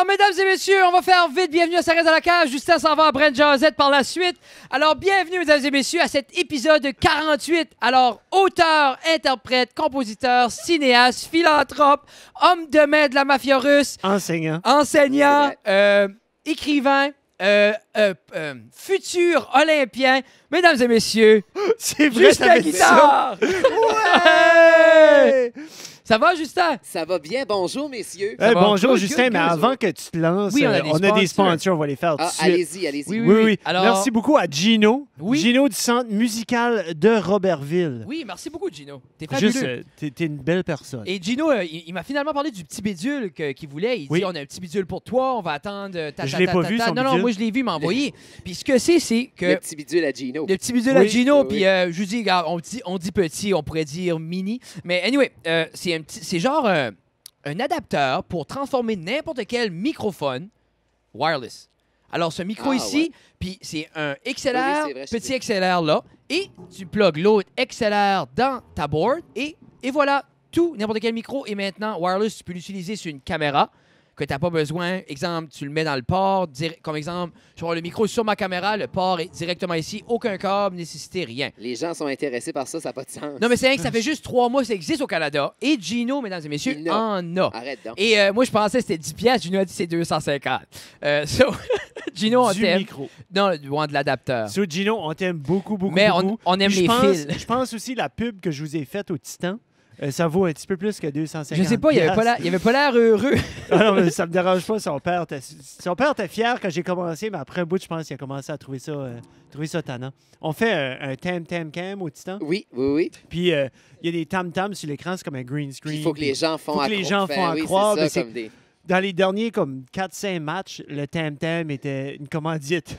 mesdames et messieurs, on va faire vite. Bienvenue à Ça reste dans la cage. Justin s'en va à Brent Josette par la suite. Alors, bienvenue, mesdames et messieurs, à cet épisode 48. Alors, auteur, interprète, compositeur, cinéaste, philanthrope, homme de main de la mafia russe, enseignant, écrivain, futur olympien. Mesdames et messieurs, c'est vrai, Justin Guitare! Ouais! Ça va, Justin? Ça va bien. Bonjour, messieurs. Bonjour, Good, Justin, good, mais good. avant que tu te lances, Oui, on a des sponsors, on va les faire tout de suite. Allez-y, allez-y. Oui. Alors- Merci beaucoup à Gino. Oui. Gino du Centre musical de Robertville. Oui, merci beaucoup, Gino. T'es fabuleux. Juste, t'es une belle personne. Et Gino, il m'a finalement parlé du petit bidule qu'il voulait. Il Oui. dit, on a un petit bidule pour toi, on va attendre... Je l'ai pas vu, son Non, bidule. moi, je l'ai vu, il m'a envoyé. Puis ce que c'est que... Le petit bidule à Gino. Le petit bidule à Oui. Gino, Oui. puis je lui dis, regarde, on dit petit, on pourrait dire mini. Mais anyway, c'est genre un adapteur pour transformer n'importe quel microphone wireless. Alors, ce micro Ah, ici, ouais. puis c'est un XLR, Oui, c'est vrai, je petit sais. XLR là, et tu plugues l'autre XLR dans ta board, et voilà, tout, n'importe quel micro est maintenant wireless. Tu peux l'utiliser sur une caméra que tu n'as pas besoin. Exemple, tu le mets dans le port. Comme exemple, je vais avoir le micro sur ma caméra, le port est directement ici, aucun câble, nécessité, rien. Les gens sont intéressés par ça, ça n'a pas de sens. Non, mais c'est vrai que ça fait juste 3 mois que ça existe au Canada. Et Gino, mesdames et messieurs, Il en en a. Arrête donc. Et moi, je pensais que c'était 10 piastres. Gino a dit c'est 250. So, Gino, on Du t'aime. micro. Non, loin de l'adapteur. So, Gino, on t'aime beaucoup, beaucoup, Mais beaucoup. on aime Puis les fils. Je pense aussi la pub que je vous ai faite au Titan, ça vaut un petit peu plus que 250. Je sais pas, il avait pas l'air heureux. Ah non, mais ça me dérange pas. Son père était fier quand j'ai commencé, mais après un bout, je pense qu'il a commencé à trouver ça tannant. On fait un tam-tam-cam au Titan. Oui. Puis il y a des tam-tams sur l'écran, c'est comme un green screen. Il faut que les gens font faut que les gens font oui, croire, c'est mais ça, c'est- comme des... Dans les derniers comme 4-5 matchs, le tam-tam était une commandite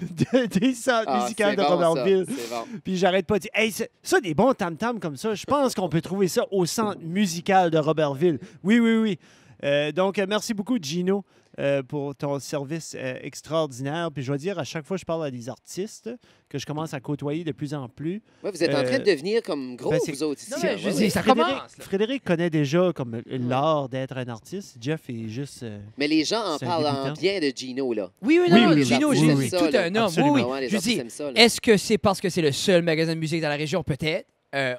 des centres Ah, musicaux c'est de bon, ça, Robertville. c'est bon. Puis j'arrête pas de dire, hey, ça, des bons tam-tams comme ça, je pense qu'on peut trouver ça au centre musical de Robertville. Oui. Donc, merci beaucoup, Gino, pour ton service extraordinaire. Puis je dois dire, à chaque fois que je parle à des artistes que je commence à côtoyer de plus en plus, Ouais, vous êtes en train de devenir comme gros, ben, c'est- vous autres, ici. Non, mais hein, je ouais, dis, ouais. ça commence, là. Frédéric connaît déjà comme l'art d'être un artiste. Jeff est juste... Mais les gens en C'est un parlent en débutant. bien de Gino, là. Oui, Oui, non, oui, Gino, les j'ai artistes dit aiment tout ça, un là. homme. Absolument. Oui, Ah ouais, les Je artistes dis, aiment ça, là. est-ce que c'est parce que c'est le seul magasin de musique dans la région? Peut-être.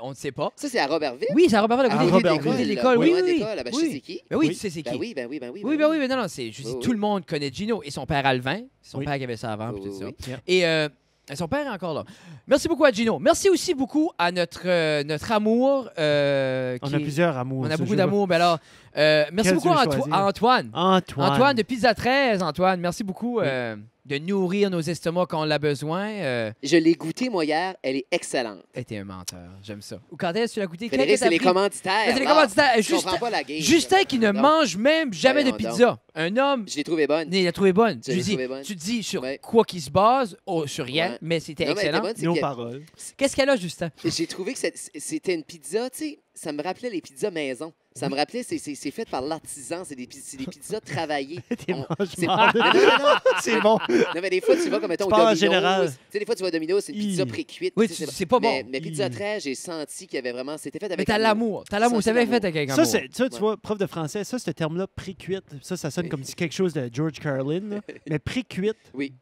On ne sait pas. Ça, c'est à Robertville? Oui, ça Robert à À côté Robertville. de l'école. là. Oui, Ouais, oui. d'école, là, ben, je sais c'est qui. Ben oui, Oui. tu sais c'est qui. Ben oui. Oui, mais non, c'est, je dis, Oui, tout le monde connaît Gino et son père Alvin. C'est son Oui. père qui avait ça avant, puis Oui, tout ça. oui, Yeah. Et son père est encore là. Merci beaucoup à Gino. Merci aussi beaucoup à notre amour. On a qui est- plusieurs amours. On a ça, beaucoup je d'amour. Ben alors, merci Quel beaucoup tu veux à choisir? Antoine. vois. Antoine de Pizza 13, Antoine. Merci beaucoup de nourrir nos estomacs quand on l'a besoin. Je l'ai goûté, moi, hier. Elle est excellente. T'es un menteur. J'aime ça. Ou quand est-ce que tu l'as goûté? Frédéric, Quel que c'est t'as les pris? commanditaires. Ben, c'est les là. commanditaires. Je comprends pas la game. Justin qui ne Non. mange même jamais de Voyons pizza. Un homme, Je l'ai trouvé bonne. il a trouvé bonne. Je l'ai trouvé bonne. Tu dis sur Ouais. quoi qu'il se base, sur rien, Ouais. mais c'était Non, mais elle était excellent. bonne, c'est Nos que- paroles. Qu'est-ce qu'elle a, Justin? J'ai trouvé que c'était une pizza, tu sais, ça me rappelait les pizzas maison. Ça me rappelait, c'est fait par l'artisan, c'est des pizzas travaillées. T'es On- mange c'est- marde. Non, C'est bon. non, mais des fois, tu vas comme, mettons, au Tu parles en Domino's. général. Tu sais, des fois, tu vas au Domino's, c'est une pizza Hi. pré-cuite. Oui, tu sais, c'est pas bon. Mais Pizza Hi. 13, j'ai senti qu'il y avait vraiment... C'était fait avec Mais t'as amour. l'amour. T'as l'amour. Ça, Ça c'est avait fait l'amour. avec Ça, amour. tu Ouais. vois, prof de français, ça, ce terme-là, pré-cuite, ça sonne comme quelque chose de George Carlin. là. Mais pré-cuite, Oui.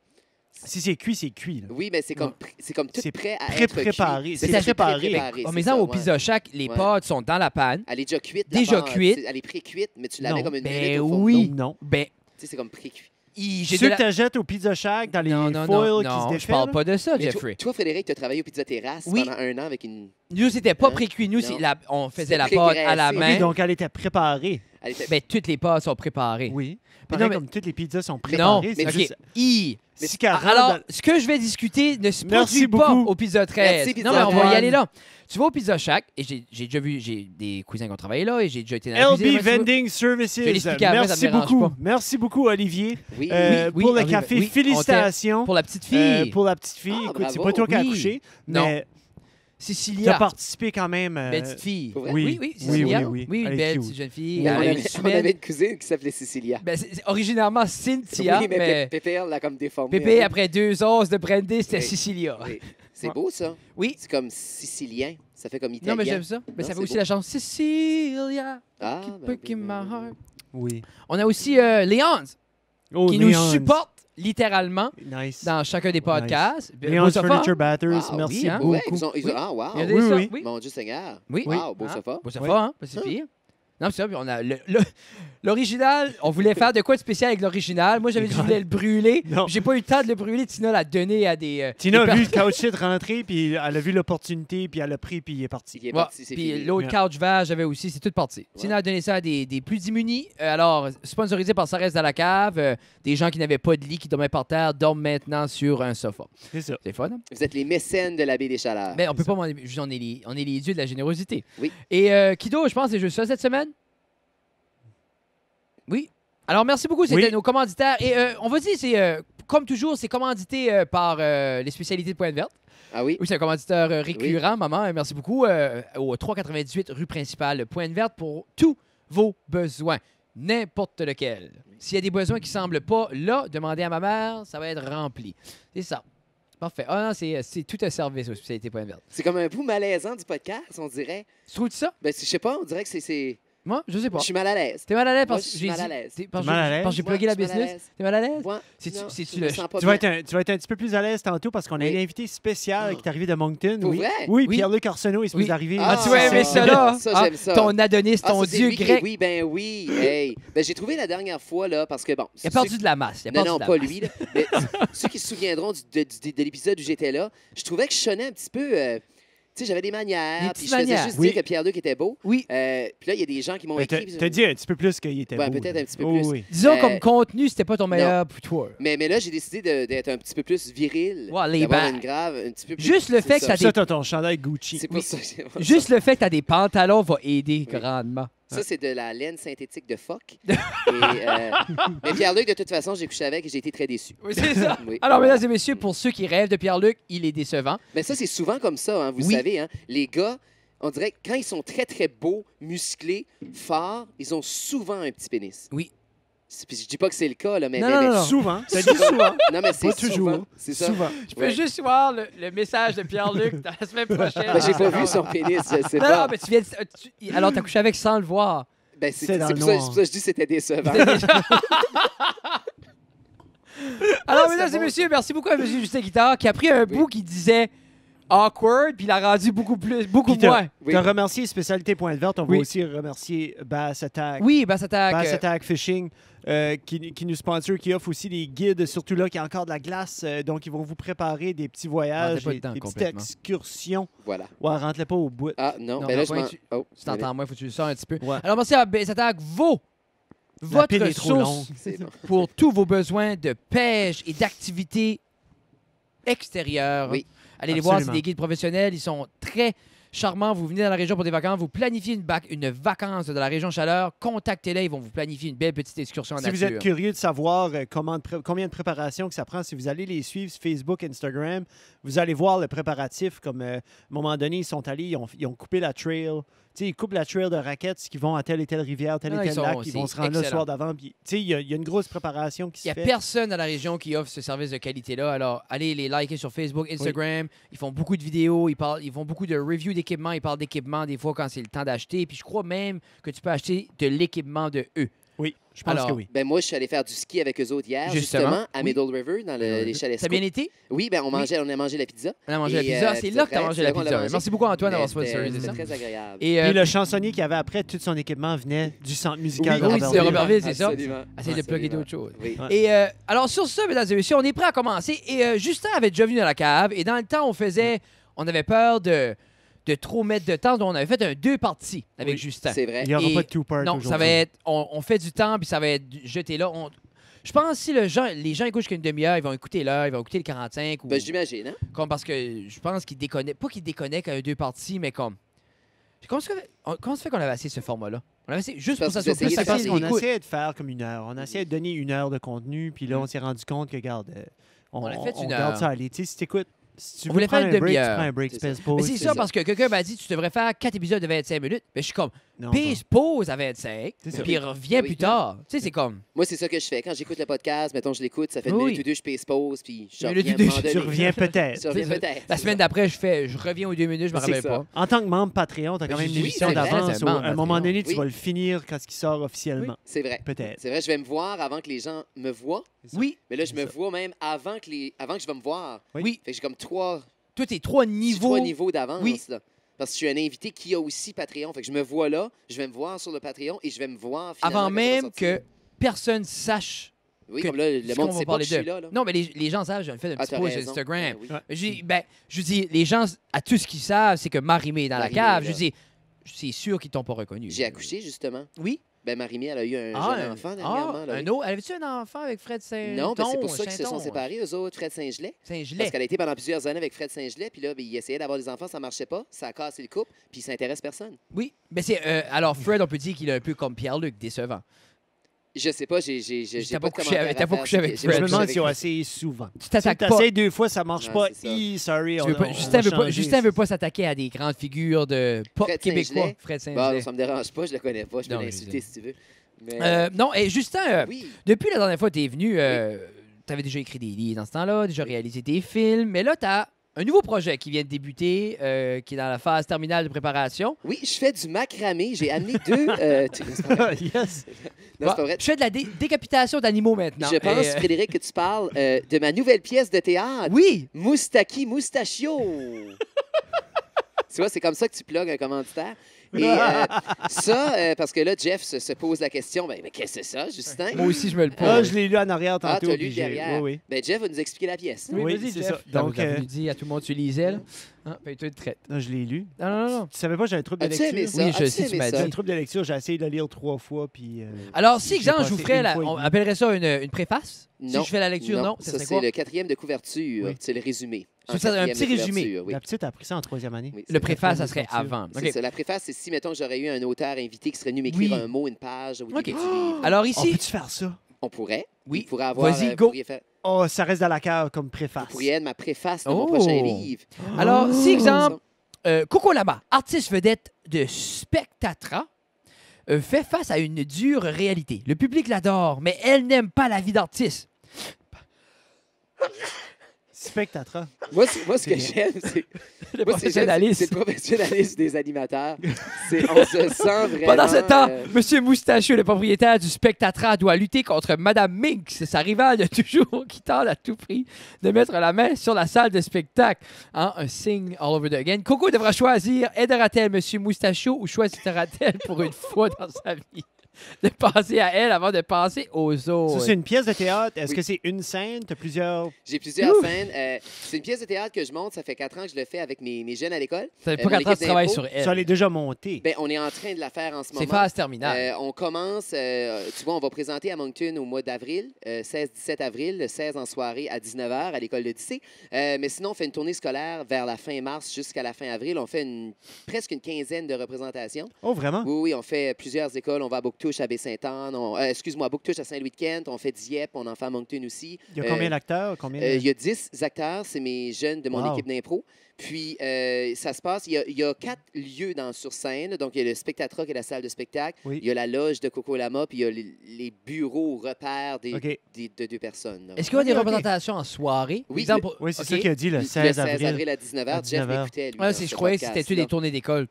si c'est cuit, c'est cuit. là. Oui, mais c'est comme tout C'est prêt à être pré-préparé. cuit. C'est ça, préparé. pré-préparé, Oh, c'est mais ça, au ouais. Pizza Shack, les Ouais. pâtes sont dans la panne. Elle est déjà cuite. Déjà d'abord, cuite. Elle est pré-cuite, mais tu l'avais Non. comme une Ben minute au four. oui. Non. Ben, Tu sais, c'est comme pré-cuit. j'ai Ceux de que la... t'achètes au Pizza Shack dans les Non, non, foils non, qui se non, je défait. parle là. pas de ça, Mais Jeffrey. toi, Frédéric, tu as travaillé au Pizza Terrasse Oui. pendant 1 an avec une... Nous, c'était pas Hein? pré-cuit. Nous, Non. on faisait C'était la pâte à la pré-graissé. main. Oui, donc elle était préparée. Elle était... Ben, toutes les pâtes sont préparées. Oui. Mais Pareil non, mais- comme toutes les pizzas sont Non, préparées. mais c'est OK. juste Mais- si Carole, Alors, dans- ce que je vais discuter ne se Merci produit pas beaucoup. au Pizza 13. Merci, Pizza non, mais on va y 13. aller là. Tu vas au Pizza Shack, et j'ai déjà vu, j'ai des cousins qui ont travaillé là, et j'ai déjà été dans la cuisine. LB moi, tu vois. Vending Services. Je vais l'expliquer après, ça me Merci dérange beaucoup. pas. Merci beaucoup, Olivier. Oui, oui, pour le Olivier, café, oui, félicitations. Pour la petite fille. Pour la petite fille. Ah, Écoute, c'est bravo. pas toi qui as Oui. accouché, Non. mais tu Cécilia. as participé quand même. Belle petite fille. Pour vrai? oui, Oui, oui, Cécilia. oui. Oui, Elle une est belle cute. petite jeune fille. on, Elle avait, est on avait humaine. une cousine qui s'appelait Cécilia. Ben, c'est originalement Cynthia, Oui, mais mais Pépé, elle l'a comme déformé. Pépé, hein. après 2 os de brandy, c'était Oui. Cécilia. Oui. C'est Ouais. beau, ça. Oui. C'est comme sicilien. Ça fait comme italien. Non, mais j'aime ça. Mais Non, ça fait c'est aussi beau. la chanson Cecilia, Ah, keep ben, breaking oui, my oui, oui. heart. Oui. On a aussi Léonce. Oh, qui nous Leon's. supportent littéralement Nice. dans chacun des podcasts. Leon's Beau sofa. Furniture Batters, Wow, merci oui, hein? beaucoup. Ouais, ah, wow. Il y a des Oui, ça, oui. oui. Mon Dieu Seigneur. Oui. Wow, beau Hein? sofa. Beau sofa, Oui. hein? Pas si pire. Non, c'est ça. Puis on a l'original. On voulait faire de quoi de spécial avec l'original. Moi, j'avais dit que je voulais le brûler. Non. J'ai pas eu le temps de le brûler. Tina l'a donné à des. Tina des a vu le couch shit rentrer, puis elle a vu l'opportunité, puis elle l'a pris, puis il est parti. Il est Ouais, parti, c'est puis fini. l'autre couch vert, j'avais aussi, c'est tout parti. Ouais. Tina a donné ça à des plus démunis. Alors, sponsorisé par Ça reste dans la cave, des gens qui n'avaient pas de lit, qui dormaient par terre, dorment maintenant sur un sofa. C'est ça. C'est fun, hein? Vous êtes les mécènes de la baie des Chaleurs. Mais on peut pas, on est les dieux de la générosité. Oui. Et Kido, je pense que c'est juste ça cette semaine? Oui. Alors, merci beaucoup. C'était Oui. nos commanditaires. Et on va dire, c'est comme toujours, c'est commandité par les spécialités de Pointe Verte. Ah oui? Oui, c'est un commanditaire récurrent, maman. Merci beaucoup. Au 398 rue principale, Pointe Verte, pour tous vos besoins. N'importe lequel. S'il y a des besoins qui ne semblent pas là, demandez à ma mère, ça va être rempli. C'est ça. Parfait. Ah non, c'est tout un service aux spécialités Pointe Verte. C'est comme un bout malaisant du podcast, on dirait. Tu trouves ça? Ben, je sais pas, on dirait que c'est... Moi, je sais pas. Je suis mal à l'aise. T'es mal à l'aise Moi, parce je que suis j'ai mal à dit- l'aise. t'es- parce Mal à que- l'aise? parce que j'ai Moi, plugué la je suis mal à business. l'aise. T'es mal à l'aise? Moi, C'est-tu- non, c'est-tu je le- me sens pas Tu vas, bien. être un petit peu plus à l'aise tantôt parce qu'on a Oui. une invité spéciale Oh. qui est arrivée de Moncton. Pour oui. vrai? Oui, Oui. Pierre-Luc Arsenault est supposé Oui. arriver. Ah, tu Ah, vas aimer ça, là? ça, Ah, j'aime ça. ton Adonis, Ah, ton ça, c'est dieu lui qui- grec. Oui, ben oui. Hey. Ben, j'ai trouvé la dernière fois, là, parce que bon... Il a perdu de la masse. Il a Non, perdu non, de la pas masse. lui. Là. Mais ceux qui se souviendront de l'épisode où j'étais là, je trouvais que je sonnais un petit peu... tu sais, j'avais des manières, Des puis petites je faisais manières. juste Oui. dire que Pierre-Luc était beau. Oui. Puis là, il y a des gens qui m'ont Mais écrit. t'as dit un petit peu plus qu'il était Ouais, beau. peut-être là. un petit peu Oh, plus. oui. Disons, Euh, comme contenu, c'était pas ton meilleur pour toi. Mais là, j'ai décidé d'être un petit peu plus viril. Ouais, les d'avoir bagues. une grave, un petit peu plus... Juste le c'est fait que ça. t'as Ça, t'as ton chandail Gucci. C'est pour ça que Juste le fait que t'as des pantalons va aider Oui. grandement. Ça, c'est de la laine synthétique de phoque. Mais Pierre-Luc, de toute façon, j'ai couché avec et j'ai été très déçu. Oui, c'est ça. Oui. Alors, mesdames et messieurs, pour ceux qui rêvent de Pierre-Luc, il est décevant. Mais ça, c'est souvent comme ça, hein, vous Oui. savez. Hein, les gars, on dirait que quand ils sont très, très beaux, musclés, forts, ils ont souvent un petit pénis. Oui. Puis je dis pas que c'est le cas, là, mais... Non, mais- non, mais- non. Souvent. T'as dit souvent. Non, mais c'est Pas toujours. souvent. C'est ça. Souvent. Je peux Ouais. juste voir le message de Pierre-Luc dans la semaine prochaine. Ben, j'ai pas vu son pénis, je sais Non, pas. non, mais tu viens alors, t'as couché avec sans le voir. Ben, C'est dans c'est le pour ça noir. que je dis que c'était décevant. Alors, mesdames et messieurs, merci beaucoup à M. Justin Guitard qui a pris un Oui. bout qui disait awkward, puis il l'a rendu beaucoup Puis moins. Oui. t'as remercié Spécialité Pointe Verte. On Oui. va aussi remercier Bass Attack. Oui, Bass Attack. Bass Attack Fishing, qui nous sponsor, qui offre aussi des guides, surtout là, qu'il y a encore de la glace. Donc, ils vont vous préparer des petits voyages, Rentrez pas des dedans petites complètement. excursions. Voilà. Ouais, rentre pas au bout. Ah, non, Non, ben là, non, je m'en... tu- Oh, Tu t'entends moins, faut que tu le sors un petit peu. Ouais. Alors, merci à Bass Attack, votre pile est trop longue. source c'est bon. pour tous vos besoins de pêche et d'activités extérieures. Oui. Allez les voir, c'est Absolument. des guides professionnels. Ils sont très charmants. Vous venez dans la région pour des vacances, vous planifiez une vacance de la région Chaleur, contactez-les. Ils vont vous planifier une belle petite excursion en Si vous nature. êtes curieux de savoir combien de préparation que ça prend, si vous allez les suivre sur Facebook, Instagram, vous allez voir le préparatif. Comme à un moment donné, ils sont allés, ils ont coupé la trail. Tu sais, ils coupent la trail de raquettes qui vont à telle et telle rivière, tel Non, et ils tel sont- lac. Ils vont c'est se rendre là le excellent. soir d'avant. Puis, tu sais, il y a une grosse préparation qui Il n'y se a fait. personne dans la région qui offre ce service de qualité-là. Alors, allez les liker sur Facebook, Instagram. Ils font beaucoup de vidéos. Ils font beaucoup de reviews d'équipements. Ils parlent d'équipements des fois quand c'est le temps d'acheter. Puis je crois même que tu peux acheter de l'équipement de eux. Oui, je pense Alors, que oui. Ben moi, je suis allé faire du ski avec eux autres hier, Justement. justement, à Oui. Middle River, dans les chalets Ça a scouts. bien été? Oui, ben on a mangé la pizza. On a mangé la Et, pizza. C'est c'était là que tu as très- mangé la c'est là qu'on l'a pizza. mangé. Merci beaucoup, Antoine, d'avoir Mais sponsorisé ça. C'était très agréable. Et, Puis le chansonnier qu'il avait après, tout son équipement venait du centre musical de oui, Robertville. c'est Robertville, c'est ça. Absolument. Essaye de plugger Absolument. d'autres choses. Oui. Ouais. Et alors, sur ça, mesdames et messieurs, on est prêt à commencer. Et Justin avait déjà venu dans la cave. Et dans le temps, on avait peur de trop mettre de temps. Donc, on avait fait un 2 parties avec Oui. Justin. C'est vrai. Il n'y aura Et- pas de two-part Non, aujourd'hui. ça va être. On fait du temps, puis ça va être jeté là. Je pense que si les gens écoutent jusqu'à une demi-heure, ils vont écouter l'heure, ils vont écouter le 45. Ou, Ben, j'imagine, hein? comme parce que je pense qu'ils déconnectent. Pas qu'ils déconnectent à un 2 parties, mais comme. Comment ça fait qu'on avait essayé ce format-là? On avait essayé juste pour Parce que ça que soit vous plus essayez de facile On d'écoute. essayait de faire comme une heure. On essayait de donner une heure de contenu, puis là, on s'est rendu compte que, regarde, On a fait une garde heure. ça aller. Tu sais, si t'écoutes, si tu On veux voulait prendre faire un une break, tu demi-heure. prends un break, C'est tu pèses ça. pause. Mais c'est c'est ça, ça. parce que quelqu'un m'a dit tu devrais faire 4 épisodes de 25 minutes. Mais je suis comme, Non, puis il pas. se pose à 25, C'est ça. puis il revient Oui. plus tard. Tu sais, c'est comme... Moi, c'est ça que je fais. Quand j'écoute le podcast, mettons, je l'écoute, ça fait une Oui. minute ou deux, je paye pause, puis je Une reviens minute ou deux, à un moment tu Tu donné. reviens peut-être. Je reviens C'est ça. peut-être. La c'est semaine ça. d'après, je reviens aux 2 minutes, je me C'est rappelle ça. pas. En tant que membre Patreon, tu as quand même une Oui, émission c'est vrai, d'avance. c'est un membre À un moment donné, tu Oui. vas le finir quand il sort officiellement. C'est vrai. Peut-être. C'est vrai, je vais me voir avant que les gens me voient. Oui, Mais là, je C'est me ça. vois même avant que je vais me voir. Oui. oui. Fait que j'ai comme trois Toi, t'es 3 niveaux. trois niveaux d'avance. Oui. Là. Parce que je suis un invité qui a aussi Patreon. Fait que je me vois là, je vais me voir sur le Patreon et je vais me voir finalement Avant quand ça va même sortir. que personne sache. Oui, que- comme là, le ce monde qu'on va sait pas parler que je suis d'eux. là. Non, mais les gens savent, j'ai fait un petit t'as post sur raison. Instagram. Oui. Ben, je dis, les gens, à tout ce qu'ils savent, c'est que Marie-Mé est dans la Marie-Mé cave. est Je là. dis, c'est sûr qu'ils t'ont pas reconnu. J'ai accouché, justement. Oui. Ben, Marie-Mé, elle a eu un jeune enfant dernièrement. là, un oui. autre. Avait-tu un enfant avec Fred Saint-Onge? Non, ben, c'est pour ça qu'ils se sont séparés, eux autres, Fred Saint-Gelais. Parce Saint-Gelais. qu'elle a été pendant plusieurs années avec Fred Saint-Gelais, puis là, ben, il essayait d'avoir des enfants, ça marchait pas, ça a cassé le couple, puis il s'intéresse personne. Oui. Mais c'est, alors, Fred, on peut dire qu'il est un peu comme Pierre-Luc, décevant. Je sais pas, j'ai T'as pas de couché commentaire avec- à t'as pas faire, couché avec j'ai Fred. Je me couché demande avec si on Fred. essayé souvent. Tu Si t'attaques pas. t'essayes 2 fois, ça marche Ouais, pas. c'est ça. Sorry, Tu on veux pas- on Justin, va veut pas, changer Justin ici. veut pas s'attaquer à des grandes figures de pop Fred québécois. Saint-Gelais. Fred Bon, Saint-Gelais. ça me dérange pas, je le connais pas, je peux Non, l'insulter si tu veux. Mais, Non, et Justin, oui, depuis la dernière fois que tu es venu, tu avais déjà écrit des livres dans ce temps-là, déjà réalisé des films, mais là, tu as un nouveau projet qui vient de débuter, qui est dans la phase terminale de préparation. oui, je fais du macramé, j'ai amené deux... c'est pas vrai. Yes. Non, c'est pas vrai. Je fais de la décapitation d'animaux maintenant. Je pense, Et, Frédéric, que tu parles de ma nouvelle pièce de théâtre, oui, Moustaki Moustachio. Tu vois, c'est comme ça que tu plugues un commanditaire. Et parce que là, Jeff se pose la question, ben, mais qu'est-ce que c'est ça, Justin? moi aussi, je me le pose. Ah, je l'ai lu en arrière Ah, tantôt. t'as lu puis j'ai- derrière. Oui, Ben, Jeff va nous expliquer la pièce. Oui, oui, vas-y, c'est Jeff. ça. Donc, Donc, vous dit à tout le monde, tu lisais, là. Hein, paye-toi de traite. oui. Non, je l'ai lu. Non, non, non. Tu savais pas, j'ai un trouble de As-tu aimé lecture. ça? Oui, je As-tu sais, tu aimé m'as ça? J'ai un dit. trouble de lecture, j'ai essayé de le lire 3 fois, puis... Alors, si, J'ai exemple, je vous passé ferais, une fois et on demie. appellerait ça une préface? Non. Si je fais la lecture, non? Ça ça serait c'est quoi? le 4e de couverture. Oui. C'est le résumé. C'est En ça, un 4e petit de résumé. couverture, oui. La petite a appris ça en 3e année. Oui, Le c'est- préface, ça la serait lecture. avant. C'est OK. ça. La préface, c'est si, mettons, j'aurais eu un auteur invité qui serait venu m'écrire Oui. un mot, une page au début OK. du livre. Alors On ici, peut-tu faire ça? On pourrait. Oui. Il pourrait avoir... Vas-y, vous go. pourriez faire- Oh, ça reste dans la cave comme Vous préface. pourriez être ma préface de Oh. mon prochain livre. alors, si, exemple, Ça. Coco Lama, artiste vedette de Spectatra, fait face à une dure réalité. Le public l'adore, mais elle n'aime pas la vie d'artiste. Spectatra. Moi, ce que C'est j'aime, c'est... Le Moi, c'est professionnalisme. le professionnalisme des animateurs. On se sent vraiment... Pendant ce temps, euh, M. Moustachieux, le propriétaire du Spectatra, doit lutter contre Mme Minx, sa rivale de toujours, qui tente à tout prix de mettre la main sur la salle de spectacle. Hein, un signe all over the again. Coco devra choisir, aidera-t-elle M. Moustachieux ou choisira-t-elle pour une fois dans sa vie de penser à elle avant de penser aux autres? Ça, c'est une pièce de théâtre. Est-ce Oui. que c'est une scène? Tu as plusieurs... J'ai plusieurs Ouf. scènes. C'est une pièce de théâtre que je monte. Ça fait 4 ans que je le fais avec mes jeunes à l'école. Ça fait mon pas 4 ans que équipe tu travailles d'impro, sur Ça, elle est elle. déjà montée. Ben, on est en train de la faire en ce C'est moment. phase terminale. On commence, tu vois, on va présenter à Moncton au mois d'avril, 16-17 avril, le 16 en soirée à 19h à l'école d'Odyssée. Mais sinon, on fait une tournée scolaire vers la fin mars jusqu'à la fin avril. On fait presque une quinzaine de représentations. Oh, vraiment? Oui, oui, on fait plusieurs écoles. On va à Bouctouche, à Baie-Sainte-Anne. Excuse-moi, à Bouctouche, à Saint-Louis-de-Kent. On fait Dieppe, on en fait à Moncton aussi. Il y a combien d'acteurs? Combien de- Il y a 10 acteurs, c'est mes jeunes de mon Wow. équipe d'impro. Puis, ça se passe, il y a 4 lieux sur scène. Donc, il y a le Spectatra, qui est la salle de spectacle. Oui. Il y a la loge de Coco Lama, puis il y a les bureaux repères OK. de 2 personnes. là. Est-ce qu'il y a des Ok, ok. représentations en soirée? Oui, Exemple, Oui, c'est OK. ça qu'il a dit, le Le 16 avril. à 19h. À Jeff 19h. m'écoutait, lui. Ah, dans je ce croyais que c'était podcast-là. tous des tournées d'école.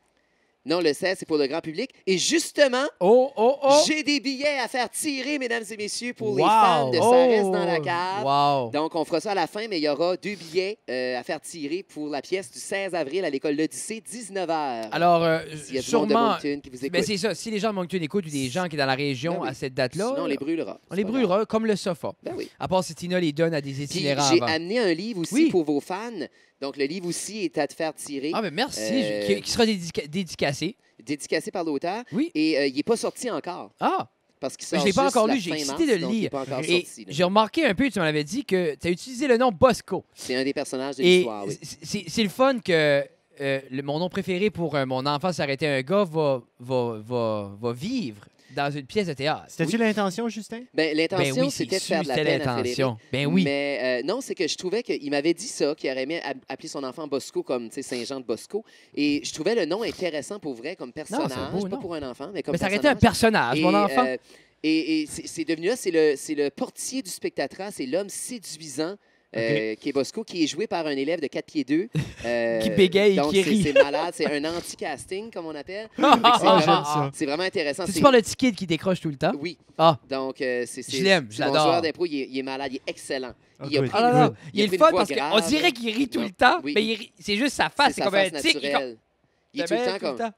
Non, le 16, c'est pour le grand public. Et justement, Oh, oh, oh! j'ai des billets à faire tirer, mesdames et messieurs, pour les Wow. fans de Oh! Ça reste dans la cave. Wow! Donc, on fera ça à la fin, mais il y aura 2 billets à faire tirer pour la pièce du 16 avril à l'école L'Odyssée, 19h. Alors, S'il y a du monde de sûrement... Moncton qui vous écoute, Ben c'est ça. Si les gens de Moncton écoutent ou des gens qui sont dans la région Ben oui. à cette date-là, sinon on les brûlera. on C'est les pas brûlera comme le sofa. grave. Ben oui. À part si Tina les donne à des Puis itinérants j'ai avant. amené un livre aussi Oui. pour vos fans. Donc, le livre aussi est à te faire tirer, Ah, ben merci. Euh, Qui sera dédicacé. dédicacé par l'auteur. Oui. Et il n'est pas sorti encore, Ah! parce qu'il Mais sort je l'ai pas juste encore la lu, j'ai fin excité mars, de le donc il est lire. pas encore Et sorti, là. j'ai remarqué un peu, tu m'en avais dit, que tu as utilisé le nom Bosco. C'est un des personnages de Et l'histoire, oui. c'est le fun que mon nom préféré pour mon enfant s'arrêter un gars va vivre dans une pièce de théâtre. C'était-tu l'intention, Justin? Ben, l'intention, Ben oui, c'était de c'est faire de la sûr, peine c'était à Frédéric. l'intention. Ben oui. Mais non, c'est que je trouvais qu'il m'avait dit ça, qu'il aurait aimé appeler son enfant Bosco comme Saint-Jean de Bosco. Et je trouvais le nom intéressant pour vrai, comme personnage. beau Pas nom. pour un enfant, mais comme Mais ça aurait personnage. été un personnage, mon enfant. Et c'est devenu là, c'est le portier du spectateur, c'est l'homme séduisant. Qui est Bosco, qui est joué par un élève de 4 pieds 2. Qui bégaye et donc qui rit. C'est malade, c'est un anti-casting, comme on appelle. C'est vraiment intéressant. C'est-tu par le petit kid qui décroche tout le temps? Oui. Ah. Donc, Je l'aime, je mon l'adore. joueur d'impro, il est malade, il est excellent. Il a good. pris Ah, une- non, non. il Il a est pris le fun une voix parce qu'on grave. dirait qu'il rit tout Non. le temps, Oui. mais c'est juste sa face, c'est comme un face tic. naturelle. Il est tout le temps comme...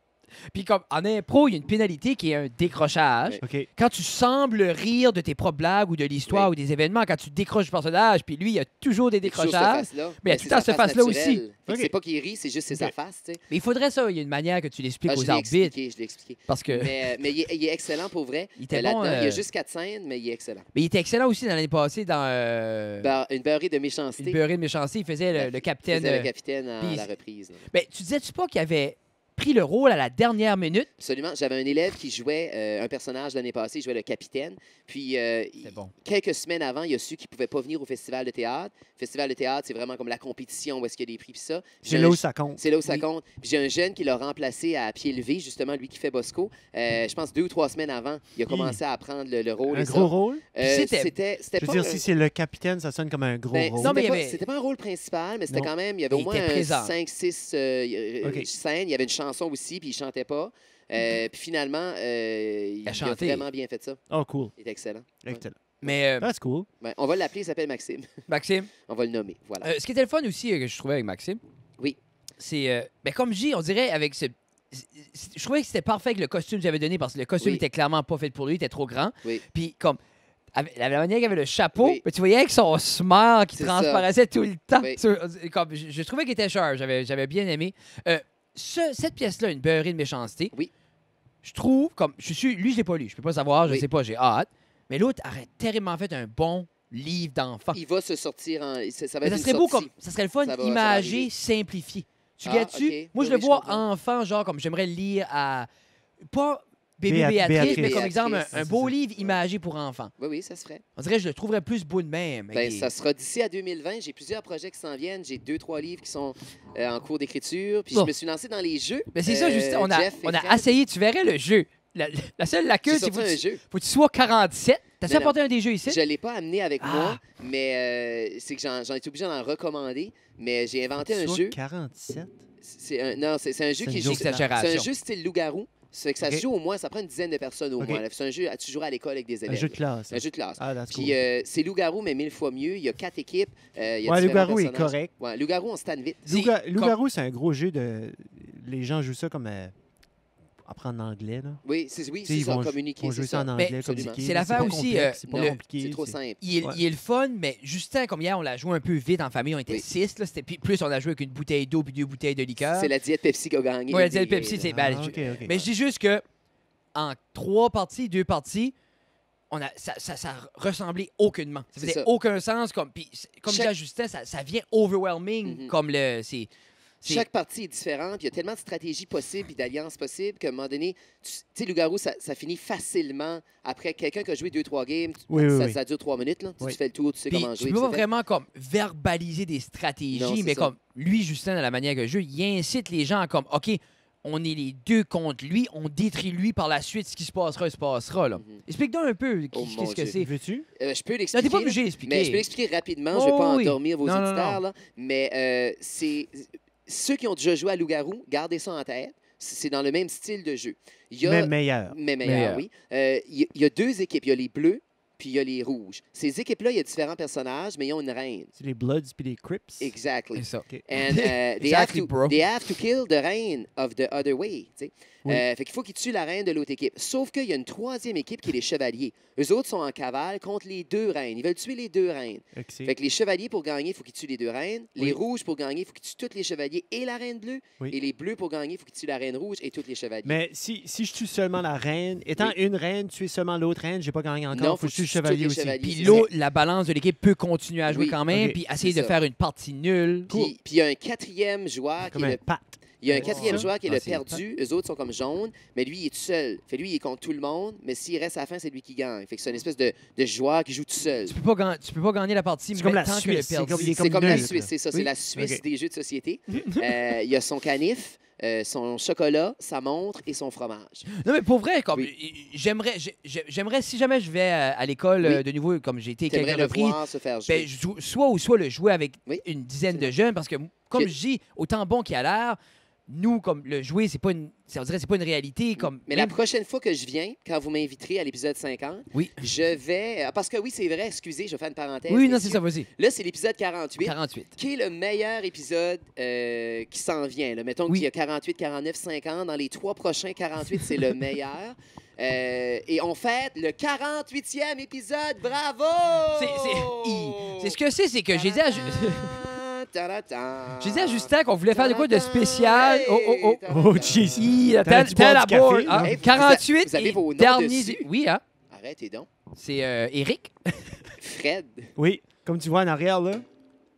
Puis comme en impro, il y a une pénalité qui est un décrochage. Oui. OK. Quand tu sembles rire de tes propres blagues ou de l'histoire Oui. ou des événements, quand tu décroches le personnage, puis lui, il y a toujours des Toujours cette décrochages. face-là. Mais il y a tout le temps c'est cette sa face-là naturelle. aussi. Fait que OK. C'est pas qu'il rit, c'est juste c'est sa OK. face, tu sais. Mais il faudrait ça, il y a une manière que tu l'expliques Ah, aux je l'ai arbitres. expliqué, je l'ai expliqué. Parce que... Mais il est excellent pour vrai. Il était Là-dedans, bon, il y a juste 4 scènes, mais il est excellent. Mais il était excellent aussi dans l'année passée dans Une beurrée de Une méchanceté. beurrée de méchanceté. Il faisait le Il capitaine. faisait le capitaine à puis- la reprise. là. Ben, tu disais-tu pas qu'il avait pris le rôle à la dernière minute? Absolument. J'avais un élève qui jouait un personnage l'année passée, il jouait le capitaine. Puis, C'est bon. quelques semaines avant, il a su qu'il ne pouvait pas venir au festival de théâtre. Le festival de théâtre, c'est vraiment comme la compétition où est-ce qu'il y a des prix, puis ça. Puis C'est j'ai là un- où ça compte. C'est là où ça Oui. compte. Puis j'ai un jeune qui l'a remplacé à pied levé, justement, lui qui fait Bosco. Je pense 2 ou 3 semaines avant, il a commencé à prendre le rôle. Un et gros ça. rôle? C'était Je veux pas dire, un- si c'est le capitaine, ça sonne comme un gros ben, rôle. Non, mais il y c'était pas- avait- c'était pas un rôle principal, mais c'était Non. quand même, il y avait Mais au moins il était présent. 5-6 OK. scènes. Il y avait une chanson aussi, puis il chantait pas. Puis finalement, il a chanté. vraiment bien fait ça. Oh, cool. Il est excellent. Excellent. Mais That's cool. Ben, on va l'appeler, il s'appelle Maxime. Maxime, On va le nommer. Voilà. ce qui était le fun aussi que je trouvais avec Maxime, Oui. c'est, ben, comme je dis, on dirait avec ce... Je trouvais que c'était parfait avec le costume que j'avais donné parce que le costume Oui. était clairement pas fait pour lui, il était trop grand. Oui. Puis comme... Avec la manière qu'il avait le chapeau, Oui. mais tu voyais avec son smile qui C'est transparaissait tout le temps. Oui. Comme, je trouvais qu'il était sharp, j'avais bien aimé. Cette pièce-là, une beurrée de méchanceté, Oui. je trouve, comme, lui, je l'ai pas lu, je peux pas savoir, je Oui. sais pas, j'ai hâte. Mais l'autre aurait terriblement fait un bon livre d'enfant. Il va se sortir en. Ça va Mais être ça une serait beau sortie. comme, ça serait le fun, Ça va imagé, arriver. simplifié. Tu Ah, gagnes-tu? ok. Moi, Oui, je le oui, je vois comprends. enfant, genre, comme j'aimerais le lire à... Pas bébé Béatrice. Béatrice, mais comme Béatrice. exemple, un C'est beau ça. livre imagé pour enfants. Oui, oui, ça se ferait. On dirait que je le trouverais plus beau de même. Ben, avec ça sera d'ici à 2020. J'ai plusieurs projets qui s'en viennent. J'ai 2-3 livres qui sont en cours d'écriture. Puis Bon. je me suis lancé dans les jeux. Mais c'est ça, juste, on a, Jeff et on a Fred. essayé, tu verrais le jeu. La seule lacune, J'ai c'est sorti un faut jeu. que tu sois 47. T'as-tu Non, apporté un des jeux ici? Je ne l'ai pas amené avec Ah. moi, mais c'est que j'en étais obligé d'en recommander. Mais j'ai inventé un Soit jeu. 47. C'est un jeu C'est qui une est joke. juste. C'est Exagération. un jeu style loup-garou. Ça fait que ça Ok. se joue au moins, ça prend une dizaine de personnes au Ok. moins. C'est un jeu, tu joueras à l'école avec des Un élèves. jeu de classe. Un jeu de classe. Ah, that's cool. Puis c'est loup-garou, mais 1000 fois mieux. Il y a 4 équipes. Il y a Ouais, différents Loup-garou est personnages. correct. Ouais, loup-garou, on se tanne vite. Loup-garou, c'est un gros jeu de. Les gens jouent ça comme apprendre l'anglais. Là. Oui, Tu sais, c'est ils ça, vont communiquer. jouer c'est ça en ça. anglais, absolument. communiquer. C'est l'affaire pas aussi, complexe, c'est pas non, compliqué. c'est trop simple. Il est le fun, mais Justin, comme hier, on l'a joué un peu vite en famille. On était Oui. 6. Plus, on a joué avec une bouteille d'eau puis 2 bouteilles de liqueur. C'est la diète Pepsi qui a gagné. Ouais, la là, diète des- Pepsi, c'est- Ah, ben, ok, ok. Mais je dis juste que en 2 parties, ça ressemblait aucunement. Ça C'est faisait ça. aucun sens. Comme Chaque- disait Justin, ça vient overwhelming. Mhm. Comme c'est Chaque partie est différente. puis Il y a tellement de stratégies possibles et d'alliances possibles qu'à un moment donné, tu sais, loup-garou, ça finit facilement. Après, quelqu'un qui a joué 2-3 games, Oui, oui, ça, oui. ça dure 3 minutes. Là. Oui. Tu fais le tour, tu sais Puis comment tu jouer. peux puis pas c'est fait. vraiment comme verbaliser des stratégies, Non, c'est mais ça. comme lui, Justin, dans la manière que je joue, il incite les gens à comme OK, on est les deux contre lui, on détruit lui par la suite, ce qui se passera. Là. Mhm. Explique-donc un peu Oh, mon qu'est-ce que Dieu. c'est. Veux-tu? Je peux Non, l'expliquer. t'es pas là. obligé Mais je d'expliquer. peux l'expliquer rapidement. Oh, je ne vais pas oui. endormir vos Non, non, auditeurs. non. Là. Mais c'est ceux qui ont déjà joué à loup-garou, gardez ça en tête. C'est dans le même style de jeu. Il y a, Mais meilleur. mais meilleur, Meilleur. oui. Il y a 2 équipes. Il y a les bleus puis il y a les rouges. Ces équipes-là, il y a différents personnages, mais ils ont une reine. C'est les Bloods puis les Crips. Exactly. C'est ça. OK. And Exactly, bro. they have to kill the reign of the other way. Tu sais. Oui. Fait qu'il faut qu'ils tuent la reine de l'autre équipe. Sauf qu'il y a une 3e équipe qui est les chevaliers. Eux autres sont en cavale contre les 2 reines. Ils veulent tuer les 2 reines. Excellent. Fait que les chevaliers, pour gagner, il faut qu'ils tuent les 2 reines. Oui. Les rouges, pour gagner, il faut qu'ils tuent tous les chevaliers et la reine bleue. Oui. Et les bleus, pour gagner, il faut qu'ils tuent la reine rouge et tous les chevaliers. Mais si je tue seulement la reine, étant une reine, tuer seulement l'autre reine, j'ai pas gagné encore. Non, faut que je tue le tues tous chevalier les aussi. chevaliers. Puis c'est l'autre, la balance de l'équipe peut continuer à jouer Oui. quand même, Ok. puis essayer C'est de ça. faire une partie nulle. Puis il y a un 4e joueur Comme qui est un le pat. Il y a un Ouais, quatrième c'est ça. joueur qui est Ah, le c'est perdu. Eux autres sont comme jaunes, mais lui, il est tout seul. Fait lui, il est contre tout le monde, mais s'il reste à la fin, c'est lui qui gagne. Fait que c'est une espèce de joueur qui joue tout seul. Tu peux pas gagner la partie C'est comme la tant que le Suisse, c'est perdu. comme- il est C'est comme la neutre, Suisse, là. c'est ça. Oui. C'est la Suisse Ok. des jeux de société. Il y a son canif, son chocolat, sa montre et son fromage. Non, mais pour vrai, comme, Oui. j'aimerais, si jamais je vais à l'école Oui. de nouveau, comme j'ai été T'aimerais quelques le reprises, voir se faire jouer. ben, soit le jouer avec Oui. une dizaine de jeunes, parce que, comme Ok. je dis, autant bon qu'il a l'air, nous, comme le jouer, c'est pas une, on dirait, c'est pas une réalité. Comme, Mais la même- prochaine fois que je viens, quand vous m'inviterez à l'épisode 50, Oui. je vais... Parce que oui, c'est vrai, excusez, je vais faire une parenthèse. Oui, non, messieurs. c'est ça, vas-y. Là, c'est l'épisode 48. 48. Qui est le meilleur épisode qui s'en vient. Là. Mettons Oui. qu'il y a 48, 49, 50. Dans les 3 prochains, 48, c'est le meilleur. Et on fête le 48e épisode. Bravo! C'est ce que c'est que j'ai dit à... J'ai dit à Justin qu'on voulait faire de quoi de spécial. Oh, jeez. T'aurais dû Tel boire à du boire. café, Hein? là. 48 Vous avez et vos noms dernier... dessus? Oui, hein? Arrêtez donc. C'est Eric. Fred, Oui, comme tu vois en arrière, là.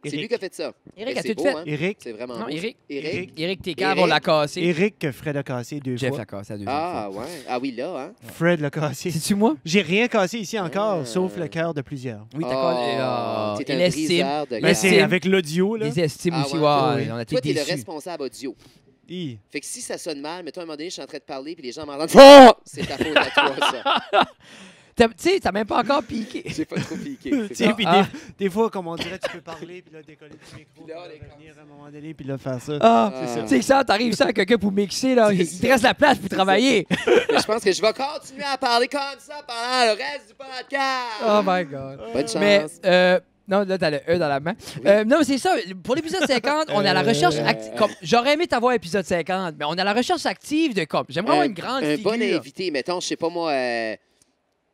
c'est lui qui a fait ça. Eric Mais a c'est tout beau, fait. hein? Eric. C'est vraiment Non, beau. Eric. Eric. Eric Técave, Eric. on l'a cassé. Eric que Fred a cassé 2 Jeff fois. l'a cassé la deuxième Ah, fois. ouais. Ah oui, là, hein? Fred l'a cassé. C'est-tu moi? J'ai rien cassé ici encore, Ah. sauf le cœur de plusieurs. Oui, Oh, t'as t'es il un estime. briseur de Mais cœur. c'est Estime. avec l'audio, là. Les estimes Ah aussi, ouais, ouais, ouais. on a été Toi, t'es le déçus. responsable audio. Hi. Fait que si ça sonne mal, mettons à un moment donné, je suis en train de parler puis les gens m'entendent. Oh! C'est ta faute à toi, ça. Tu sais, t'as même pas encore piqué. J'ai pas trop piqué. Tu c'est sais, ça. puis Ah. des fois, comme on dirait, tu peux parler, puis là, décoller du micro, Puis là, puis les là, revenir à un moment donné, puis là, faire ça. Ah, C'est ça. tu sais que ça, t'arrives ça à quelqu'un pour mixer, là. C'est Il ça. te reste la place pour C'est travailler. Mais je pense que je vais continuer à parler comme ça pendant le reste du podcast. Oh my God. Bonne chance. Mais, non, là, t'as le E dans la main. Non, mais c'est ça. Pour l'épisode 50, on est à la recherche active. J'aurais aimé t'avoir épisode 50, mais on est à la recherche active de comme. J'aimerais avoir une grande un figure. bon invité, mettons, je sais pas moi.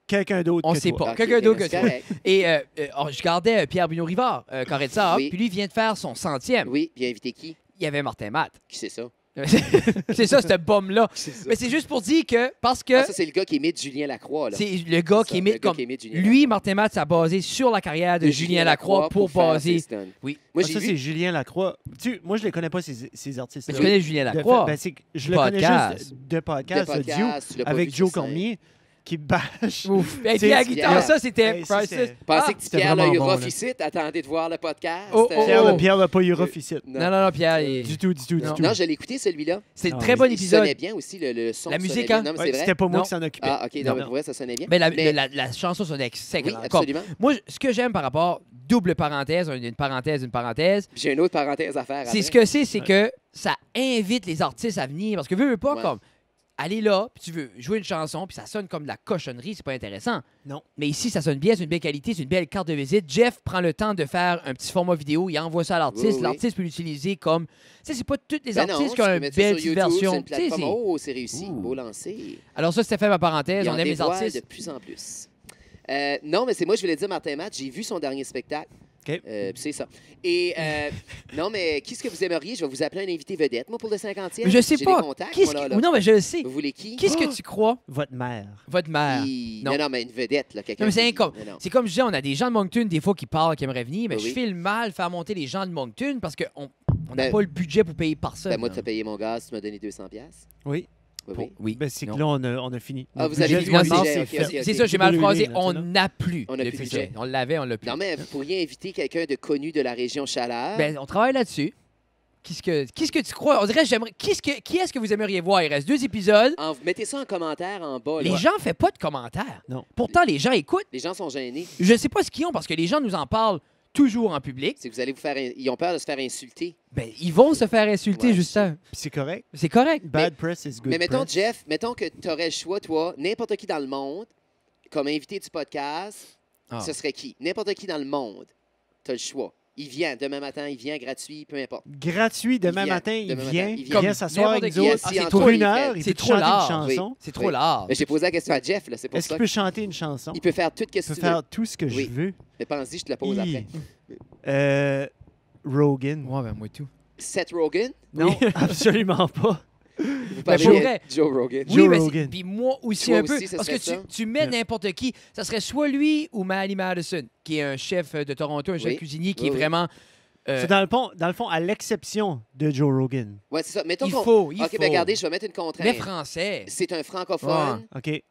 Quelqu'un d'autre On que sait toi. pas. Ok, Quelqu'un d'autre que c'est toi. correct. Et je gardais Pierre Bruno Rivard, Carré de Sable, Oui. puis lui vient de faire son 100e. Oui, puis invité qui? Il y avait Martin Matt. Qui c'est ça? C'est ça, cette bombe-là. Qui c'est ça? Mais c'est juste pour dire que, parce que Ah, ça, c'est le gars qui imite Julien Lacroix, là. c'est le gars C'est qui ça, imite le gars comme. qui imite Julien Lui, Martin Matt, ça a basé sur la carrière de Julien Lacroix pour faire baser. ses stunts. Oui. Moi, Ah, j'ai ça, vu. c'est Julien Lacroix. Moi, je les connais pas, ces artistes-là. Mais tu connais Julien De Lacroix? fait, ben, c'est que je Du le connais podcast. juste de podcast, De podcast, audio, tu l'as pas avec vu Joe sur scène. Cormier, qui bâche. Ouf. Et C'est- puis la guitare, Pierre. ça, c'était Hey, ça, Priceless. c'est- Pensez Ah, que c'était Pierre vraiment l'a eu bon, rough là. ici, attendez de voir le podcast. Oh, oh, Pierre n'a pas eu rough ici. Non, Pierre. Du tout, du tout, du Non. tout. Non, je l'ai écouté, celui-là. C'est un Non, très mais bon Il épisode. sonnait bien aussi, le son. La sonnait musique, bien. hein? Non, mais Ouais, c'est vrai. c'était pas moi Non. qui s'en occupait. Ah, OK, non, Non. mais pour vrai, ça sonnait bien. Mais Mais- la chanson sonne Oui, excellente. Comme- absolument. Moi, ce que j'aime par rapport, double parenthèse, une parenthèse, J'ai une autre parenthèse à faire. c'est après. ce que c'est que ça invite les artistes à venir. Parce que veux pas, Ouais. comme, aller là, puis tu veux jouer une chanson, puis ça sonne comme de la cochonnerie, c'est pas intéressant. Non. Mais ici, ça sonne bien, c'est une belle qualité, c'est une belle carte de visite. Jeff prend le temps de faire un petit format vidéo, il envoie ça à l'artiste. Oui, oui. L'artiste peut l'utiliser comme. Tu sais, c'est pas tous les Ben non, artistes tu qui ont peux une mettre ça belle sur petite YouTube, version. c'est une Tu sais, plateforme. c'est- Oh, c'est réussi. Ouh. Beau lancer. Alors, ça, c'était fait ma parenthèse. Ils On en aime les dévoilent artistes. de plus en plus. Non, mais c'est moi, je voulais dire, Martin Matt, j'ai vu son dernier spectacle. OK. Puis c'est ça. Et non, mais qu'est-ce que vous aimeriez? Je vais vous appeler un invité vedette, moi, pour le 50e. Je sais J'ai pas. des contacts, Qu'est-ce moi, là, que- là. Non, mais je le sais. Vous voulez qui? Qu'est-ce que tu crois, Votre mère. votre mère? Non. Non. non, mais une vedette, là, quelqu'un. Non, mais c'est qui- comme, Non, non. c'est comme je disais, on a des gens de Moncton, des fois, qui parlent, qui aimeraient venir, mais Oui, je oui. file mal faire monter les gens de Moncton parce qu'on n'a Ben- pas le budget pour payer personne. Ben, moi, là. tu as payé mon gaz, tu m'as donné 200$. Oui. Oui, Pour- oui. Oui. Ben, c'est que Non. là, on a fini. Ah, Notre vous avez budget fini du le non, budget, c'est ok, fait. ok, ok. C'est ça, j'ai mal Brûlé, phrasé. là, On tu sais, n'a plus On n'a de plus de budget. budget. On l'avait, on l'a plus. Non, mais vous pourriez inviter quelqu'un de connu de la région Chaleur. Ben, on travaille là-dessus. Qu'est-ce que tu crois? On dirait, j'aimerais. Qui est-ce que vous aimeriez voir? Il reste 2 épisodes. Vous mettez ça en commentaire en bas. Les là. gens ne font pas de commentaires. Non. Pourtant, les gens écoutent. Les gens sont gênés. Je ne sais pas ce qu'ils ont parce que les gens nous en parlent toujours en public. C'est que vous allez vous faire. Ils ont peur de se faire insulter. Ben, ils vont se faire insulter, Ouais. Justin. Puis c'est correct. C'est correct. Bad press is good Mais mettons, press. Jeff, mettons que tu aurais le choix, toi, n'importe qui dans le monde, comme invité du podcast, Ah. ce serait qui? N'importe qui dans le monde. Tu as le choix. Il vient demain matin, il vient gratuit, peu importe. Gratuit, demain vient. matin, il Demain matin, vient. il Il vient. vient s'asseoir avec N'importe nous qui. autres Ah, c'est pour trop une Fred. heure. Il C'est peut trop chanter large. une chanson. C'est trop large. Mais j'ai posé la question à Jeff, là, c'est pour Est-ce ça. qu'il peut chanter une chanson? Il peut faire tout ce Il que peut tu faire veux. tout ce que Oui. je veux. Mais pense-y, je te la pose Hi. après. Rogan. Ouais, ben, moi, tout. Seth Rogen? Non, absolument pas. Vous parlez pour de vrai. Joe Rogan. Joe Oui, mais Rogan. puis moi aussi Toi un peu. aussi, ça Parce que serait ça? tu mets n'importe qui. Ça serait soit lui ou Manny Madison, qui est un chef de Toronto, un chef Oui. cuisinier qui Oui, est oui. vraiment C'est dans le fond, à l'exception de Joe Rogan. Ouais, c'est ça. Mettons Il qu'on- faut. OK, ben regardez, je vais mettre une contrainte. Mais français. C'est un francophone, OK.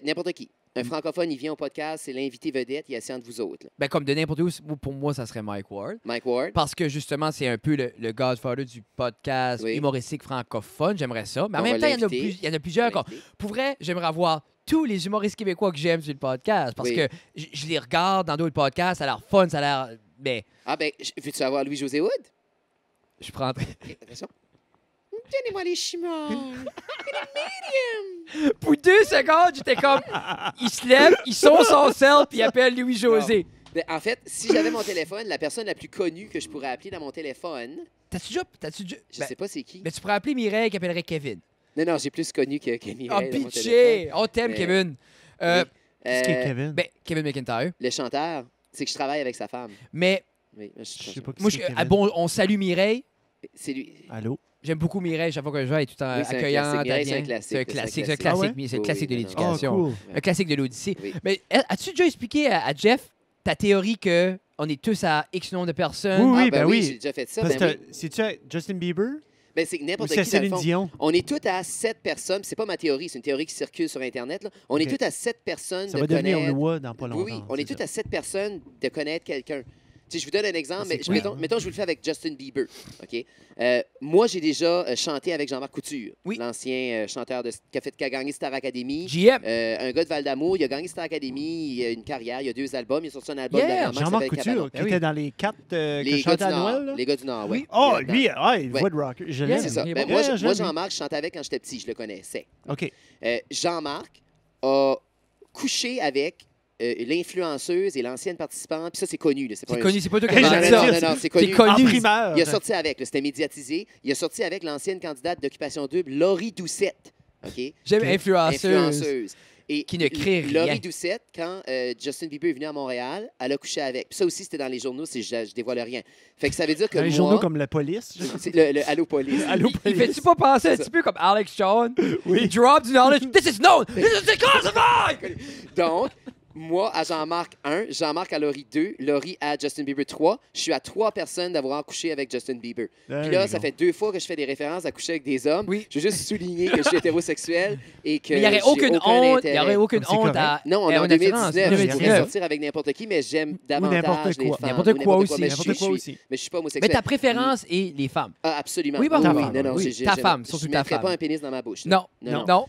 n'importe qui. Un francophone, il vient au podcast, c'est l'invité vedette, il est assis entre vous autres. Là. Ben, comme de n'importe où, pour moi, ça serait Mike Ward. Mike Ward. Parce que justement, c'est un peu le Godfather du podcast Oui. humoristique francophone. J'aimerais ça. Mais en On même va temps, l'inviter. il y en a plusieurs. Pour vrai, j'aimerais avoir tous les humoristes québécois que j'aime sur le podcast. Parce Oui. que je les regarde dans d'autres podcasts. Ça a l'air fun, ça a l'air. Ben, Ah ben, veux-tu avoir Louis-José Wood? je prends. OK, attention. Donnez-moi les chimons. Pour 2 secondes, j'étais comme. Il se lève, il sonne son sel, puis il appelle Louis-José. Ben, en fait, si j'avais mon téléphone, la personne la plus connue que je pourrais appeler dans mon téléphone, T'as-tu déjà. je Ben, sais pas c'est qui. ben, tu pourrais appeler Mireille qui appellerait Kevin. Non, j'ai plus connu que Ah, Mireille dans mon téléphone. pitché! On t'aime, Mais- Kevin. Oui. Qu'est-ce qu'est Kevin? Ben, Kevin McIntyre. Le chanteur, c'est que je travaille avec sa femme. Mais, Oui, Je sais pas moi, qui c'est Kevin. on salue Mireille. C'est lui. Allô? J'aime beaucoup Mireille. Chaque fois que je vais, elle est tout le temps Oui, c'est un accueillante. classique. Mireille, elle c'est un vient. classique. C'est un C'est un classique. C'est un classique. classique. Ah ouais? C'est le Oui, classique de oui, non, non. Oh, l'éducation. cool. Un classique de l'Odyssée. Oui. Mais as-tu déjà expliqué à Jeff ta théorie que on est tous à X nombre de personnes? Oui, Ah, ben oui. j'ai déjà fait ça. Parce Ben que oui. c'est-tu Justin Bieber Ben, c'est que ou n'importe c'est qui, dans le Céline fond. Dion? On est tous à 7 personnes. C'est pas ma théorie, c'est une théorie qui circule sur Internet. Là. On est OK. tous à 7 personnes Ça de va devenir connaître... loi dans pas longtemps. Oui, on est c'est tous à 7 personnes de connaître quelqu'un. Tu sais, je vous donne un exemple, c'est mais clair. mettons, je vous le fais avec Justin Bieber. OK? Moi, j'ai déjà chanté avec Jean-Marc Couture, Oui. l'ancien chanteur qui a gagné Star Academy. JM. Un gars de Val-d'Amour, il a gagné Star Academy, il a une carrière, il y a 2 albums, il a sorti un album Yeah, dernièrement qui Jean-Marc s'appelle Couture, Cabanon. qui Ben oui. était dans les 4 que Les je gars chantais du à Nord, Noël. là. les gars du Nord, oui. Oh, Il est lui, là-dedans. il Ouais. voit de rocker. Je Yeah, l'aime. C'est ça. Il est Ben, bon. moi, Ouais, moi, j'aime. Jean-Marc, je chantais avec quand j'étais petit, je le connaissais. OK. Jean-Marc a couché avec l'influenceuse et l'ancienne participante. Puis ça, c'est connu. là, C'est pas C'est un- connu, c'est pas toi qui Hey, as Non, dit j'allais non, ça. dire, non, c'est C'est connu. connu. En primeur. Il a sorti avec, là, c'était médiatisé. Il a sorti avec l'ancienne candidate d'Occupation Double, Laurie Doucette. OK? J'aime Ok. influenceuse. Et Qui ne crée rien. Laurie Doucette, quand Justin Bieber est venu à Montréal, elle a couché avec. Puis ça aussi, c'était dans les journaux, je dévoile rien. Fait que ça veut dire que Dans les moi, journaux comme La Police. c'est le Allo Police. Allô, Il Police. fait-tu pas penser un petit peu comme Alex Jones? Oui. Il drop du knowledge. This is known! This is classified! Donc, moi, à Jean-Marc 1, Jean-Marc à Laurie 2, Laurie à Justin Bieber 3. Je suis à 3 personnes d'avoir couché avec Justin Bieber. Puis là, ça fait 2 fois que je fais des références à coucher avec des hommes. Oui. Je veux juste souligner que je suis hétérosexuel et que Mais il n'y aurait j'ai aucune aucun honte. Il intérêt. n'y aurait aucune C'est honte correct. à. Non, on est en une assurance. 2019. Je pourrais 2019. sortir avec n'importe qui, mais j'aime davantage n'importe les quoi. femmes. N'importe ou quoi aussi, Mais n'importe quoi aussi. Mais je suis pas Mais homosexuel. ta préférence est les femmes. Ah, absolument. Oui, pardon. Ta oui, femme. non, non, Oui, j'ai- ta je- femme, surtout je ta mettrais femme. pas un pénis dans ma bouche. Non. Non. Non.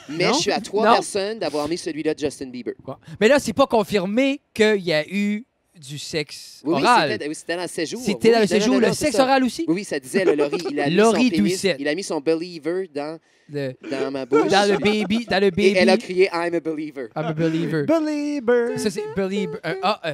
Mais Non. je suis à 3 Non. personnes d'avoir mis celui-là de Justin Bieber. Mais là, c'est pas confirmé qu'il y a eu du sexe Oui, oral. c'était dans le séjour. C'était dans le séjour, le sexe oral aussi? Oui, ça disait, le Laurie. Il a mis Laurie son pénis, Doucette. il a mis son believer dans ma bouche. Dans le baby. Dans le Et elle a baby. crié I'm a believer. I'm a believer. Belieber. Ça, c'est believer.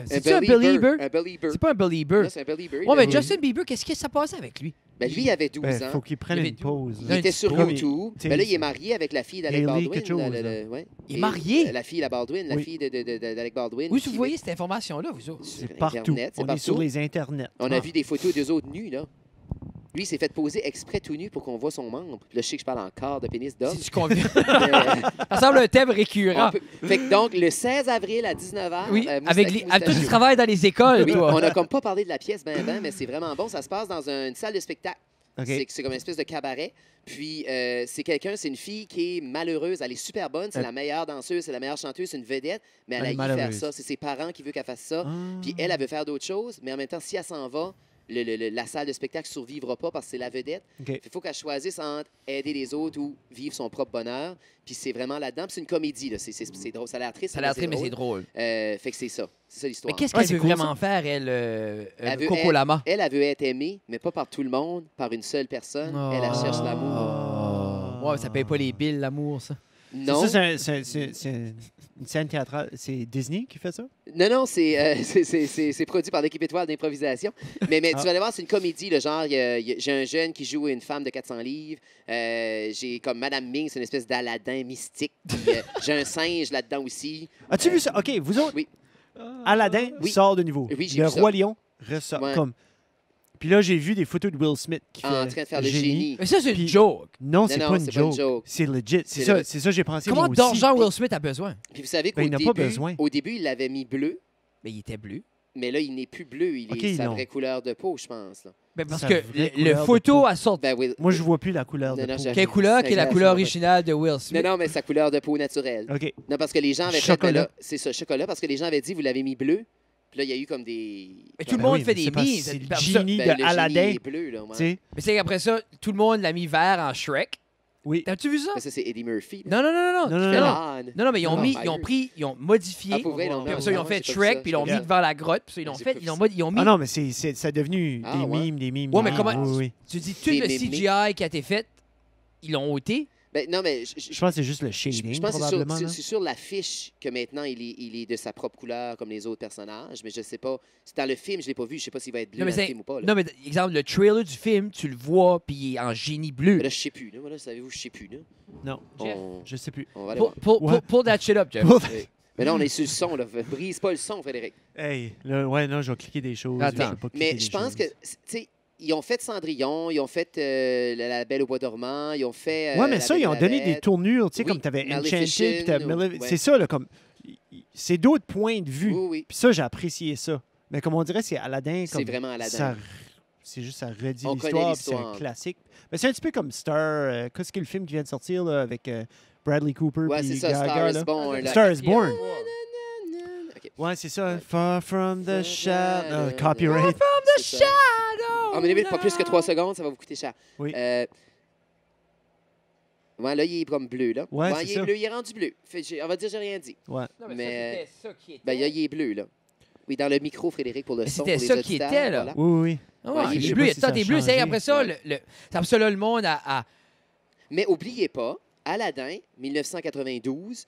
C'est-tu Un un believer? Un believer. C'est pas un believer. Là, c'est un believer. Ouais, Il mais a- Justin Bieber, qu'est-ce que ça passait avec lui? Ben, lui, il avait 12 Ben, ans. faut qu'il prenne Il y avait une pause. Il était sur Comme YouTube. il- Ben là, il est marié avec la fille d'Alec Hailey Baldwin. quelque chose, ouais. Il est Et, marié? La fille, la Baldwin, la Oui. fille d'Alec Baldwin. Où qui vous voyez cette information-là, vous autres? sur C'est partout. Internet, c'est On est sur partout. les internets. On a Ah. vu des photos d'eux autres nus, là. Lui, il s'est fait poser exprès tout nu pour qu'on voit son membre. Puis là, je sais que je parle encore de pénis d'homme. Si tu conviens. Mais, Ça semble un thème récurrent. Fait que donc, le 16 avril à 19h, Oui, avec toi, tu travailles dans les écoles, Oui, toi. on n'a comme pas parlé de la pièce, mais c'est vraiment bon. Ça se passe dans une salle de spectacle. OK. C'est comme une espèce de cabaret. Puis, c'est une fille qui est malheureuse. Elle est super bonne. C'est la meilleure danseuse, c'est la meilleure chanteuse, c'est une vedette. Mais elle Elle a est eu faire malheureuse. ça. C'est ses parents qui veulent qu'elle fasse ça. Ah. Puis, elle veut faire d'autres choses. Mais en même temps, si elle s'en va, la salle de spectacle ne survivra pas parce que c'est la vedette. OK. Il faut qu'elle choisisse entre aider les autres ou vivre son propre bonheur. Puis, c'est vraiment là-dedans. Puis, c'est une comédie. Là. C'est drôle. Ça a l'air triste. Ça a l'air très, mais c'est drôle. Fait que c'est ça. C'est ça Mais l'histoire. qu'est-ce Ouais, qu'elle c'est veut cool, vraiment faire, elle, Elle veut Coco Lama? Elle veut être aimée, mais pas par tout le monde, par une seule personne. Elle cherche l'amour. Ouais, ça paye pas les billes, l'amour, ça. Non, C'est une scène théâtrale. C'est Disney qui fait ça? non, c'est produit par l'équipe étoile d'improvisation. Mais tu vas aller voir, c'est une comédie. Le genre, j'ai un jeune qui joue une femme de 400 livres. J'ai comme Madame Ming, c'est une espèce d'Aladin mystique. Puis, j'ai un singe là-dedans aussi. As-tu vu ça? OK, vous autres, Oui. Aladdin Oui. sort de niveau. Oui, j'ai Le vu ça. Roi Lion ressort. Ouais. Comme... Puis là, j'ai vu des photos de Will Smith qui En fait train de faire le génie. Mais ça, c'est une Puis- joke. Non, c'est non, pas, c'est une pas une joke. joke. C'est legit. C'est C'est ça, j'ai pensé Comment moi aussi. d'argent Will Smith a besoin? Puis vous savez Ben, qu'au il n'a début, pas besoin. au début, il l'avait mis bleu. Mais il était bleu. Mais là, il n'est plus bleu. Il OK, est sa non. vraie couleur de peau, je pense. Là. Ben, parce Sa que vraie le couleur de photo peau. a sorti. Ben, Will- Moi, je vois plus la couleur Non, de non, peau. j'ai- Quelle couleur qui est la couleur exactement. originale de Will Smith? Non, mais sa couleur de peau naturelle. OK. Non, parce que les gens avaient fait... Chocolat. ben là, c'est ça, chocolat, parce que les gens avaient dit, vous l'avez mis bleu. Puis là, il y a eu comme des... Mais tout le Ben monde oui, fait mais des c'est parce que mimes. c'est le Ben, ça- génie Ben, le de génie Aladdin. est bleu, là. Ouais. Tu sais? Mais c'est qu'après ça, tout le monde l'a mis vert en Shrek. Oui. T'as-tu vu ça? Mais ça, c'est Eddie Murphy. là. Non, non, non, non. Non, non, Qui fait non. la- Non, Non, non, mais ils ont Non, mis, non, ils ont pris, ils ont modifié. Ah, pour vrai, non, Puis non, après ça, ils ont non, fait j'ai pas vu Shrek, ça, puis ils l'ont j'ai mis pas devant la grotte, puis ça, ils l'ont J'ai fait, pas vu ils ont, ça. ils ont mis. Ah non, mais ça a devenu Ah, des ouais. mimes, des mimes. Ouais, des mais mimes. comment- Oui, oui. Tu dis, tout Des le mémés. CGI qui a été fait, ils l'ont ôté. Ben, non, mais Je pense que c'est juste le je shading, pense que probablement. c'est là. sur l'affiche que maintenant il est de sa propre couleur comme les autres personnages, mais je sais pas. C'est dans le film, je l'ai pas vu, je sais pas s'il va être bleu Non, mais dans le c'est- film ou pas. Là. Non, mais exemple, le trailer du film, tu le vois, puis il est en génie bleu. Mais là, je sais plus. Là, voilà, savez-vous, je sais plus. Là. Non, Jeff. je sais plus. On va aller Pull, voir. pull, pull that shit up, Jeff. Oui. Mais là, on est sur le son. Là. Brise pas le son, Frédéric. Hey, là, ouais, non, je vais cliquer des choses. Attends. je vais pas cliquer Mais des je pense choses. que, tu sais, ils ont fait Cendrillon, ils ont fait la Belle au bois dormant, ils ont fait. Ouais, mais La ça, Belle ils et ont la donné des Bête. tournures, tu sais, Oui, comme tu avais Enchanted, Maleficent, puis t'as ouais. c'est ça, là, comme. C'est d'autres points de vue. Oui, oui. Puis ça, j'ai apprécié ça. Mais comme on dirait, c'est Aladdin. C'est comme vraiment Aladdin. ça- C'est juste, ça redit On connaît l'histoire, puis c'est un l'histoire. classique. Mais c'est un petit peu comme Star. Qu'est-ce que le film qui vient de sortir, là, avec Bradley Cooper Ouais, puis c'est ça, Gaga, Star là? is Born. là. Star is Born. OK. Ouais, c'est ça. Ouais. Far from the shadow. Copyright. C'est ça. Ah, mais limite, pas plus que 3 secondes, ça va vous coûter cher. Oui. Ouais, là, il est comme bleu, là. Ouais, c'est il est ça. bleu, il est rendu bleu. On va dire, j'ai rien dit. Ouais. Non, Mais- c'était ça qui était. Ben, il est bleu, là. Oui, dans le micro, Frédéric, pour le Mais son. c'était pour les ça qui auditeurs, était, là. voilà. Oui, oui, oui. Ah Ouais, ouais, je il sais est pas bleu, il y a si tant ça a des bleus. C'est changé. après ça, Ouais. c'est après ça, là, le monde a. Mais oubliez pas, Aladdin, 1992,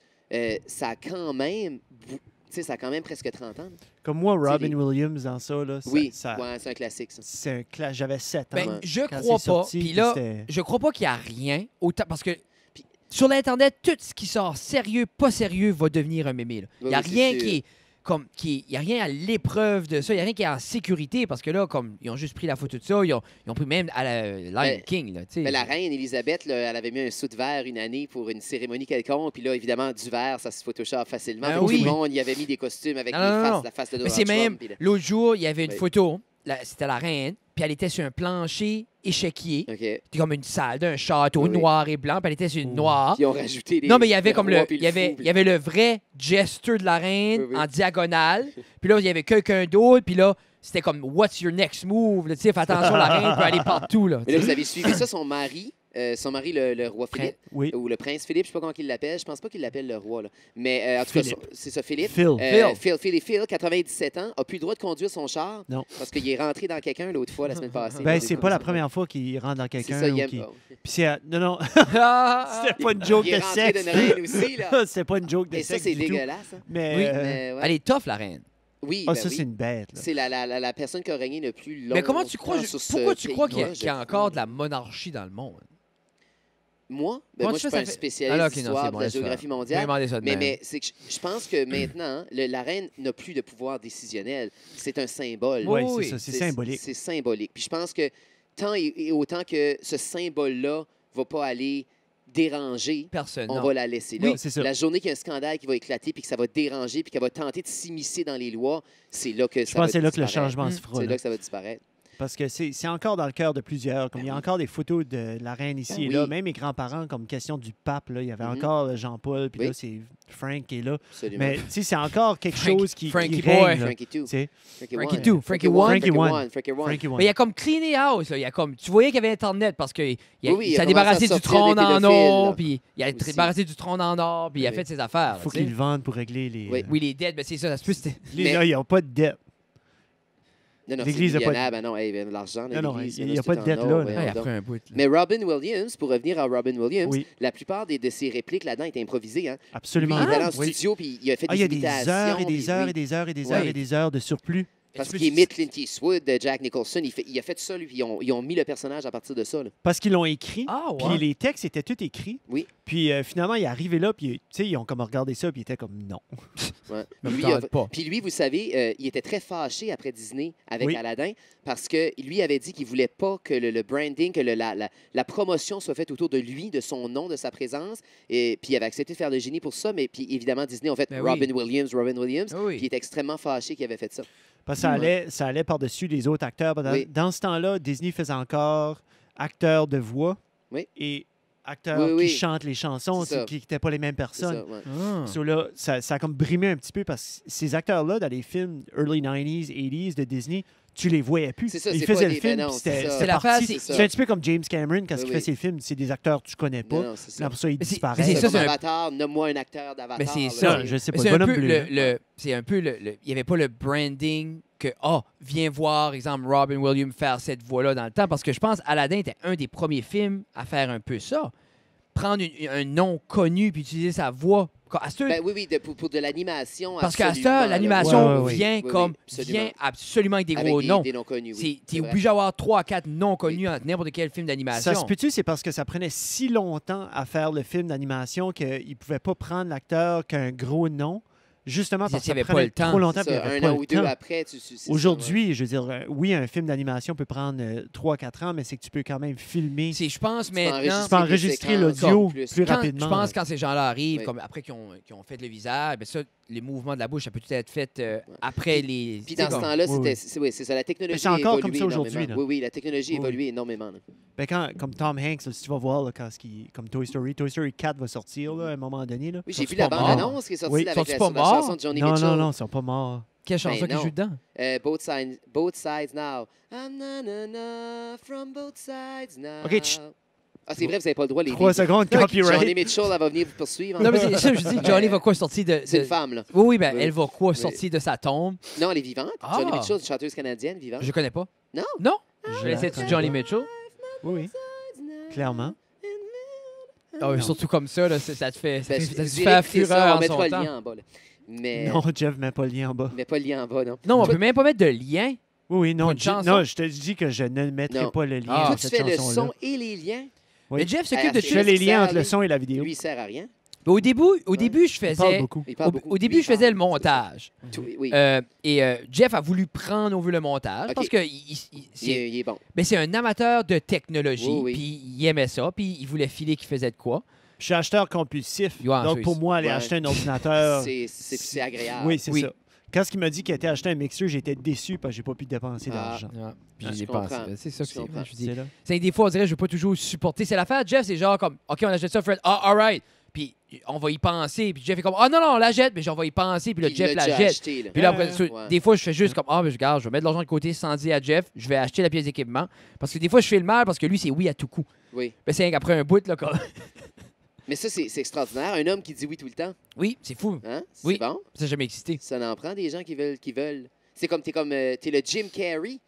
ça a quand même... Tu sais, ça a quand même presque 30 ans. Comme moi, C'est Robin les- Williams dans ça, là, Oui, ça, ouais, c'est un classique, ça. c'est un clash. J'avais 7 ans. Ben, Ouais. je Quand crois c'est pas. sorti, Puis puis là, c'était- je crois pas qu'il y a rien. Autant parce que Puis- sur l'Internet, tout ce qui sort sérieux, pas sérieux, va devenir un mémé. là. Il Oui, n'y a oui, c'est rien sûr. qui est. Il n'y a rien à l'épreuve de ça, il n'y a rien qui est en sécurité parce que là, comme ils ont juste pris la photo de ça, ils ont pris même à la Lion Ben, King. Là, tu sais. Mais la reine Elisabeth, là, elle avait mis un sou de verre une année pour une cérémonie quelconque. Puis là, évidemment, du verre, ça se photoshop facilement. Ah Fait que oui. Tout le monde y avait mis des costumes avec Non, non, non. la face de Mais Donald c'est Trump. même, puis là- l'autre jour, il y avait une Oui. photo, c'était la reine, puis elle était sur un plancher échiquier, OK. c'était comme une salle d'un château Oui, oui. noir et blanc, puis elle était sur une Ouh. noire. Puis ils ont rajouté des. Non, mais il y avait le comme roi le. puis Il y avait, fou, il y avait le vrai gesture de la reine Oui, oui. en diagonale. Puis là, il y avait quelqu'un d'autre. Puis là, c'était comme What's your next move? Là, tu sais, fais attention, la reine peut aller partout. Là, Mais là, vous avez suivi ça, son mari, le roi Prin- Philippe, Oui. ou le prince Philippe, je sais pas comment il l'appelle. Je pense pas qu'il l'appelle le roi. Là. Mais en tout cas, Philippe. c'est ça, Philippe. Phil. 97 ans, a plus le droit de conduire son char Non. parce qu'il est rentré dans quelqu'un l'autre fois, la semaine passée. Ben, Dans c'est des pas la conditions. première fois qu'il rentre dans C'est quelqu'un. ça, il ou aime qu'il- pas. Puis c'est... Non, non, Ah! c'était pas une joke Il de est rentré sexe. d'une reine aussi, là. C'était pas une joke de Et ça, sexe c'est du tout. dégueulasse. Hein. Mais, Oui, Mais, ouais. Elle est tough, la reine. Oui, ah, ben ça, oui. c'est une bête. là. C'est la personne qui a régné le plus longtemps. Mais comment tu crois, sur ce pourquoi tu crois qu'il y a, pays-là, qu'il y a je encore crois. de la monarchie dans le monde? Moi? Ben, Comment moi, tu je suis fais, pas un ça fait- spécialiste Ah, ok, non, d'histoire c'est de bon, la laisse faire. géographie Je vais mondiale. demander ça de même. Mais c'est que je pense que maintenant, la reine n'a plus de pouvoir décisionnel. C'est un symbole. Oui, Oui, oui, c'est ça, c'est symbolique. C'est symbolique. Puis je pense que tant et autant que ce symbole-là va pas aller déranger, Personne. on non. va la laisser là. Oui, c'est ça. La journée qu'il y a un scandale qui va éclater puis que ça va déranger puis qu'elle va tenter de s'immiscer dans les lois, c'est là que Je ça pense va que c'est là que le disparaître. changement se fera. C'est là. là que ça va disparaître. Parce que c'est encore dans le cœur de plusieurs. Comme il y a encore des photos de la reine ici Ben et là. oui. Même mes grands-parents, comme question du pape, là, il y avait Mhm. encore Jean-Paul, puis Oui. là, c'est Frank qui est là. Absolument. Mais tu sais, c'est encore quelque Frank- chose qui Frankie règne. boy. là. Frankie 2. Tu sais, Frankie One. two, Frankie one. Frankie one. Frankie One. Frankie One. Mais il y a comme cleané house. Là. Il y a comme, tu voyais qu'il y avait Internet parce qu'il Oui, oui, il s'est a débarrassé commencé à du sortir trône des en pédophiles, or, là. puis il a Aussi. débarrassé du trône en or, puis il a Oui. fait ses affaires. Il faut tu sais. qu'ils le vendent pour régler les. Oui. Oui, les dettes, ben c'est ça. Ça se peut, c'était- Mais- Là, ils n'ont pas de dette. Non, non, L'Église c'est a pas de- millionnaire. Ben non, hey, ben, l'argent, Non, non, l'Église, il là, y a c'est pas de tout dette, en là, or, là. voyons Ouais, donc. après un bout. là. Mais Robin Williams, pour revenir à Robin Williams, Oui. la plupart de ses répliques là-dedans étaient improvisées. Hein? Absolument. Lui, il est allé en Oui. studio puis il a fait Ah, il des y a des imitations. heures et des puis heures oui, et des heures et des Ouais. heures et des heures de surplus. Parce Est-ce qu'il que imite Clint Eastwood, Jack Nicholson. Il a fait ça, lui, puis ils ont mis le personnage à partir de ça. Là. Parce qu'ils l'ont écrit. Ah, ouais. Puis les textes étaient tous écrits. Oui. Puis finalement, il est arrivé là, puis tu sais, ils ont comme regardé ça, puis il était comme non. Ouais. Me Lui, tente pas. Puis lui, vous savez, il était très fâché après Disney avec Oui. Aladdin parce que lui avait dit qu'il voulait pas que le branding, que la promotion soit faite autour de lui, de son nom, de sa présence. Et puis il avait accepté de faire le génie pour ça, mais puis évidemment, Disney ont fait Ben oui. Robin Williams. Ah oui. Puis il était extrêmement fâché qu'il avait fait ça. Parce que ça allait par-dessus les autres acteurs. Dans ce temps-là, Disney faisait encore acteurs de voix et acteurs qui chantent les chansons, qui n'étaient pas les mêmes personnes. Là, ça a comme brimé un petit peu parce que ces acteurs-là, dans les films early 90s, 80s de Disney, tu les voyais plus. Ils faisaient le film, c'était parti. C'est un petit peu comme James Cameron, quand il fait ses films, c'est des acteurs que tu connais pas. Là, pour ça, ils disparaissent. C'est ça, Avatar, nomme-moi un acteur d'Avatar. Mais c'est ça, je sais pas. C'est un peu il n'y avait pas le branding que, viens voir, exemple, Robin Williams faire cette voix-là dans le temps, parce que je pense Aladdin était un des premiers films à faire un peu ça. Prendre un nom connu puis utiliser sa voix. Oui, pour de l'animation. Parce qu'à ça, l'animation vient absolument avec des gros noms. Des noms connus. Tu es obligé d'avoir 3 à 4 noms connus entre n'importe quel film d'animation. Ça se peut-tu, c'est parce que ça prenait si longtemps à faire le film d'animation qu'ils ne pouvaient pas prendre l'acteur qu'un gros nom. Justement parce que ça prenait trop longtemps. Un an ou deux après, Aujourd'hui, je veux dire, oui, un film d'animation peut prendre 3-4 ans, mais c'est que tu peux quand même filmer. Je pense maintenant... Tu peux enregistrer l'audio plus rapidement. Je pense quand ces gens-là arrivent, comme après qu'ils ont fait le visage, bien ça, les mouvements de la bouche, ça peut tout être fait après les... Puis dans ce temps-là, c'est ça, la technologie a évolué. C'est encore comme ça aujourd'hui. Oui, la technologie a évolué énormément. Comme Tom Hanks, si tu vas voir, comme Toy Story 4 va sortir à un moment donné. Oui, j'ai vu la bande-annonce qui est sortie avec la chanson de Johnny Mitchell. Non, ils sont pas morts. Quelle chanson qui joue dedans? Both Sides Now. From both sides now. OK, c'est vrai, vous n'avez pas le droit. 3 secondes, copyright. Johnny Mitchell, elle va venir vous poursuivre. Non, mais c'est ça, je dis, Johnny va quoi sortir de... C'est une femme, là. Oui, elle va quoi sortir de sa tombe? Non, elle est vivante. Johnny Mitchell, une chanteuse canadienne vivante. Je connais pas. Non? Non? Je laissais Johnny Mitchell. Oui, clairement. Surtout comme ça, là, ça te fait fureur en son temps. On mettra le lien en bas. Mais... Non, Jeff, mets pas le lien en bas. Mets pas le lien en bas, non. Non, on peut même pas mettre de lien. Oui, non, je te dis que je ne mettrai pas le lien dans cette chanson-là. Toi, tu fais le son et les liens. Oui. Mais Jeff s'occupe de Je fais les liens entre le son et la vidéo. Lui, il sert à rien. Au début, je faisais... Au début, je faisais le montage. Oui. Jeff a voulu prendre over le montage parce que il est bon. Mais c'est un amateur de technologie, Oui. puis il aimait ça, puis il voulait filer qu'il faisait de quoi. Je suis acheteur compulsif. Donc, pour moi, aller acheter un ordinateur... C'est agréable. Oui, c'est ça. Quand il m'a dit qu'il était acheté un mixeur, j'étais déçu parce que j'ai pas pu dépenser d'argent. Puis j'ai dépensé. C'est ça que je dis. C'est des fois, on dirait que je veux pas toujours supporter. C'est l'affaire, Jeff, c'est genre comme, OK, on achète ça, Fred. All right. Puis on va y penser. Puis Jeff est comme, non, on la jette. Mais on va y penser. Puis là, Jeff la jette. Acheté, là. Puis là, après, des fois, je fais juste comme, mais regarde, je vais mettre de l'argent de côté sans dire à Jeff, je vais acheter la pièce d'équipement. Parce que des fois, je fais le mal parce que lui, c'est oui à tout coup. Oui. Mais c'est après un bout, là, comme. Mais ça, c'est extraordinaire. Un homme qui dit oui tout le temps. Oui, c'est fou. Hein? Oui. C'est bon. Ça n'a jamais existé. Ça en prend des gens qui veulent. C'est comme t'es le Jim Carrey.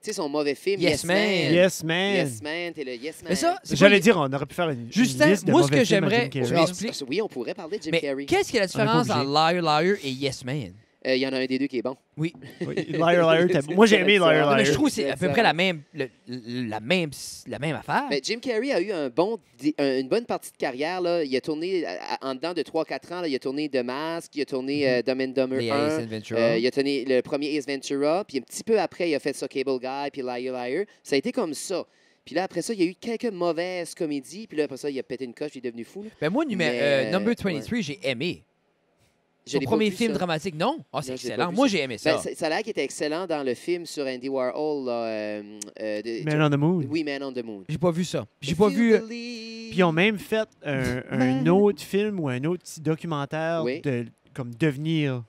Tu sais, son mauvais film, Yes Man. Yes Man. Yes Man, t'es le Yes Man. Mais ça, j'allais dire, on aurait pu faire une Justin, liste de moi, ce mauvais que films à j'aimerais... Jim Carrey. Oui, on pourrait parler de Jim Mais Carrey. qu'est-ce qu'il y a la différence entre Liar Liar et Yes Man? Il y en a un des deux qui est bon. Oui. Liar Liar, moi j'ai aimé Liar Liar. Non, mais je trouve que c'est à peu près la même affaire. Mais Jim Carrey a eu une bonne partie de carrière. Là. Il a tourné, en dedans de 3-4 ans, là, il a tourné The Mask, il a tourné Dumb and Dumber 1. Ace Ventura. Il a tourné le premier Ace Ventura. Puis un petit peu après, il a fait ça Cable Guy, puis Liar Liar. Ça a été comme ça. Puis là, après ça, il y a eu quelques mauvaises comédies. Puis là, après ça, il a pété une coche, il est devenu fou. Ben moi, Number 23, j'ai aimé. Son premier film dramatique, non? C'est excellent. Moi, j'ai aimé ça. Ça a l'air qu'il était excellent dans le film sur Andy Warhol. Man on the Moon. Oui, Man on the Moon. J'ai pas vu ça. J'ai pas vu... Puis ils ont même fait un autre film ou un autre petit documentaire de comme devenir...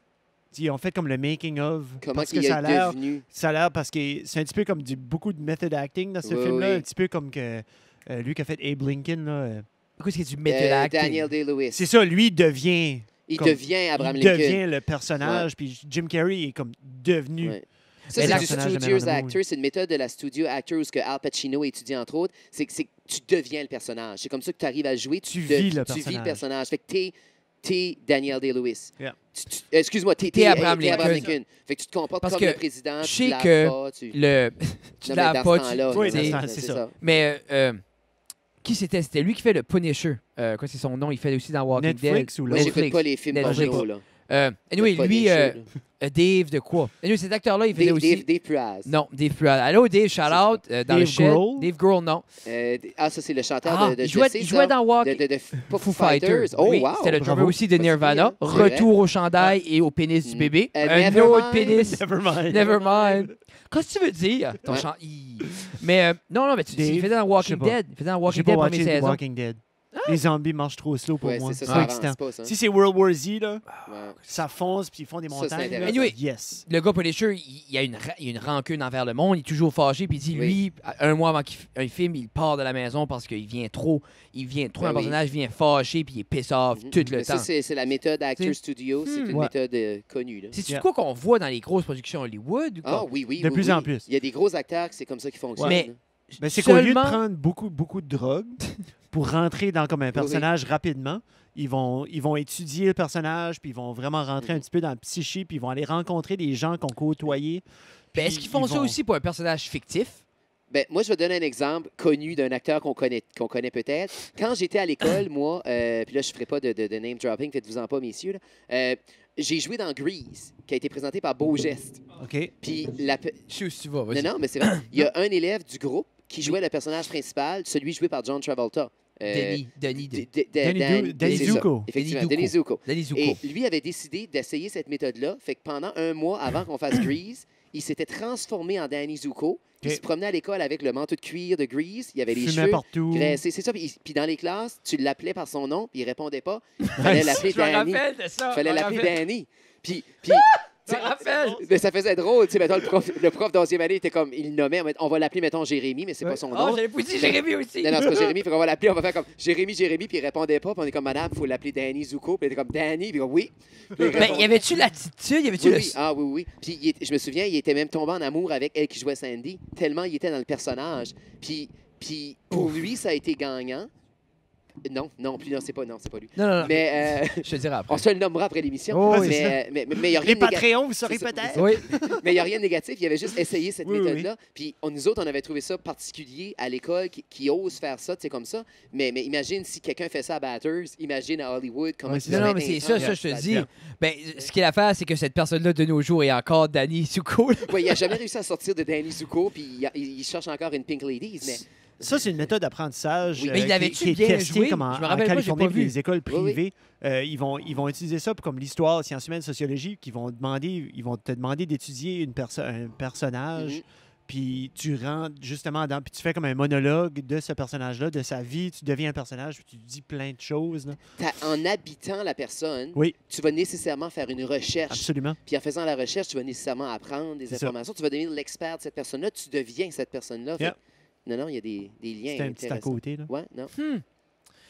Ils ont fait comme le making of. Comment il est devenu? Ça a l'air parce que c'est un petit peu comme beaucoup de method acting dans ce film-là. Un petit peu comme que lui qui a fait Abe Lincoln. Pourquoi est-ce qu'il y a du method acting? Daniel Day-Lewis. C'est ça, lui devient... Il devient Abraham Lincoln. Il devient le personnage, puis Jim Carrey est comme devenu... Ouais. Ça, c'est du studio actor. C'est une méthode de la studio actor où ce que Al Pacino étudie, entre autres. C'est que tu deviens le personnage. C'est comme ça que tu arrives à jouer. Tu vis le personnage. Fait que t'es Daniel Day-Lewis. Yeah. Excuse-moi, t'es Abraham Lincoln. Fait que tu te comportes comme le président. Je sais que tu l'as pas. Oui, c'est ça. Mais... qui c'était? C'était lui qui fait le Punisher. Quoi, c'est son nom? Il fait aussi dans Walking Dead. Netflix ou là? Moi, j'écoute pas les films porno, là. Anyway, Pas lui, des shows, là. Dave de quoi? Anyway, cet acteur-là, il faisait aussi... Dave Praz. Non, Dave Praz. Allô, Dave, shout-out dans Dave le shed. Grohl? Dave Grohl, non. Ça, c'est le chanteur de il jouait dans Walk... pas Foo Fighters. Oh, Oui, wow. c'était le drummer Bravo. aussi de Nirvana. C'est vrai. Retour au chandail et au pénis du bébé. Un Nevermind. autre pénis. Nevermind. Nevermind. Qu'est-ce que tu veux dire? Ton Ouais. chant... Mais non, mais il Dave, faisait dans je Walking sais pas. Dead. Il faisait dans J'ai Walking pas Dead watché première The saison. Walking Dead. Les zombies marchent trop slow pour Ouais, moi. c'est C'est ça, pas ça excitant. avance pas, ça. Si c'est World War Z, là, Ouais. ça fonce puis ils font des Ça, c'est montagnes. là, intéressant. Anyway. yes. Le gars Punisher, il a une rancune envers le monde. Il est toujours fâché. Puis il dit, Oui. lui, un mois avant qu'il filme, il part de la maison parce qu'il vient trop. Ben un oui. personnage vient fâché puis il est piss off tout le Mais temps. ça, c'est la méthode Actor T'sais. Studio. C'est une Ouais. méthode connue. Là. C'est-tu Yeah. quoi qu'on voit dans les grosses productions Hollywood? Ou Ah quoi? oui, oui. De oui, plus oui. en plus. Il y a des gros acteurs que c'est comme ça qu'ils fonctionnent. Mais- là. Ben, c'est qu'au lieu de Seulement- prendre beaucoup de drogue pour rentrer dans comme un personnage rapidement, ils vont étudier le personnage, puis ils vont vraiment rentrer un petit peu dans la psyché, puis ils vont aller rencontrer des gens qu'on côtoyé. Ben, est-ce qu'ils font ça aussi pour un personnage fictif? Ben, moi, je vais donner un exemple connu d'un acteur qu'on connaît peut-être. Quand j'étais à l'école, moi, puis là, je ne ferai pas de name dropping, faites-vous-en pas, messieurs, là, j'ai joué dans Grease, qui a été présenté par Beau Geste. OK. Puis, Je sais où tu vas, vas-y. non, mais c'est vrai. Il y a un élève du groupe qui jouait le personnage principal, celui joué par John Travolta. Denis Danny Zuko. Zuko. Effectivement, Danny Danny Zuko. Danny Zuko. Et lui avait décidé d'essayer cette méthode-là. Fait que pendant un mois avant qu'on fasse Grease, il s'était transformé en Danny Zuko. Il OK. se promenait à l'école avec le manteau de cuir de Grease. Il avait les Fumait cheveux partout. graissés. C'est ça. Puis dans les classes, tu l'appelais par son nom, puis il répondait pas. Il fallait l'appeler Je me Danny. rappelle de ça. Il fallait je me l'appeler rappelle. Danny. Puis Je me rappelle. mais ça faisait drôle. Tu sais, mettons, le prof d'11e année était comme, il le nommait. On va l'appeler, mettons, Jérémy, mais c'est pas son nom. Oh, j'avais pas dit Jérémy aussi. Non, c'est pas Jérémy. Fait qu'on va l'appeler, on va faire comme Jérémy, puis il répondait pas. Puis on est comme, madame, il faut l'appeler Danny Zuko. Puis il était comme Danny, puis oui. Puis il Mais répondait- y avait-tu l'attitude? Y avait-tu oui, le... oui. Ah oui, oui. Puis je me souviens, il était même tombé en amour avec elle qui jouait Sandy, tellement il était dans le personnage. Puis pour lui, ça a été gagnant. Non, c'est pas lui. Non. Mais Je te dirai après. on se le nommera après l'émission. Oh, oui, mais il n'y a rien Les de négatif. Patreons, vous saurez C'est ça. peut-être. Oui. Mais il n'y a rien de négatif. Il avait juste essayé cette Oui, méthode-là. Puis nous autres, on avait trouvé ça particulier à l'école qui ose faire ça, tu sais, comme ça. Mais imagine si quelqu'un fait ça à Batters, imagine à Hollywood comment Ouais, ça c'est Non, va mais être c'est ça, intense. je te dis. Yeah. Ben, ce qu'il a à faire, c'est que cette personne-là, de nos jours, est encore Danny Zuko. Ouais, il n'a jamais réussi à sortir de Danny Zuko, puis il cherche encore une Pink Ladies. Mais Ça, c'est une méthode d'apprentissage Oui. Mais il qui l'avait-tu est bien testée joué? comme en, Je me en rappelle pas, j'ai Californie, pas puis vu. les écoles Oui, oui. privées. Ils vont utiliser ça comme l'histoire, sciences humaines, sociologie, qui vont te demander d'étudier un personnage, Mhm. puis tu rentres justement dans, puis tu fais comme un monologue de ce personnage-là, de sa vie, tu deviens un personnage, puis tu dis plein de choses. là. en habitant la personne, Oui, tu vas nécessairement faire une recherche. absolument. Puis en faisant la recherche, tu vas nécessairement apprendre des C'est ça. informations. Tu vas devenir l'expert de cette personne-là. Tu deviens cette personne-là. Fait Yeah. que- Non, il y a des liens C'était un petit à intéressants. côté. Là. Ouais, non.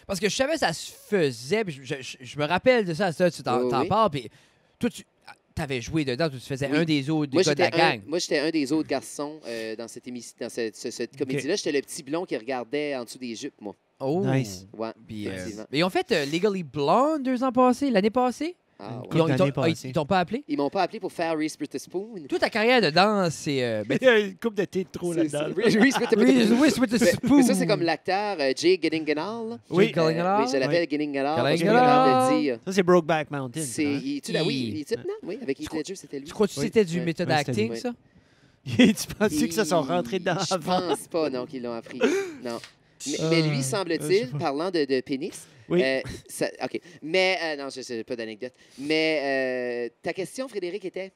Parce que je savais que ça se faisait. Puis je me rappelle de ça, tu t'en Oui, oui. parles. Puis toi, tu avais joué dedans, toi, tu faisais Oui. un des autres des gars de la gang. Moi, j'étais un des autres garçons dans cette émission, dans cette comédie-là. J'étais le petit blond qui regardait en dessous des jupes, moi. Oh. Nice. Ouais, Puis, effectivement. mais ils ont fait Legally Blonde 2 ans passés, l'année passée. Ah, ouais. Couple d'années passées. Ils t'ont pas appelé? Ils m'ont pas appelé pour faire Reese Witherspoon. Toute ta carrière de danse, c'est... Il y a une coupe de thé de trop C'est- là-dedans. c'est- Reese Witherspoon. Reese Witherspoon. Mais ça, c'est comme l'acteur Jay Gyllenhaal. là. Oui. Jake Gyllenhaal. Oui, je l'appelle Gyllenhaal. parce que je suis Gyllenhaal. capable de le dire. Ça, c'est Brokeback Mountain. ça, C'est, hein? oui, oui, avec Heath Ledger, c'était lui. Tu crois que Oui. c'était du Ouais. méthode Ouais, c'était acting, lui. ça? Tu penses-tu que ça sont rentrés dedans Je avant? pense pas, non, qu'ils l'ont appris. Non. Mais Ah, lui, je semble-t-il, sais pas. parlant de pénis, Oui. OK. Mais, non, je n'ai pas d'anecdote. Mais ta question, Frédéric, était...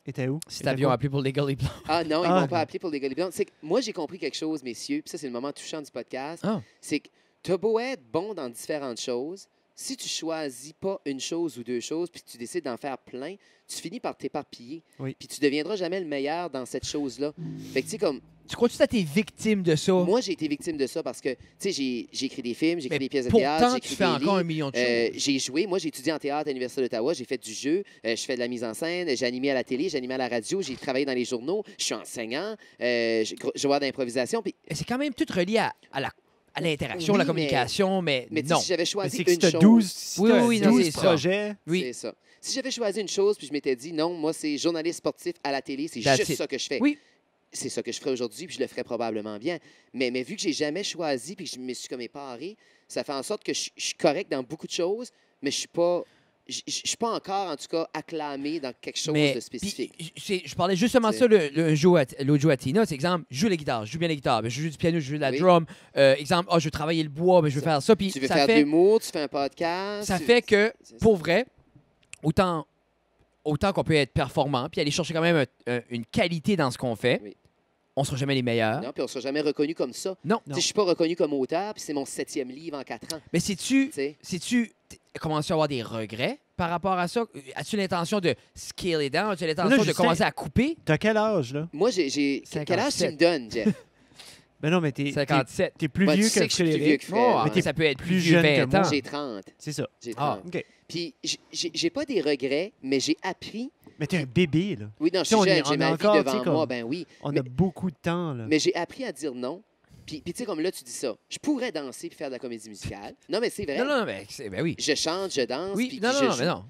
Était où? Si Était t'avions quoi? appelé pour Legally Blonde. Ah non, ils Ah, m'ont pas non. appelé pour les Goliblons. C'est que moi, j'ai compris quelque chose, messieurs, puis ça, c'est le moment touchant du podcast. Ah. C'est que tu as beau être bon dans différentes choses, si tu choisis pas une chose ou deux choses, puis tu décides d'en faire plein, tu finis par t'éparpiller. Oui. Puis tu deviendras jamais le meilleur dans cette chose-là. Fait que, tu sais, comme, Tu crois que tu été victime de ça? moi, j'ai été victime de ça parce que, tu sais, j'ai écrit des films, j'ai écrit Mais des pièces de théâtre, pourtant, j'ai tu écrit fais des encore un livres. million de choses. J'ai joué. Moi, j'ai étudié en théâtre à l'Université d'Ottawa. J'ai fait du jeu. Je fais de la mise en scène. J'ai animé à la télé. J'ai animé à la radio. J'ai travaillé dans les journaux. Je suis enseignant. Joueur d'improvisation. Puis, Et c'est quand même tout relié à l'interaction, Oui, la mais- communication, mais mais tu sais, non. si j'avais Mais choisi c'est que une si t'as chose... 12, si Oui, t'as oui, non, 12 c'est ça. projets, Oui. C'est ça. Si j'avais choisi une chose, puis je m'étais dit, non, moi, c'est journaliste sportif à la télé, c'est That's juste it. ça que je fais. Oui. C'est ça que je ferais aujourd'hui, puis je le ferais probablement bien. Mais vu que j'ai jamais choisi, puis que je me suis comme éparé, ça fait en sorte que je suis correct dans beaucoup de choses, mais je suis pas je suis pas encore, en tout cas, acclamé dans quelque chose Mais, de spécifique. je parlais justement ça l'autre jour à Tina. C'est exemple, je joue la guitare, je joue bien la guitare, je joue du piano, je joue de la drum. Exemple, je veux travailler le bois, je veux faire ça. Puis Tu veux ça faire de fait, l'humour, tu fais un podcast. ça fait que, pour vrai, autant qu'on peut être performant, puis aller chercher quand même une qualité dans ce qu'on fait, Oui. on ne sera jamais les meilleurs. Non, puis on ne sera jamais reconnu comme ça. Non. Je ne suis pas reconnu comme auteur, puis c'est mon 7e livre en 4 ans. Mais sais-tu Tu sais. commences à avoir des regrets par rapport à ça? As-tu l'intention de scale it down? As-tu l'intention de Justin, commencer à couper? T'as quel âge, là? Moi, j'ai. Quel âge tu me 57. donnes, Jeff? Ben non, mais t'es 57. plus Ouais, vieux tu sais que que je suis plus vieux Frédéric. que Fred. hein. mais t'es ça peut être plus plus vieux jeune que 20 moi. ans. J'ai 30. C'est ça. J'ai Ah. 30. OK. Puis, j'ai pas des regrets, mais j'ai appris. Mais t'es un bébé, là. Oui, non, je Tu sais, on suis est- jeune, on j'ai est ma encore, vie tu sais, devant comme- moi, ben oui. On Mais- a beaucoup de temps, là. Mais j'ai appris à dire non. Puis tu sais, comme là, tu dis ça. Je pourrais danser puis faire de la comédie musicale. Non, mais c'est vrai. Non, mais ben oui. Je chante, je danse. Oui, puis non, je non, joue. mais non.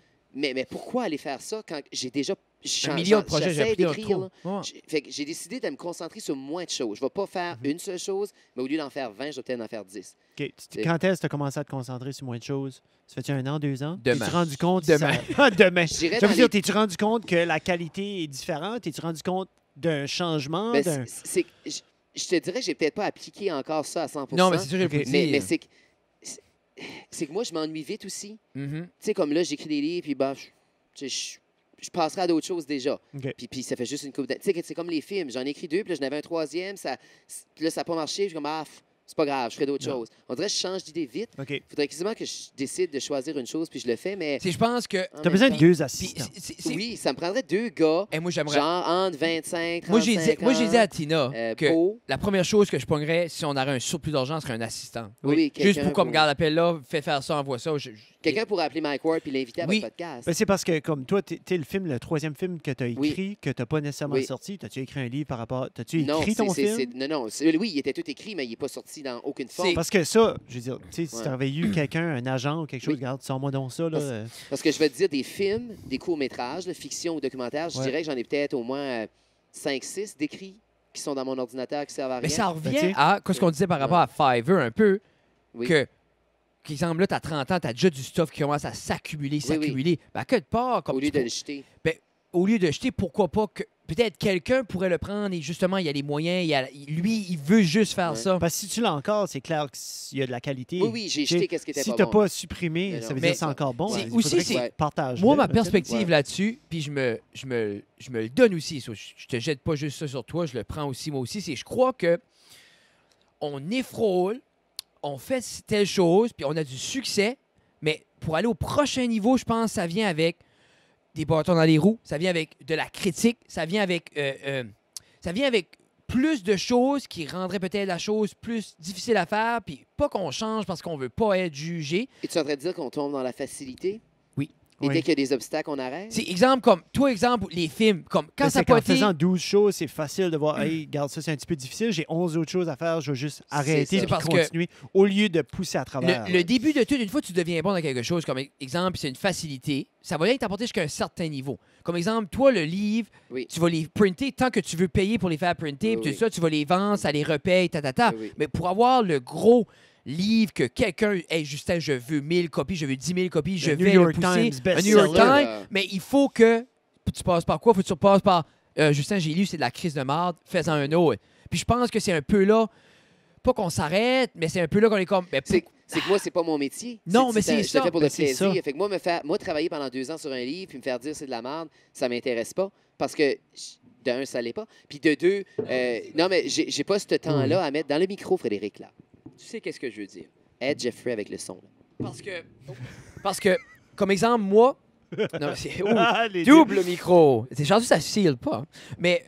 Mais pourquoi aller faire ça quand j'ai déjà. Un million de projets, j'ai j'essaie appris un d'écrire, trou. là. Ouais. Fait que j'ai décidé de me concentrer sur moins de choses. Je ne vais pas faire une seule chose, mais au lieu d'en faire 20, je vais peut-être en faire 10. OK. C'est- Quand est-ce que tu as commencé à te concentrer sur moins de choses? Ça fait-tu 1 an, 2 ans? Demain. T'es-tu rendu compte? Demain. Demain. Je dirais Ça veut dans dire, les- t'es-tu rendu compte que la qualité est différente? T'es-tu rendu compte d'un changement? Ben, d'un- je te dirais que j'ai peut-être pas appliqué encore ça à 100 Non, mais c'est sûr que Ok. je le mais, dis. mais c'est que moi, je m'ennuie vite aussi. Mhm. Tu sais, comme là, j'écris des livres, puis bah, je passerai à d'autres choses déjà. OK. Puis ça fait juste une coupe de... Tu sais, c'est comme les films. J'en ai écrit 2, puis là, j'en avais un 3e. Puis là, ça n'a pas marché. Je suis comme, c'est pas grave, je ferai d'autres Non. choses. On dirait que je change d'idée vite. OK. Il faudrait quasiment que je décide de choisir une chose, puis je le fais, mais... Je pense que. en T'as même besoin temps- de 2 Puis, assistants. Oui, ça me prendrait 2 gars, Et moi, j'aimerais. genre entre 25, 35 Moi, j'ai dit ans, à Tina que beau. la première chose que je pognerais si on aurait un surplus d'argent serait un assistant. Oui, Juste quelqu'un pour comme, pour- garde l'appel là, fais faire ça, envoie ça. Quelqu'un pourrait appeler Mike Ward puis l'inviter à Oui. votre podcast. Ben, c'est parce que, comme toi, t'es le film, le 3e film que tu as Oui. écrit, que tu n'as pas nécessairement Oui. sorti. T'as-tu écrit un livre par rapport. T'as-tu Non, écrit ton film? non. Oui, il était tout écrit, mais il n'est pas sorti dans aucune forme. C'est- Parce que ça, je veux dire, tu sais, si Ouais. tu avais eu quelqu'un, un agent ou quelque chose, Oui. regarde, sors-moi donc ça. Là, Parce- Parce que je vais te dire, des films, des courts-métrages, de fiction ou documentaire, je Ouais. dirais que j'en ai peut-être au moins 5-6 d'écrits qui sont dans mon ordinateur qui servent à rien. Mais ça Ben, tu revient sais- à ce qu'on disait par rapport à Fiverr un peu, Oui. que, exemple, là, tu as 30 ans, tu as déjà du stuff qui commence à s'accumuler. Ben, quelque part, comme Au lieu tu de peux- le jeter. au lieu de jeter, pourquoi pas que peut-être quelqu'un pourrait le prendre et justement, il y a les moyens, lui, il veut juste faire Ouais. ça. Parce que si tu l'as encore, c'est clair qu'il y a de la qualité. Oui, j'ai Tu sais, jeté qu'est-ce qui était Si pas tu n'as bon. pas supprimé, Mais ça non. veut Mais dire que c'est encore bon. c'est Il aussi, faudrait que c'est- tu partages. Moi, ma peut-être. perspective Ouais. là-dessus, puis je me le donne aussi. Je te jette pas juste ça sur toi, je le prends aussi moi aussi. C'est je crois que on effrôle, on fait telle chose, puis on a du succès, mais pour aller au prochain niveau, je pense que ça vient avec des bâtons dans les roues, ça vient avec de la critique, ça vient avec plus de choses qui rendraient peut-être la chose plus difficile à faire, puis pas qu'on change parce qu'on veut pas être jugé. Et tu es en train de dire qu'on tombe dans la facilité? Oui. Et Oui. dès qu'il y a des obstacles, on arrête? C'est exemple comme, toi, exemple, les films, comme quand Mais ça c'est n'a pas qu'en été... faisant 12 choses, c'est facile de voir, hey, regarde, ça, c'est un petit peu difficile. J'ai 11 autres choses à faire. Je vais juste arrêter ça. et Parce que- continuer au lieu de pousser à travers. Le début de tout, une fois que tu deviens bon dans quelque chose, comme exemple, c'est une facilité, ça va rien t'apporter jusqu'à un certain niveau. Comme exemple, toi, le livre, Oui. tu vas les printer tant que tu veux payer pour les faire printer, Oui, puis oui. tout ça, tu vas les vendre, ça les repaye, ta. Oui, oui. Mais pour avoir le gros livre que quelqu'un, hey, Justin, je veux 1000 copies, je veux 10 000 copies, je New vais York le pousser. Times Un New York bestseller. Times, mais il faut que tu passes par quoi? Faut que tu passes par Justin, j'ai lu, c'est de la crise de marde, fais-en un autre. Puis je pense que c'est un peu là, pas qu'on s'arrête, mais c'est un peu là qu'on est comme. Ben, C'est que moi, c'est pas mon métier. Non, mais c'est Je le ça. fais pour Ben, le c'est plaisir. ça. Fait que moi, travailler pendant 2 ans sur un livre puis me faire dire c'est de la merde, ça m'intéresse pas. Parce que, de un, ça l'est pas. Puis de deux, non, mais j'ai pas ce temps-là à mettre dans le micro, Frédéric, là. Tu sais qu'est-ce que je veux dire? Aide Jeffrey avec le son. Là. Parce que, comme exemple, moi. Non, c'est. Ah, les Double micro. C'est chanceux, ça file pas. Hein. Mais,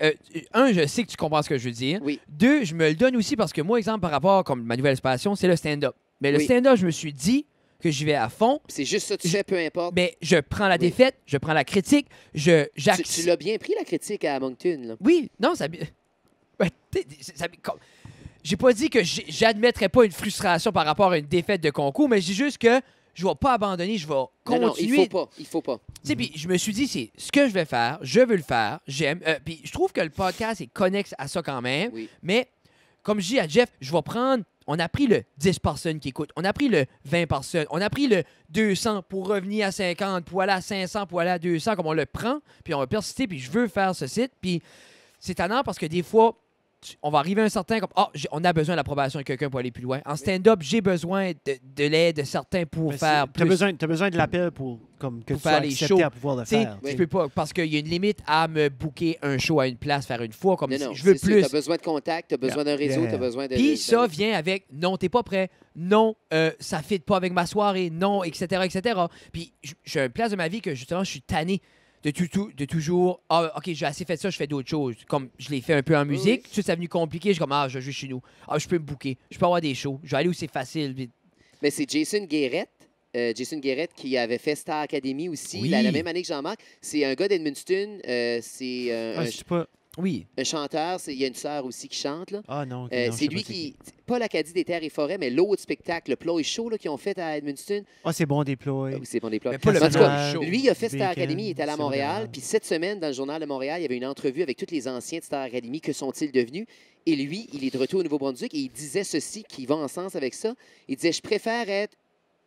un, je sais que tu comprends ce que je veux dire. Oui. Deux, je me le donne aussi parce que moi, exemple, par rapport comme ma nouvelle passion, c'est le stand-up. Mais le Oui. stand-up, je me suis dit que j'y vais à fond. Puis c'est juste ça que tu fais, peu importe. Mais je prends la Oui. défaite, je prends la critique, Tu l'as bien pris, la critique à Moncton, là. Oui, non, ça. Ouais, j'ai pas dit que j'admettrais pas une frustration par rapport à une défaite de concours, mais je dis juste que je vais pas abandonner, je vais continuer. Non, il faut pas. Il faut pas. Tu sais, puis je me suis dit, c'est ce que je vais faire, je veux le faire, j'aime. Puis je trouve que le podcast est connexe à ça quand même. Oui. Mais comme je dis à Jeff, je vais prendre on a pris le 10 personnes qui écoutent, on a pris le 20 personnes, on a pris le 200 pour revenir à 50, pour aller à 500, pour aller à 200, comme on le prend, puis on va persister, puis je veux faire ce site, puis c'est tannant parce que des fois, on va arriver à un certain comme on a besoin de l'approbation de quelqu'un pour aller plus loin. En stand-up, j'ai besoin de l'aide de certains pour faire plus. T'as besoin de l'appel pour que tu sois faire les accepté shows. à pouvoir le Tu sais, faire. je peux pas, parce qu'il y a une limite à me booker un show à une place, faire une fois, comme Non, je veux plus. Tu as besoin de contact, tu as besoin d'un réseau, tu as besoin de... Puis ça vient avec non, t'es pas prêt, non, ça ne fit pas avec ma soirée, non, etc., etc. Puis j'ai une place de ma vie que justement, je suis tanné de toujours, OK, j'ai assez fait ça, je fais d'autres choses. Comme je l'ai fait un peu en musique, tout ça est venu compliqué, je suis comme, je joue chez nous. Je peux me booker, je peux avoir des shows, je vais aller où c'est facile. Puis... Mais c'est Jason Guérette. Jason Guérette qui avait fait Star Academy aussi, Oui. la même année que Jean-Marc. C'est un gars d'Edmundston. C'est Je sais pas. Oui. un chanteur. Il y a une sœur aussi qui chante. Là. Ah non. ok, non, je C'est sais lui pas qui... Pas l'Acadie des Terres et Forêts, mais l'autre spectacle, le Ploy Show qu'ils ont fait à Edmundston. Ah, c'est bon, déploie. Ah oui, c'est bon, des ploys. Mais pas le En tout cas, show. lui, il a fait Star Bacon, Academy, il est allé à c'est Montréal. vrai. Puis cette semaine, dans le Journal de Montréal, il y avait une entrevue avec tous les anciens de Star Academy. Que sont-ils devenus? Et lui, il est de retour au Nouveau-Brunswick et il disait ceci, qui va en sens avec ça. Il disait, je préfère être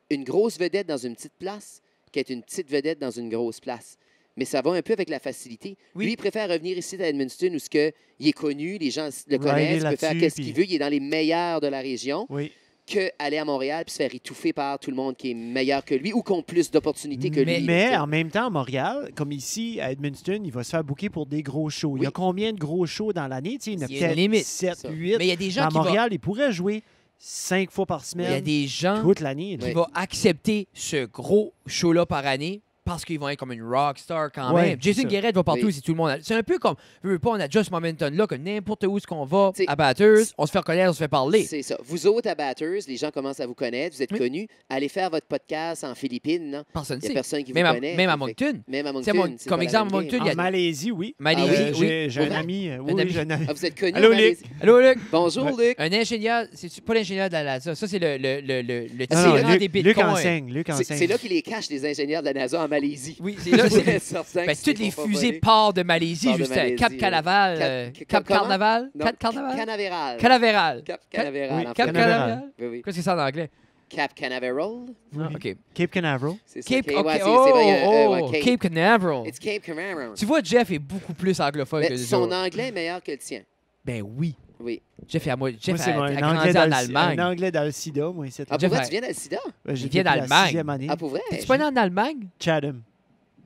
une grosse vedette dans une petite place qu'être une petite vedette dans une grosse place. Mais ça va un peu avec la facilité. Oui. Lui, il préfère revenir ici à Edmundston où il est connu, les gens le Rider connaissent, il peut faire là-dessus, ce qu'il puis- veut, il est dans les meilleurs de la région, Oui. qu'aller à Montréal puis se faire étouffer par tout le monde qui est meilleur que lui ou qui ont plus d'opportunités que lui. Mais tu sais. en même temps, à Montréal, comme ici, à Edmundston, il va se faire booker pour des gros shows. Il y a Oui. combien de gros shows dans l'année? Tu sais, il y en a Il y a une peut-être limite. 7, Ça. 8. Mais il y a des gens À qui vont... Montréal, il pourrait jouer 5 fois par Il y a semaine des gens toute l'année. là. qui vont accepter ce gros show-là par année parce qu'ils vont être comme une rockstar quand Ouais, même. Jason c'est ça. Guérette va partout Oui. si tout le monde... C'est un peu comme... Veux pas, on a Just Momentum là, que n'importe où ce qu'on va, T'sais, à Batters, on se fait reconnaître, on se fait parler. C'est ça. Vous autres à Batters, les gens commencent à vous connaître, vous êtes Oui. connus. Allez faire votre podcast en Philippines, non? Personne Il n'y a sait. personne qui Même vous à, connaît. même à Fait- Moncton. Même à C'est Moncton. mon- c'est comme pas la exemple, même Moncton, game. il y a- En Malaisie, oui. Malaisie, Ah oui? J'ai un Pour ami. Un Oui, ami. j'ai un ami. Ah, vous êtes connus Allô, en Luc. Malaisie? Allô, Luc? Bonjour, Luc. Un ingénieur, c'est pas l'ingénieur de la NASA, ça c'est le Ah, Non, c'est non, tyran des Luc bitcoins. enseigne. Luc C'est enseigne. là qu'il les cache, les ingénieurs de la NASA en Malaisie. Oui, c'est là, c'est... Certain Ben, que c'est toutes les pour pas fusées voler. partent de Malaisie, Partent de juste Malaisie, Cap oui. Canaveral. Cap comment? Carnaval? Non, Cap Carnaval? Canaveral. Canaveral. Cap Canaveral. Oui, en Cap fait. Canaveral. Canaveral? Oui, oui. Qu'est-ce que c'est ça en anglais? Cap Canaveral. Ah, OK. Cape Canaveral. C'est ça. Cape, Ouais, OK. c'est Oh, vrai, oh, Cape Canaveral. It's Cape Canaveral. Tu vois, Jeff est beaucoup plus anglophone que Mais nous son autres. anglais est meilleur que le tien. Ben oui. Oui. Jeff, Moi, Jeff c'est a un grandi en Allemagne. Un anglais d'Alcida, moi, ici. Ah, Jeff pour vrai, a- tu viens d'Alcida? Ouais, j'ai il vient fait la d'Allemagne. 6e année. Ah, pour vrai? T'es pas né en Allemagne? Chatham.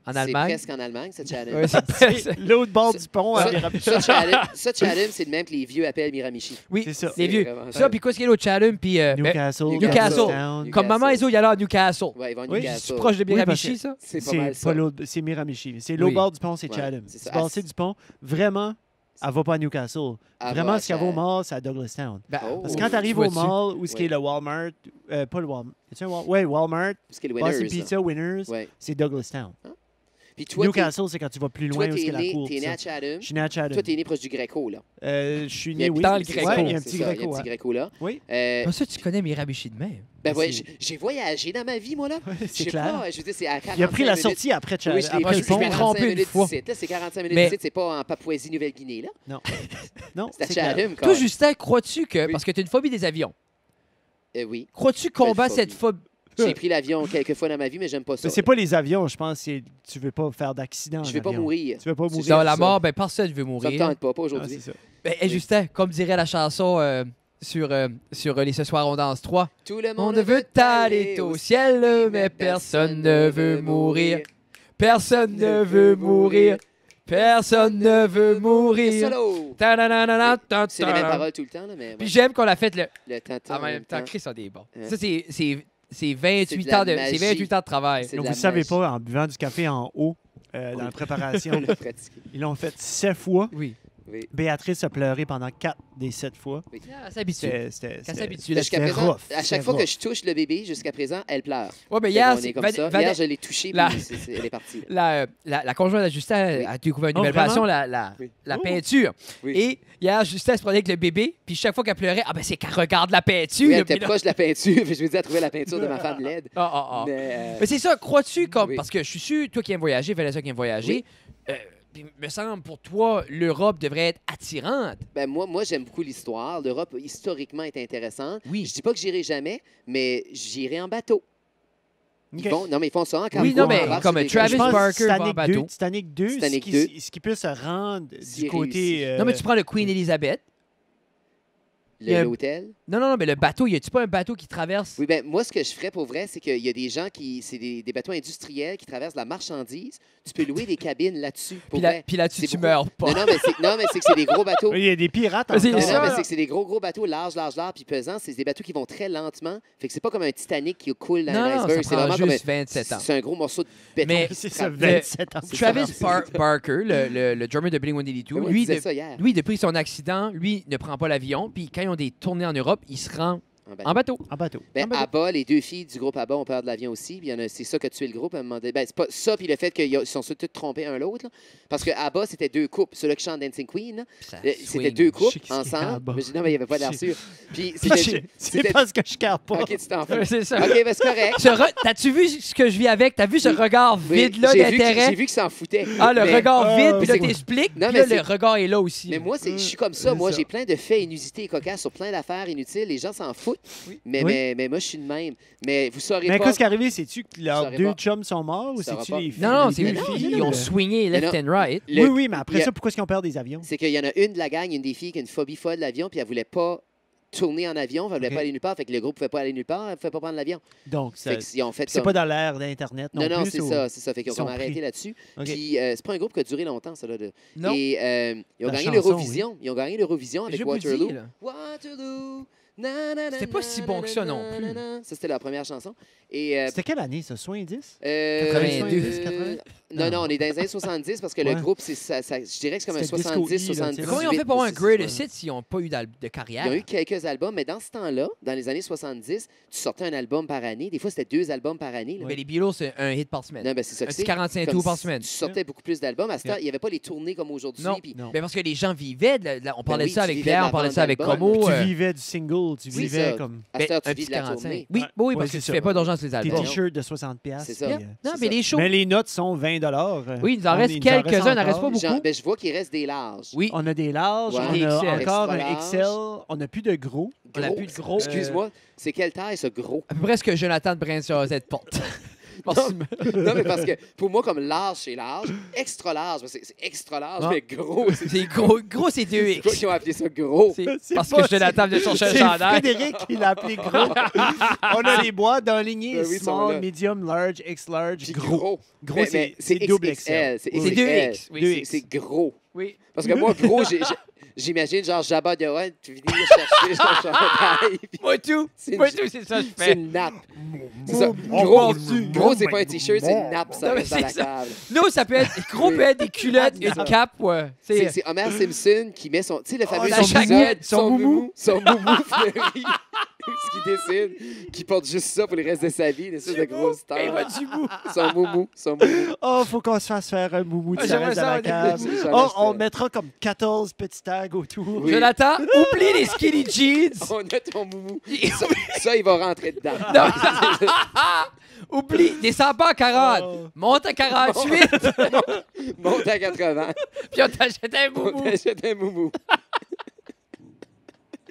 En C'est Allemagne? presque en Allemagne, ça, Chatham. Ouais, c'est C'est l'autre bord du pont à Miramichi. Ça, Chatham, c'est le même que les vieux appellent Miramichi. Oui, C'est ça. les vieux. vraiment Ça, puis quoi, ce qu'il y a l'autre Chatham, puis... ben, Newcastle. Newcastle. Charlestown. comme maman, ils ont, il y a là à Newcastle. Ouais, ils vont à Oui, Newcastle. C'est proche de Oui, parce Miramichi, que- ça? C'est pas C'est mal pas ça. l'autre, c'est Miramichi. C'est l'autre Oui. bord du pont, c'est Ouais, Chatham. c'est Tu ça. passes du pont, vraiment, elle va pas à Newcastle. Ah, Vraiment, bah, ce qu'elle ça- va au mall, c'est à Douglastown. Ben, Oh. Parce que quand tu tu arrives vois-tu? au mall, où est-ce qu'il y a le Walmart, pas le Walmart, c'est un Walmart? Ouais, Walmart, Parce que le Boston Winners. Pizza, Winners, Ouais. c'est Douglastown. Puis toi, Newcastle, c'est quand tu vas plus toi, loin où est-ce qu'il y a la cour. t'es né ça. à Chatham. Je suis né à Chatham. Toi, t'es né proche du Greco, là. Je suis Il y a né, oui. dans le c'est Greco. ça, Ouais, il y a un c'est petit ça, Greco. Il y a un petit ouais. Greco, là. Oui, Comme ça, tu connais Miramichi de même. Ben ouais, C'est- j'ai voyagé dans ma vie, moi, là. Je c'est sais clair. pas, je veux dire, c'est à 45 Il a pris la minutes. sortie après Chatham. Oui, je l'ai après pris. le pont. je m'ai trompé une fois. Là, c'est 45 minutes Mais- d'ici, c'est pas en Papouasie-Nouvelle-Guinée, là. Non, C'est à c'est clair. Chatham, quoi. Toi, Justin, crois-tu que... Oui. Parce que tu as une phobie des avions. Oui. Crois-tu combattre phobie? cette phobie? J'ai pris l'avion quelques fois dans ma vie, mais j'aime pas ça. Mais c'est pas les avions, je pense. C'est tu veux pas faire d'accident. Je en vais pas avion. mourir. Tu veux pas C'est mourir. ça. Dans la ça. mort, ben personne ne veut Ça me mourir. tente pas Ah, aujourd'hui. c'est ça. Ben, Justin, comme dirait la chanson sur les Ce soir on danse 3. Tout le On monde ne veut aller au ciel, mais personne ne veut mourir. Personne ne veut mourir. Personne ne veut mourir. Solo. Ta-da-da-da-da, C'est les mêmes ta-da. paroles tout le temps, là, mais Puis ouais. j'aime qu'on l'a fait le temps en même temps. Chris, ça des bons. Hein? Ça, c'est C'est 28 de la ans de magie. 28 ans de travail. C'est de Donc, la vous ne savez magie. pas, en buvant du café en haut, dans Oui. la préparation, On l'a pratiqué. ils l'ont fait 7 fois. Oui. Oui. Béatrice a pleuré pendant 4 des 7 fois. Elle s'habitue. C'était Qu'elle s'habitue. Jusqu'à c'était présent, rough. à chaque C'était fois que rough. je touche le bébé, jusqu'à présent, elle pleure. Ouais, ben Fait hier, qu'on est comme ça. Hier, je l'ai touchée, la- puis elle est partie. là. la conjointe de Justin Oui. a découvert une Oh, nouvelle vraiment? passion, la Oui. la Oh. peinture. Oui. Et hier, Justin se prenait avec le bébé, puis chaque fois qu'elle pleurait, ah ben c'est qu'elle regarde la peinture. Oui, elle Puis était là- proche de la peinture, puis je me disais à trouver la peinture de ma femme laide. Ah, ah, ah. Mais, Mais c'est ça, crois-tu comme. Oui. Parce que je suis sûr, toi qui aimes voyager, Vanessa qui aime voyager, Puis, me semble, pour toi, l'Europe devrait être attirante. Ben moi j'aime beaucoup l'histoire. L'Europe, historiquement, est intéressante. Oui. Je dis pas que j'irai jamais, mais j'irai en bateau. OK. Non, mais ils font ça encore. Oui, non, mais On comme embarque sur Travis des Je pense Barker va en Titanic bateau. 2, Titanic 2, Titanic ce 2. ce qui peut se rendre S'il du côté... réussit. Non, mais tu prends le Queen Elizabeth. Il y a- L'hôtel. Non, mais le bateau, y a-tu pas un bateau qui traverse? Oui, ben moi, ce que je ferais pour vrai, c'est qu'il y a des gens c'est des bateaux industriels qui traversent la marchandise. Tu peux louer des cabines là-dessus. Pour vrai. Puis là-dessus, C'est tu beaucoup. meurs pas. Non, mais c'est que c'est des gros bateaux. Il y a des pirates C'est encore. Non, ça, mais là. c'est que c'est des gros bateaux larges, puis pesants. C'est des bateaux qui vont très lentement. Fait que c'est pas comme un Titanic qui coule dans Non, un non, iceberg. ça C'est prend vraiment comme juste 27 ans. C'est un gros morceau de béton. Mais qui se C'est ça, traverse. 27 ans. C'est Travis ça. Barker, le drummer de Blink-182, Oui, on lui, disait ça hier. lui, depuis son accident, lui ne prend pas l'avion. Puis quand ils ont des tournées en Europe, il se rend en bateau. En bateau. Ben, en bateau. ABBA, les deux filles du groupe ABBA ont peur de l'avion aussi. Puis c'est ça qui a tué le groupe à un moment donné. Ben, c'est pas ça, puis le fait qu'ils sont tous trompés un l'autre. là. Parce que ABBA, c'était deux couples. Ceux-là qui chantent Dancing Queen, là, Ça c'était swing. deux Je sais couples qui c'est ensemble. ABBA. Mais non, mais il n'y avait pas d'air Je- sûr. Puis C'est c'était- parce que je carre pas. OK, tu t'en fous. C'est ça. OK, ben c'est correct. T'as-tu vu ce que je vis avec? T'as vu ce Oui. regard Oui, vide-là j'ai vu d'intérêt? qu'ils s'en foutaient. Ah, le Mais- regard vide, puis là, c'est- t'expliques, Non, puis mais là, c'est- le regard est là aussi. Mais moi, je suis comme ça. C'est Moi, ça. j'ai plein de faits inusités et cocasses sur plein d'affaires inutiles. Les gens s'en foutent. Oui. Mais, Oui. mais moi, je suis de même. Mais vous saurez Mais pas. qu'est-ce qui est arrivé? C'est-tu que leurs saurais deux pas. chums sont morts ou Je saurais c'est-tu pas. les filles? Non, les c'est deux les filles, Ils ont là? swingé left Mais and right. Le- Oui, mais après il y a- ça, pourquoi est-ce qu'ils ont peur des avions? C'est qu'il y en a une de la gang, une des filles, qui a une phobie folle de l'avion, puis elle voulait pas tourner en avion, elle voulait OK. pas aller nulle part, fait que le groupe pouvait pas aller nulle part, elle pouvait pas prendre l'avion. Donc, Fait qu'ils ont fait c'est comme- pas dans l'ère d'Internet non, Non, plus? c'est ou- ça, c'est ça. Fait qu'ils ont ils sont comme arrêté pris. là-dessus. OK. Puis c'est pas un groupe qui a duré longtemps, ça. Là, Non. Et ils ont La gagné chanson, l'Eurovision. Ils ont gagné l'Eurovision avec Je vous Waterloo. dis, là. Waterloo. C'était pas si bon que ça non plus. Ça, c'était la première chanson. Et C'était quelle année, ça? 70? 82. 80? Non, on est dans les années 70 parce que le Ouais. groupe, je dirais que c'est comme un C'était Disco 70, E, là, tu sais. 78. Comment ils ont fait pour avoir un Greatest Hits s'ils n'ont pas eu de Ils carrière? ont eu quelques albums, mais dans ce temps-là, dans les années 70, tu sortais un album par année. Des fois, c'était 2 albums par année. là. Mais les Beatles, c'est un hit par semaine. Non, ben, c'est ça Un que petit c'est. 45 Comme tours par si semaine. Tu sortais beaucoup plus d'albums. À ce temps, il n'y avait pas les tournées comme aujourd'hui. Non. puis- Non. Mais parce que les gens vivaient, on parlait oui, de ça tu avec vivais de Pierre, la on parlait de vente ça avec d'albums. Como. Tu vivais du single, tu Oui, vivais ça. comme À cette heure, un tu vis petit de la 45. tournée. Oui, Ouais. oui, Ouais, parce que c'est tu ça. fais pas d'argent sur les des albums. t-shirts de 60$. C'est ça. puis, Non, C'est mais ça. les shows. Mais les notes sont 20$. Oui, il nous en reste quelques-uns, il n'en reste pas beaucoup. Ben, je vois qu'il reste des larges. Oui, On a des larges, Ouais. on Des a XL. encore Extra un large. XL, on n'a plus de gros. on a plus de gros. Excuse-moi, c'est quelle taille, ce gros? à peu près ce que Jonathan de Brin-sur-Rosette porte. Non, mais parce que pour moi, comme large, c'est large. Extra large, c'est extra large, Ah. mais gros, c'est C'est gros, c'est c'est quoi 2X. qu'ils ont appelé ça gros? C'est C'est parce pas- que Jonathan vient chercher un C'est chandail. Frédéric qui l'a appelé gros. On a les boîtes dans lignée Ben oui, ils sont small, là. medium, large, X large, Puis gros. Gros, Mais c'est double XL. C'est C'est XL. 2X. Oui, 2X. C'est gros. Oui. Parce que moi, gros, j'imagine genre Jabba de Hutt, tu venir chercher son chandail. puis Moi tout. C'est Moi une- tout, c'est ça que je C'est fais. une nappe. C'est ça. On Gros, pense dessus. gros, c'est pas un t-shirt, c'est une nappe, ça Non, mais reste dans la c'est ça. table. Nous, ça peut être gros, Oui. peut être des culottes, C'est une ça. cape, ouais. C'est Homer Simpson qui met son. Tu sais, le fameux la épisode, chaquette, son moumou. Son moumou fleuri. Ce qui décide, qui porte juste ça pour le reste de sa vie, une espèce de grosse Et il va taille. du bout. Son moumou, son moumou. Oh, faut qu'on se fasse faire un moumou de Ah, j'aimerais Sarah dans ça, la cave. J'en Oh, achèterais. on mettra comme 14 petits tags autour. Oui. Jonathan, oublie les skinny jeans. On a ton moumou. Ça, il va rentrer dedans. Non, oublie, descends pas à 40. Oh. Monte à 48, Monte à 80. puis on t'achète un On boubou. t'achète un moumou.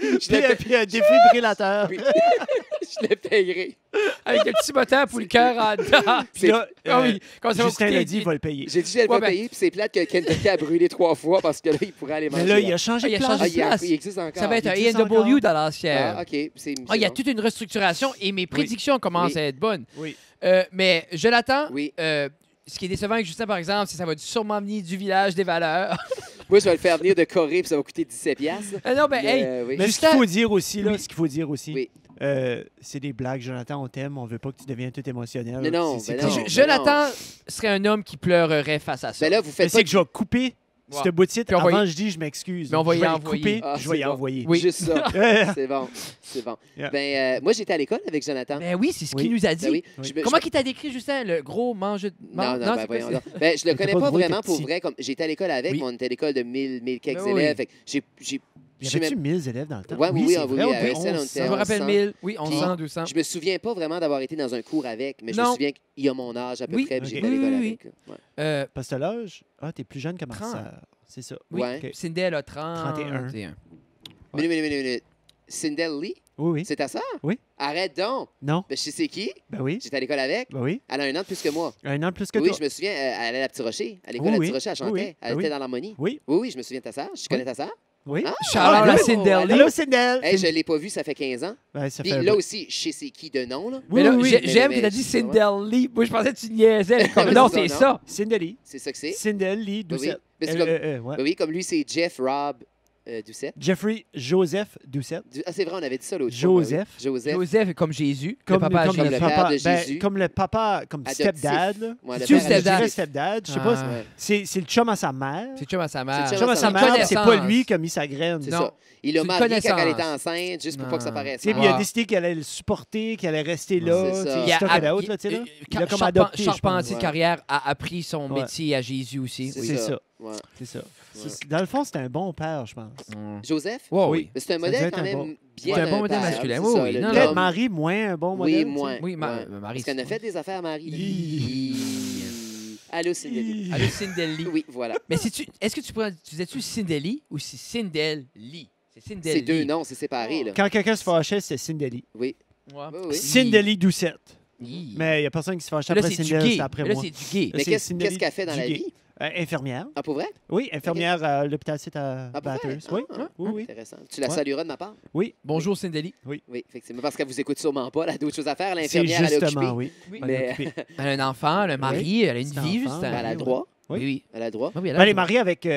Je Puis, le, puis un défibrillateur. Oui. je le payerai. Avec un petit moteur pour le cœur en dedans. Puis là, Ah oui, quand ça va Justin coûter- l'a dit, il va le payer. J'ai dit je vais Ouais, le ben- payer, puis c'est plate que Kentucky a brûlé 3 fois parce que là, il pourrait aller manger. Mais là, il là. a changé Ah, il de a place. changé de place. Il existe encore. Ça va être un Il existe A&W encore. dans l'ancien. Ah, OK. Ah, il y a toute une restructuration et mes prédictions commencent Oui. à être bonnes. Oui. Mais Jonathan, Oui. ce qui est décevant avec Justin, par exemple, c'est que ça va sûrement venir du village des valeurs. Moi, je vais le faire venir de Corée, puis ça va coûter 17 piastres. Non, ben, hey, Oui. Mais Justin- ce qu'il faut dire aussi, là, Oui. ce qu'il faut dire aussi, Oui. c'est des blagues. Jonathan, on t'aime, on veut pas que tu deviennes tout émotionnel. Mais non, C'est ben comme- non. Jonathan serait un homme qui pleurerait face à ça. Ben là, vous Mais faites c'est pas que je vais couper Ouais. ce bout-ci. Puis on va Avant, y- je dis, je m'excuse. Mais on va Je y vais le envoyer. couper, Ah, je vais y c'est bon. envoyer. Oui. juste ça. Euh, C'est bon. C'est bon. Yeah. Ben, moi, j'étais à l'école avec Jonathan. Ben oui, c'est ce qu'il Oui. nous a dit. Ben oui. Oui. Je me- Comment je- il t'a décrit, Justin, le gros mange... Non, non, ben, c'est voyons quoi, donc. Ben, je le Il connais était pas pas gros, il vraiment était pour petit. vrai. Comme j'étais à l'école avec, Oui. mais on était à l'école de 1000 quelques Ben oui. élèves. Fait que j'ai Y Je suis avait-tu même- 1000 élèves dans le temps? Ouais, oui, c'est oui, vrai, oui, on à peut ESL, on 1100. était Je me rappelle 1100. 1000, oui, 1100, 200. Je me souviens pas vraiment d'avoir été dans un cours avec, mais je me Non. souviens qu'il y a mon âge à peu Oui. près, puis Ok. j'étais à l'école Oui, oui, avec. là. Ouais. Parce que t'as l'âge? Ah, t'es plus jeune que ma 30. sœur. C'est ça. Oui, Ouais. Ok. Cindy, elle a 31. 31. Minute. Cindel Lee, Oui, oui. c'est ta sœur? Oui. Arrête donc! Non? Ben, je sais c'est qui. Ben oui. J'étais à l'école avec. Ben oui. Elle a un an de plus que moi. Un an plus que Oui, toi. je me souviens, elle allait à Petit Rocher. À l'école Oui, à oui. Petit Rocher, elle chantait. Oui, oui. Elle Ben était oui. dans l'harmonie. Oui. Oui, oui, je me souviens de ta sœur. Je connais ta sœur. Oui. Ah, Shout-out good. à Cindy. Allô, Cindel! Hey, je l'ai pas vu, ça fait 15 ans. Ben, ça Puis fait un là bout. aussi, je sais c'est qui de nom, là. Mais là, oui, j'ai- oui. j'aime mais- que t'as mais- dit c'est Cindy Lee. Moi, je pensais que tu niaisais. Comme, Mais non, c'est c'est ça, ça. Cindeli. C'est ça que c'est. Cindel Lee Oui, Doucette. mais c'est comme- Ouais. Oui, comme lui, c'est Jeff Rob Doucette. Jeffrey Joseph Doucette. Ah, c'est vrai, on avait dit ça l'autre fois. Joseph. Oui. Joseph. Joseph est comme Jésus. Comme le papa à comme Jésus. le le père papa. de Ben, Jésus. comme le papa, comme Adoptif. stepdad. Là. Ouais, le C'est-tu père stepdad? Je dirais adoptif. stepdad. Je sais Ah. pas. Ouais. C'est le chum à sa mère. C'est chum à sa mère. C'est Le chum à sa Une mère, c'est pas connaissance. lui qui a mis sa graine. C'est Non. ça. Il l'a C'est une marié quand elle connaissance. était enceinte, juste pour pas que ça Non. paraisse. Tu sais, puis mal. il a décidé qu'elle allait le supporter, qu'elle allait rester là. C'est ça. tu sais, Il a stock it out, là, tu sais, là. Il a comme adopté, je pense. Charpentier de Ouais. carrière a appris son Ouais. métier à Jésus aussi. C'est C'est ça. Ouais. C'est ça. Ouais. Dans le fond, c'était un bon père, je pense. Joseph? Ouais, Oui. oui. Mais c'est un Ça modèle devait être quand un même bon- bien. C'est un bon d'un modèle père, masculin, c'est oui, ça, oui. le- Non, Peut-être l'homme. Marie, moins un bon Oui, modèle. moins. Oui, ouais. Marie. Parce qu'on a fait des affaires, Marie. Hi. Allô, Cindy. Allô, Cindy. Oui, voilà. Mais est-ce que tu disais-tu Cindy ou c'est Cindy Lee? C'est Cindy C'est deux noms, c'est séparé, là. Quand quelqu'un se fâchait, c'était Cindeli. Oui. Ouais. Oui, oui. Cindeli Doucette. Hi. Mais il n'y a personne qui se fâchait Là, après c'est du Cindel, gay. c'était après Là, moi. c'est du gay. Mais c'est qu'est-ce Cindy qu'elle fait dans la Duguay. vie? Infirmière. Ah, pour vrai? Oui, infirmière à l'hôpital c'est à Ah, pour vrai? Bathurst. Oui, Ah, oui, oui. Intéressant. Tu la Ouais. salueras de ma part? Oui, Bonjour Cindy. Oui, effectivement. Parce qu'elle vous écoute sûrement pas. Elle a d'autres choses à faire. c'est L'infirmière, elle est justement, occupée. oui. Oui. Elle est Mais- occupée. Elle a un enfant, elle a un mari, elle a une C'est vie, enfant, juste. Elle a oui, le droit. Oui, oui. Elle a le droit. Ah oui, Elle est mariée avec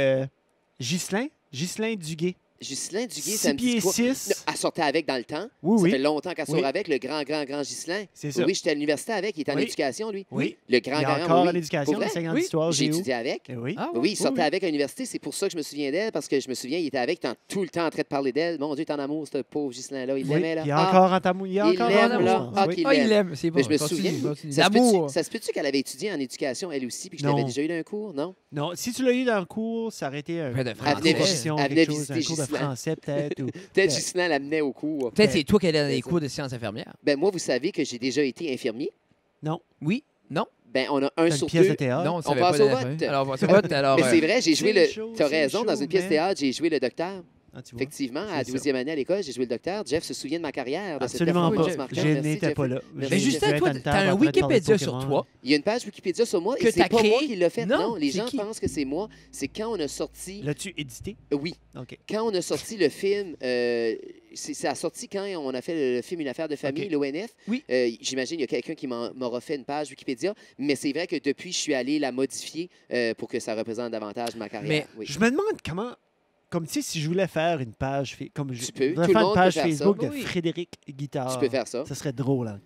Ghislain Duguay. Ghislain Duguay, 6 ça me dit pieds quoi? 6. Elle sortait avec dans le temps. Oui, Ça oui. fait longtemps qu'elle sort Oui. avec le grand Ghislain. C'est ça. Oui, j'étais à l'université avec. Il était en Oui. éducation, lui. Oui. Le Il grand est grand. encore oui. à l'éducation, Pour vrai? enseignant Oui. d'histoire, J'ai géo. étudié avec. Oui. Ah, Oui, il sortait oui. avec à l'université. C'est pour ça que je me souviens d'elle, parce que je me souviens, il était avec tout le temps en train de parler d'elle. Mon Dieu, il est en amour, ce pauvre Ghislain-là. Il Oui. l'aimait, là. Il est Ah, encore en tamou. Il est il encore l'aime, en là. amour. Ah, Oui. qu'il Ah, il l'aime. l'aime, c'est bon. Mais je me Continue, souviens. continue. Ça L'amour. se peut-tu qu'elle avait étudié en éducation, elle aussi, puis que je Non. l'avais déjà eu d'un cours, non? Non, si tu l'as eu dans le cours, ça aurait été un Après de Elle français. venait proposition, elle venait quelque chose, un visiter cours de Ghislain. français peut-être. ou- Peut-être Ghislain l'amenait au cours. Peut-être c'est toi qui allais dans les C'est cours de sciences infirmières. Ben moi, vous savez que j'ai déjà été infirmier. Oui, non, Ben on a T'as un une sur pièce de deux. théâtre. non, ça on avait passe pas au d'affaire. vote. Alors, on passe au vote. Alors, Mais c'est vrai, j'ai joué c'est le. chaud, T'as c'est raison, dans chaud, une pièce mais- théâtre, j'ai joué le docteur. Ah, tu vois. Effectivement, à la C'est ça. 12e année à l'école, j'ai joué le docteur. Jeff se souvient de ma carrière. de cette Absolument performance pas. marquante. Je Merci, n'étais pas Jeffrey. là. Mais Mais J'ai Justin, dû toi, être à une t'as table un en train de parler de Wikipédia sur Pokémon. toi. Il y a une page Wikipédia sur moi Que et c'est t'as pas moi créé? qui l'a fait. Non, Non, les c'est gens qui? pensent que c'est moi. C'est quand on a sorti. L'as-tu édité? Oui, OK. quand on a sorti le film. Ça a sorti quand on a fait le film Une affaire de famille, OK. l'ONF. Oui. J'imagine qu'il y a quelqu'un qui m'aura fait une page Wikipédia, mais c'est vrai que depuis, je suis allé la modifier pour que ça représente davantage ma carrière. Mais Oui. Je me demande comment. Comme tu sais, si je voulais faire une page, comme je Tu peux, voudrais tout le faire monde une page peut faire ça. Facebook de Oui. Frédéric Guitare. Tu peux faire ça. Ça serait drôle, hein.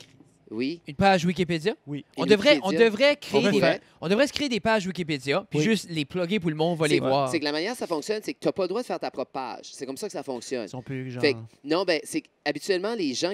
Oui. Une page Wikipédia. Oui. On Une devrait Wikipédia. créer On des, devrait. on devrait se créer des pages Wikipédia, puis Oui. juste les plugger pour le monde va C'est les voir. C'est que la manière dont ça fonctionne, c'est que tu n'as pas le droit de faire ta propre page. C'est comme ça que ça fonctionne. Si on peut, genre. Fait que, non, ben, c'est habituellement, les gens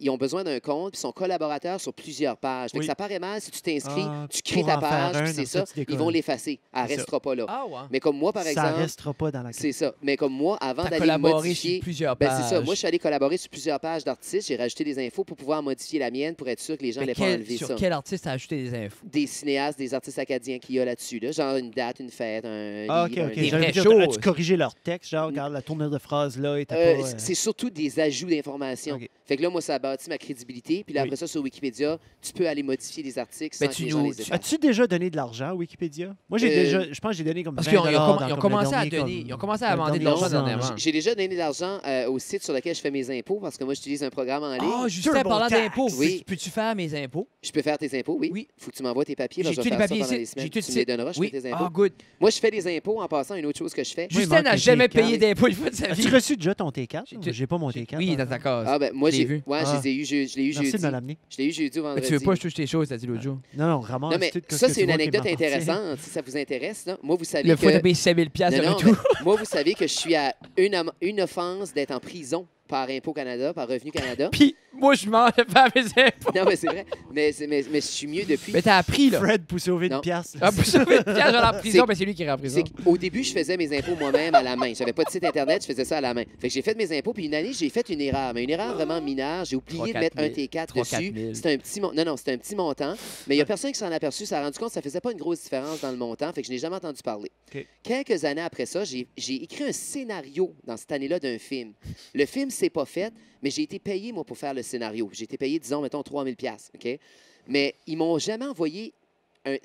ils ont besoin d'un compte puis sont collaborateurs sur plusieurs pages. Fait que Oui. ça paraît mal si tu t'inscris, Ah, tu crées pour ta en faire page, un, puis c'est comme ça, ça, tu décolles. ils vont l'effacer. Elle C'est ça. restera pas là. Ah ouais. Mais comme moi, par ça exemple, restera pas dans la c'est ça. Mais comme moi, avant T'as d'aller collaboré modifier, sur plusieurs ben, pages. c'est ça. Moi, je suis allé collaborer sur plusieurs pages d'artistes. J'ai rajouté des infos pour pouvoir modifier la mienne pour être sûr que les gens Mais n'allaient pas enlever sur ça. quel artiste a ajouté des infos? Des cinéastes, des artistes acadiens qu'il y a là-dessus. Là. Genre une date, une fête, un Ah, OK, livre, OK. un Des J'avais vraies dit, choses. as-tu corrigé leur texte? Genre, regarde, la tournure de phrase là était pas. C'est surtout des ajouts d'informations. OK. Fait que là, moi, ça a bâti ma crédibilité. Puis là, Oui. après ça, sur Wikipédia, tu peux aller modifier des articles Ben, sans tu que les gens nous- les tu- effacent. As-tu déjà donné de l'argent à Wikipédia? Moi, j'ai Euh, déjà. Je pense que j'ai donné comme Parce 20 qu'ils ont, dans ils ont comme commencé le à dernier, donner, comme- ils ont commencé à le demander de dernier l'argent ans. dernièrement. J'ai déjà donné de l'argent au site sur lequel je fais mes impôts parce que moi, j'utilise un programme en ligne. Ah, Justin, Turbo parlant Tax. d'impôts, Oui. peux-tu faire mes impôts? Je peux faire tes impôts, oui. Oui. Faut que tu m'envoies tes papiers. là, J'ai je tous vais les faire ça papiers pendant ici. les semaines. J'ai tout Tu me les donneras, je Oui. fais tes impôts. Ah, good. Moi, je fais des impôts en passant. Une autre chose que je fais. Moi, il Justin manque n'a un jamais T4. payé d'impôts une fois de sa vie. As-tu reçu déjà ton T4? J'ai tout- J'ai pas mon T4. Oui, dans ta case. Ah, ben, moi, Je l'ai vu. Ouais, Ah. je l'ai eu Merci jeudi. de me l'amener. Je l'ai eu jeudi ou Mais vendredi. tu veux pas que je touche tes choses, t'as dit l'autre jour. Non, ramasse Non, mais tout ce ça, que c'est tu une vois qui anecdote m'appartient. intéressante, si ça vous intéresse. Là. Moi, vous savez Le que... fois, t'as payé 5 000 Non, de non, tout. mais moi, vous savez que je suis à une offense d'être en prison par Impôt Canada, par Revenu Canada. Puis, moi, je mange faire mes impôts. Non, mais c'est vrai. Mais je suis mieux depuis. Mais t'as appris, là. Fred poussé au vide Non. de piastres. Ah, pour ça, Pierre, j'allais en prison, C'est- mais c'est lui qui est en prison. Au début, je faisais mes impôts moi-même à la main. J'avais pas de site Internet, je faisais ça à la main. Fait que j'ai fait mes impôts, puis une année, j'ai fait une erreur. Mais une erreur vraiment mineure. J'ai oublié de mettre un T4 dessus. 3-4 000. C'était un petit Non, c'était un petit montant. Mais il y a personne qui s'en a aperçu. Ça a rendu compte que ça faisait pas une grosse différence dans le montant. Fait que je n'ai jamais entendu parler. OK. Quelques années après ça, j'ai écrit un scénario dans cette année-là d'un film. Le film s'est pas fait, mais j'ai été payé, moi, pour faire le scénario. J'ai été payé, disons, mettons, 3 000 $, OK? Mais ils m'ont jamais envoyé...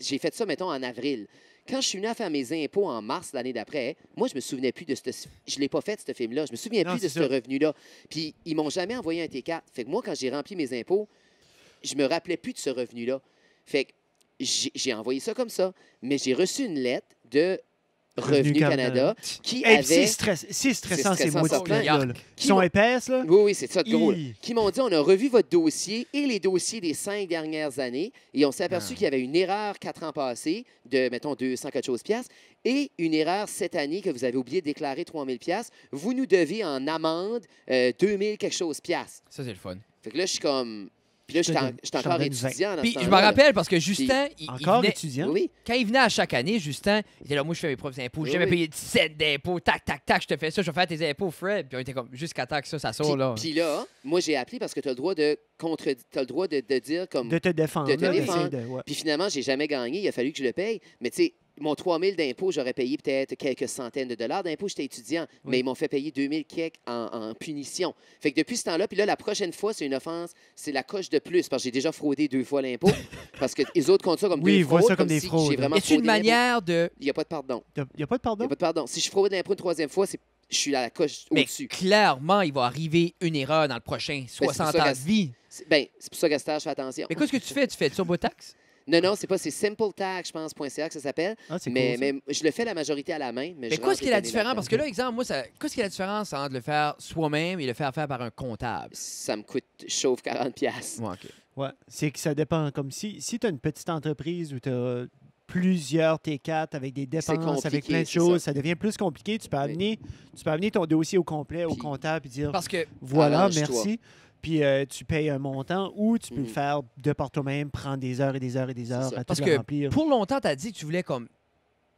J'ai fait ça, mettons, en avril. Quand je suis venu à faire mes impôts en mars l'année d'après, moi, je me souvenais plus de ce... Je l'ai pas fait, ce film-là. Je me souviens Non, plus de c'est ce ça. revenu-là. Puis, ils m'ont jamais envoyé un T4. Fait que moi, quand j'ai rempli mes impôts, je me rappelais plus de ce revenu-là. Fait que j'ai envoyé ça comme ça. Mais j'ai reçu une lettre de Revenu Canada qui Hey, avait... c'est stressant, ces stressant, mots certain. là. Qui Qui sont m'ont- épaisses, là. Oui, oui, c'est ça de drôle. Hi. Qui m'ont dit, on a revu votre dossier et les dossiers des 5 dernières années et on s'est aperçu qu'il y avait une erreur 4 ans passés de, mettons, 200 quelque chose piastres et une erreur cette année que vous avez oublié de déclarer 3 000 piastres. Vous nous devez en amende 2 000 quelque chose piastres. Ça, c'est le fun. Fait que là, je suis comme... Puis là, Je te donne- j'étais je t'en encore donne 20. étudiant dans Puis, ce je me temps-là. rappelle parce que Justin, il Encore venait... étudiant? Oui, Quand il venait à chaque année, Justin, il était là, moi, je fais mes propres impôts. Oui, J'ai jamais oui. payé 17 d'impôts. Tac, tac, tac, je te fais ça, je vais faire tes impôts, Fred. Puis on était comme, jusqu'à temps que ça sort, Puis, là. puis là, moi, j'ai appelé parce que tu as le droit de t'as le droit de dire comme... De te défendre. De te là, défendre. d'essayer de- ouais. Puis finalement, j'ai jamais gagné. Il a fallu que je le paye. Mais tu sais, mon 3 000 d'impôts, j'aurais payé peut-être quelques centaines de dollars d'impôts. J'étais étudiant. Oui. Mais ils m'ont fait payer 2 000 quelques en punition. Fait que depuis ce temps-là, puis là, la prochaine fois, c'est une offense. C'est la coche de plus parce que j'ai déjà fraudé 2 fois l'impôt. Parce que les autres comptent ça comme Oui, deux ils voient fraudes. ça comme des si fraudes. J'ai vraiment Y a-t-il une fraudé l'impôt. manière de. Il n'y a pas de pardon. Il n'y a pas de Il pardon? n'y a pas de pardon. Si je fraude l'impôt une troisième fois, je suis à la coche Mais au-dessus. clairement, il va arriver une erreur dans le prochain 60 ça ans que- de vie. C'est pour ça, Gaston, je fais attention. Mais qu'est-ce que tu fais? Tu fais de TurboTax? Non, c'est pas. C'est SimpleTax, je pense, .ca que ça s'appelle. Ah, c'est Mais, cool, ça. mais je le fais la majorité à la main. Mais Mais je qu'est-ce qui est la rentre les différence? données Parce que là, exemple, moi, qu'est-ce qui est la différence entre le faire soi-même et le faire par un comptable? ça me coûte chauffe 40$. Ouais, OK. Ouais, c'est que ça dépend. Comme si tu as une petite entreprise où tu as plusieurs T4 avec des dépenses, compliqué, avec plein de c'est choses, ça. ça devient plus compliqué. Tu peux Oui. amener ton dossier au complet, au Puis- comptable, et dire Parce que voilà, arrange-toi. merci. Puis tu payes un montant ou tu peux le Mhm. faire de par toi-même, prendre des heures et des heures et des C'est heures ça. à Parce tout que le remplir. pour longtemps, tu as dit que tu voulais comme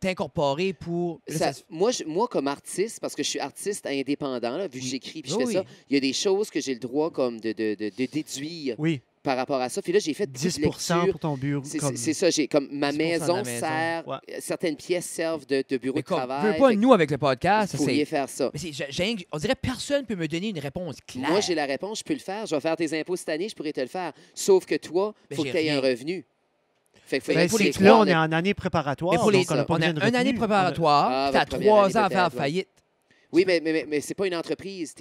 t'incorporer pour. Là, Ça- ça- moi, comme artiste, parce que je suis artiste indépendant, là, vu que Oui. j'écris puis je Oui, fais ça, oui. il y a des choses que j'ai le droit comme de déduire Oui, par rapport à ça. Puis là, j'ai fait beaucoup 10 de lectures. pour ton bureau. comme- C'est ça, j'ai comme ma 10% de la maison maison. sert, Ouais. certaines pièces servent de bureau Mais de comme, travail. veux pas, Fait que nous, avec le podcast, ça, vous pourriez c'est. faire ça. Mais on dirait que personne peut me donner une réponse claire. Moi, j'ai la réponse, je peux le faire. Je vais faire tes impôts cette année, je pourrais te le faire. Sauf que toi, il Mais faut j'ai que tu aies un rien. revenu. Fait que faut Ben, pour c'est les que là, croire, on est en année préparatoire. Mais pour les, donc on n'a pas on a besoin de une année retenue. préparatoire, Ah, tu as votre première 3 année ans à faire peut-être, ouais. faillite. Oui, mais c'est pas une entreprise.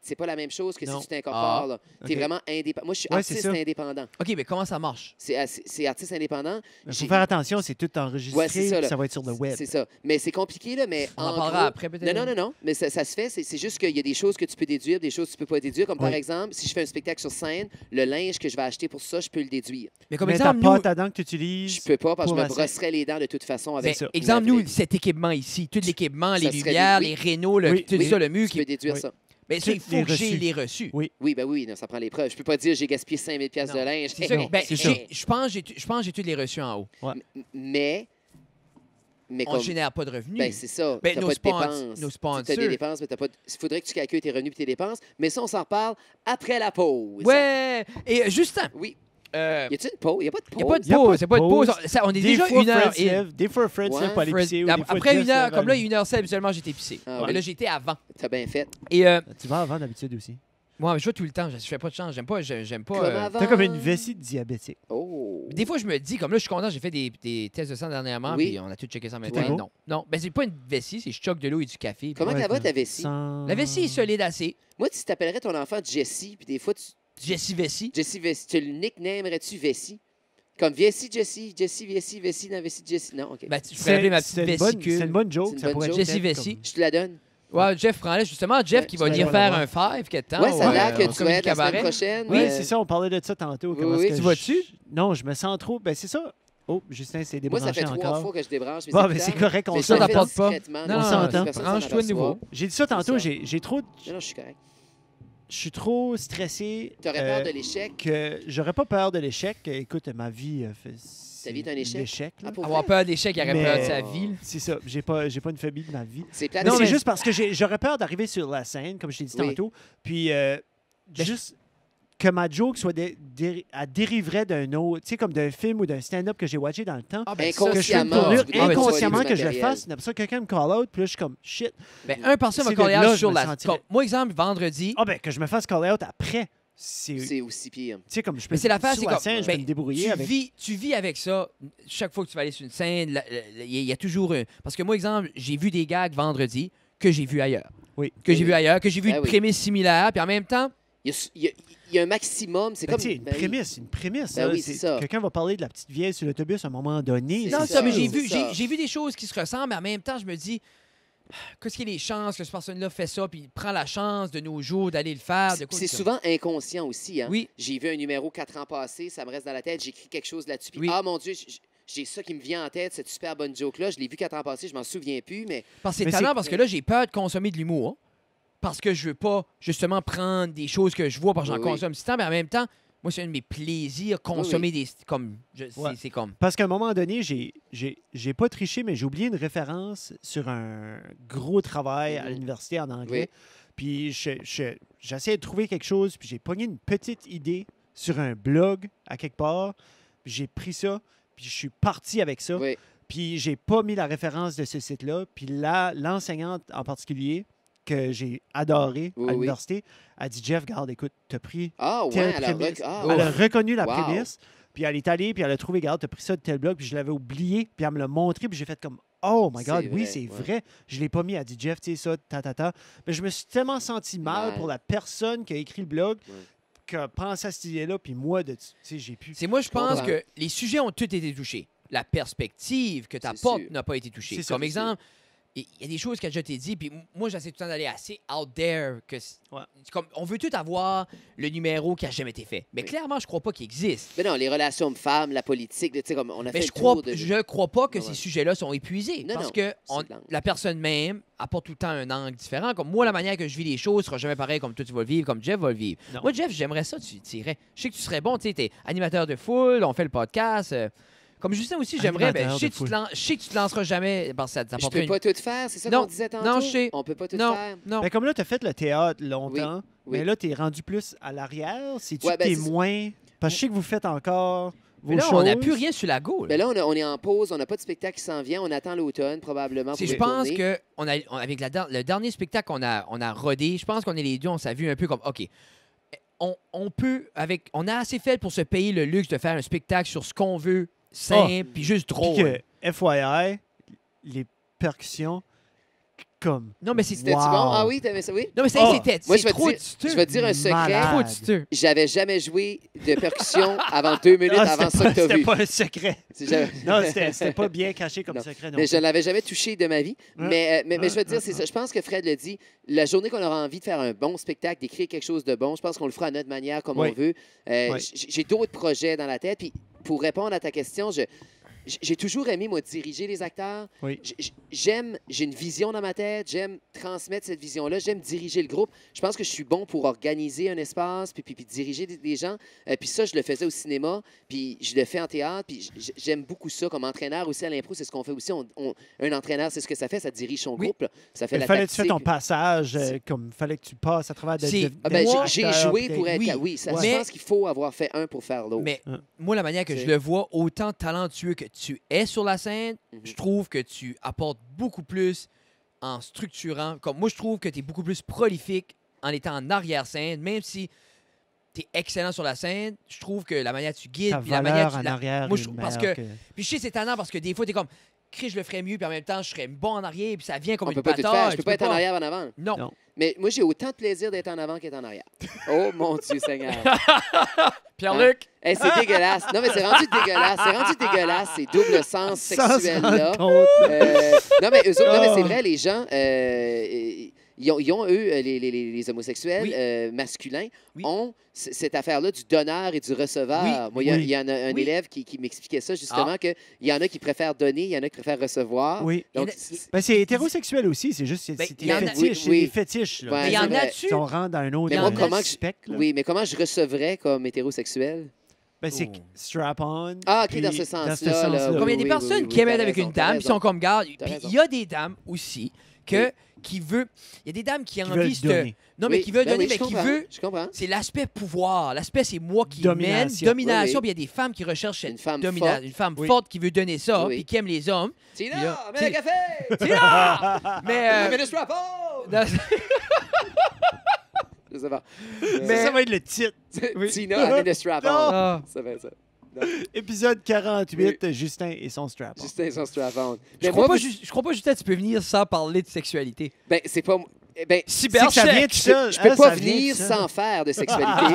C'est pas la même chose que Non. si tu t'incorpores. là. Tu es OK. vraiment indépendant. Moi, je suis Ouais, c'est artiste ça. indépendant. OK, mais comment ça marche? C'est artiste indépendant. Il faut J'ai- faire attention, c'est tout enregistré, Ouais, c'est ça, puis là. ça va être sur le web. C'est ça. Mais c'est compliqué, là, mais On en en parlera gros- après, peut-être. Non. Mais ça se fait. C'est juste qu'il y a des choses que tu peux déduire, des choses que tu peux pas déduire. Comme par Oui. exemple, si je fais un spectacle sur scène, le linge que je vais acheter pour ça, je peux le déduire. Mais comme Mais ta exemple, nous, pâte à dents que tu utilises, Je peux pas parce que je pour me la scène. brosserais les dents de toute façon ben, avec ça. exemple, une nous, avril. cet équipement ici, tout l'équipement, les Ça serait lumières, des- les oui. rénaux, Oui. tout Oui. ça, le mur. Tu peux déduire Oui. ça. Mais ça, il Les faut que j'ai reçus. les reçus. Oui. Oui, non, ça prend les preuves. Je peux pas dire j'ai gaspillé 5 000 piastres de Non. linge. C'est ça. Non, Ben, c'est ça. je pense que j'ai tous les reçus en haut. Mais On ne comme... génère pas de revenus. Ben, c'est ça. Ben, T'as nos pas de spons- dépenses. nos Tu sponsors. as des dépenses, mais t'as pas de... Il faudrait que tu calcules tes revenus et tes dépenses. Mais ça, on s'en reparle après la pause. Ouais! Et Justin, Oui. y Y a-tu une pause? Y a pas de a pause? pas de Y a pas pause. de C'est pas de pause. pause. Ça, on est des déjà fois, une heure. Fred se lève, des fois, Fred se Ouais. lève pour aller pisser. ou des fois, Après Jeff une se heure, lève comme là, aller- 1h16, habituellement, j'étais pissé. Ah, Mais oui. là, j'étais avant. T'as bien fait. Et Tu vas avant d'habitude aussi. moi, je vois tout le temps. Je fais pas de chance. J'aime pas. J'aime pas. Comme avant. T'as comme une vessie diabétique. Oh. Des fois, je me dis, comme là, je suis content, j'ai fait des tests de sang dernièrement, Oui. puis on a tout checké ça en même Tout est temps. beau? Non. Non. Ben, c'est pas une vessie, c'est je choque de l'eau et du café. Comment Ouais, ça va, ta vessie? sans- La vessie est solide assez. Moi, tu t'appellerais ton enfant Jessie, puis des fois, Jessie Vessie. Jessie Vessie, tu le nicknamerais-tu Vessie? Comme Vessie, Jessie, Vessie, non, Vessie, Jessie. Non, OK. Ben, je pourrais appeler ma petite C'est une bonne- vésicule. c'est une bonne C'est joke. une ça bonne pourrait joke. être Jessie peut-être Vessie. comme- Je te la donne. Ouais, Jeff prend-la. Justement, Jeff Ouais, qui tu va vas venir aller faire voir. un five, quel temps? Ouais, ça a l'air au que tu vas Comédie être la semaine Cabaret. prochaine. Oui, mais- c'est ça, on parlait de ça tantôt. Oui, comment oui. est-ce que Tu je- vas-tu? Non, je me sens trop. Ben, c'est ça. Oh, Justin s'est Moi, ça débranché fait 3 encore. fois que je débranche mes Bon, ben, écouteurs. c'est correct, on Mais ça, je le s'entend. fais t'apporte pas. discrètement, Non, donc on s'entend. personne s'en Range-toi de aperçoit. nouveau. J'ai dit ça tantôt, C'est ça. j'ai trop de... je suis trop stressé. T'aurais peur de l'échec? Que j'aurais pas peur de l'échec. Écoute, ma vie, Ta vie est un échec? là. Pour Avoir vrai? peur d'échec, il aurait Mais- peur de sa vie. là. C'est ça. J'ai pas une phobie de ma vie. C'est plate. Mais Non, c'est mais- juste parce que j'aurais peur d'arriver sur la scène, comme je t'ai dit Oui. tantôt, puis juste que ma joke soit elle dériverait d'un autre, tu sais, comme d'un film ou d'un stand-up que j'ai watché dans le temps. Ah, ben, ça, Que je fais une Inconsciemment, tournure tu voudrais inconsciemment dévoiler que du je le matériel. fasse. Après ça, quelqu'un me call out, puis là, je suis comme shit. Ben, un personne C'est va de coller là, out je sur me la. sentirais- Comme, moi, exemple, vendredi. Ah, ben, que je me fasse call out après. Tu C'est aussi pire. sais, comme je peux. Mais c'est l'affaire, sur c'est la comme. scène, je ben, peux me débrouiller avec. tu vis avec ça. Chaque fois que tu vas aller sur une scène, il y a toujours un. Parce que moi, exemple, j'ai vu des gags vendredi que j'ai vu ailleurs. Oui. Que j'ai vu ailleurs, que j'ai vu Ben une oui. prémisse similaire, puis en même temps. Il y a un maximum. C'est Ben, comme. tu sais, une ben oui. prémisse, une prémisse. Ben là, oui, c'est ça. Quelqu'un va parler de la petite vieille sur l'autobus à un moment donné. C'est Non, ça, ça, mais c'est ça. j'ai vu des choses qui se ressemblent, mais en même temps, je me dis. Qu'est-ce qu'il y a les chances que cette personne-là fait ça, puis prend la chance de nos jours d'aller le faire? de quoi C'est que- souvent inconscient aussi. Hein? Oui. J'ai vu un numéro 4 ans passé, ça me reste dans la tête, j'écris quelque chose là-dessus. Puis, Oui. ah mon Dieu, j'ai ça qui me vient en tête, cette super bonne joke-là. Je l'ai vu 4 ans passé, je m'en souviens plus, mais Parce que c'est Mais talent, c'est- parce que là, j'ai peur de consommer de l'humour. hein. Parce que je veux pas, justement, prendre des choses que je vois, parce que j'en Oui, oui. consomme si tant, mais en même temps, moi, c'est un de mes plaisirs, consommer des. Comme. Ouais. C'est comme. Parce qu'à un moment donné, j'ai pas triché, mais j'ai oublié une référence sur un gros travail à Mhm. l'université en anglais. Oui. Puis j'essayais de trouver quelque chose, puis j'ai pogné une petite idée sur un blog à quelque part. Puis j'ai pris ça, puis je suis parti avec ça. oui. Puis j'ai pas mis la référence de ce site-là. Puis là, l'enseignante en particulier, que j'ai adoré Oui, à oui. l'université, a dit Jeff, garde, écoute, t'as pris Ah telle ouais, alors. prémisse. Ah, Elle a reconnu la Wow. prémisse, puis elle est allée, puis elle a trouvé, regarde, t'as pris ça de tel blog, puis je l'avais oublié, puis elle me l'a montré, puis j'ai fait comme, oh my God, C'est oui, vrai, c'est ouais. vrai. Je l'ai pas mis, elle dit, Jeff, tu sais, ça, ta. Mais je me suis tellement senti mal Ouais. pour la personne qui a écrit le blog, Ouais. qui a pensé à cette idée-là, puis moi, tu sais, j'ai pu. C'est moi, je pense comprends. que les sujets ont tous été touchés. La perspective que tu C'est apportes sûr. n'a pas été touchée. C'est ça, Comme c'est exemple, il y a des choses que je t'ai dit, puis moi, j'essaie tout le temps d'aller assez out there. Ouais. Comme, on veut tout avoir le numéro qui a jamais été fait. Mais Oui. clairement, je crois pas qu'il existe. Mais non, les relations hommes-femmes, la politique, tu sais, comme on a Mais fait je le crois, tour de... je crois pas que Ouais, ces ouais. sujets-là sont épuisés. Non, parce non, que c'est blanc. la personne même apporte tout le temps un angle différent. Comme moi, la manière que je vis les choses sera jamais pareil comme toi tu vas le vivre, comme Jeff va le vivre. Non. Moi, Jeff, j'aimerais ça, tu irais. Je sais que tu serais bon, tu sais, t'es animateur de foule, on fait le podcast. Comme Justin aussi, j'aimerais, ben, Animateur je sais de que tu foule. je sais que tu te lanceras jamais parce que ça Je t'apporterait peux pas tout faire, c'est ça Non, qu'on disait tantôt? non, je sais. On peut pas tout Non, faire. non. Ben, comme là, tu as fait le théâtre longtemps, Oui. mais là, tu es rendu plus à l'arrière. C'est-tu Ouais, que ben, t'es c'est- moins. Parce que je sais que vous faites encore vos Mais là, choses. on n'a plus rien sur la go. là. Ben là, on est en pause, on n'a pas de spectacle qui s'en vient, on attend l'automne probablement pour Je le pense tourner. que avec le dernier spectacle qu'on a rodé, je pense qu'on est les deux, on s'est vu un peu comme OK. On peut on a assez fait pour se payer le luxe de faire un spectacle sur ce qu'on veut, simple, puis juste Puis drôle. que, FYI, les percussions, comme. Non, mais c'est C'était-tu Wow. bon? Ah oui, t'aimais ça? Oui? Non, mais Oh. c'était Moi, c'est je vais te trop dire- titeux. Je vais te dire un secret. Malade. Trop titeux. J'avais jamais joué de percussion avant 2 minutes Ah, avant c'était ça pas- que t'as C'était vu. pas un secret. Non, Non, c'était pas bien caché comme Non. secret. Non. Mais je ne l'avais jamais touché de ma vie. Ouais. Mais je vais te dire, c'est ça. Je pense que Fred le dit. La journée qu'on aura envie de faire un bon spectacle, d'écrire quelque chose de bon, je pense qu'on le fera à notre manière, comme Oui. on veut. Oui. J'ai d'autres projets dans la tête. Puis pour répondre à ta question, j'ai toujours aimé, moi, diriger les acteurs. Oui. J'ai une vision dans ma tête, j'aime transmettre cette vision-là, j'aime diriger le groupe. Je pense que je suis bon pour organiser un espace, puis diriger des gens. Puis ça, je le faisais au cinéma, puis je le fais en théâtre, puis j'aime beaucoup ça comme entraîneur aussi à l'impro, c'est ce qu'on fait aussi. Un entraîneur, c'est ce que ça fait, ça dirige son Oui. groupe. Là. Ça fait Il la fallait que tu tactique. fasses ton passage, comme fallait que tu passes à travers de. C'est- Ah ben, de- j'ai d'acteur, joué puis pour être... oui. Oui, ça, Ouais. je pense qu'il faut avoir fait un pour faire l'autre. Mais Hein. moi, la manière que C'est- je le vois, autant talentueux que tu es sur la scène, Mhm. je trouve que tu apportes beaucoup plus en structurant. Comme moi, je trouve que tu es beaucoup plus prolifique en étant en arrière-scène, même si tu es excellent sur la scène. Je trouve que la manière que tu guides, Ta puis la manière valeur que en tu... arrière. moi, est je- parce meilleure que- Puis je sais, c'est tannant parce que des fois, tu es comme, Chris, je le ferais mieux, puis en même temps, je serais bon en arrière, puis ça vient comme On une peut pas tout faire. bataille. Je peux Tu pas être en pas. arrière en avant. Non. Non. Mais moi, j'ai autant de plaisir d'être en avant qu'être en arrière. Oh mon Dieu Seigneur. Pierre-Luc, Hey, c'est dégueulasse. Non, mais c'est rendu dégueulasse. C'est rendu dégueulace, ces doubles sens Sans se sexuels-là. rendre compte. Non, mais eux autres, non, mais c'est Oh. vrai, les gens, eux, les homosexuels Oui. masculins, Oui. ont cette affaire-là du donneur et du receveur. Oui. Moi, il y en a un Oui. élève qui m'expliquait ça, justement, qu'il y en a qui préfèrent donner, il y en a qui préfèrent recevoir. Oui. Donc, Il y en a- Ben, c'est hétérosexuel aussi, c'est juste Ben, c'est il y en a- fétiche, c'est oui. des fétiches. Là. Ouais, Mais il y en c'est vrai. a-tu? Si on rentre dans un autre Mais moi, comment spectre, là, oui, mais comment je recevrais comme hétérosexuel? ben, c'est Oh. strap-on. Ah, OK, puis dans ce sens-là, là. sens-là. Comme il y a des Oui, personnes oui, qui aiment t'as être avec raison, une t'as dame, puis raison. sont comme, garde. T'as Puis raison. il y a des dames aussi que, Oui. qui veut. Il y a des dames qui ont veulent envie de. donner. Non, mais Oui, qui veulent ben donner, oui, mais je qui comprends, veut. Je comprends. C'est l'aspect pouvoir. L'aspect, c'est moi qui Domination. mène. Domination. Oui, oui. Puis il y a des femmes qui recherchent cette Une femme domination. forte. Une femme Oui. forte qui veut donner ça, Oui, oui. puis qui aime les hommes. Puis Tina, là, mets le café! C'est là! Mais. Mets le strap-on! dans- Je sais pas. Ça va être le titre. Oui. Tina, mets le strap-on. Non. Ah. Ça fait ça. Épisode 48, Justin et son strap. Justin, son strap-on. Je Mais crois moi, je crois pas, Justin, tu peux venir sans parler de sexualité. ben, c'est pas... Ben, C'est que ça vient tout Cybersex. seul. je peux hein, pas ça vient venir tout seul. sans faire de sexualité.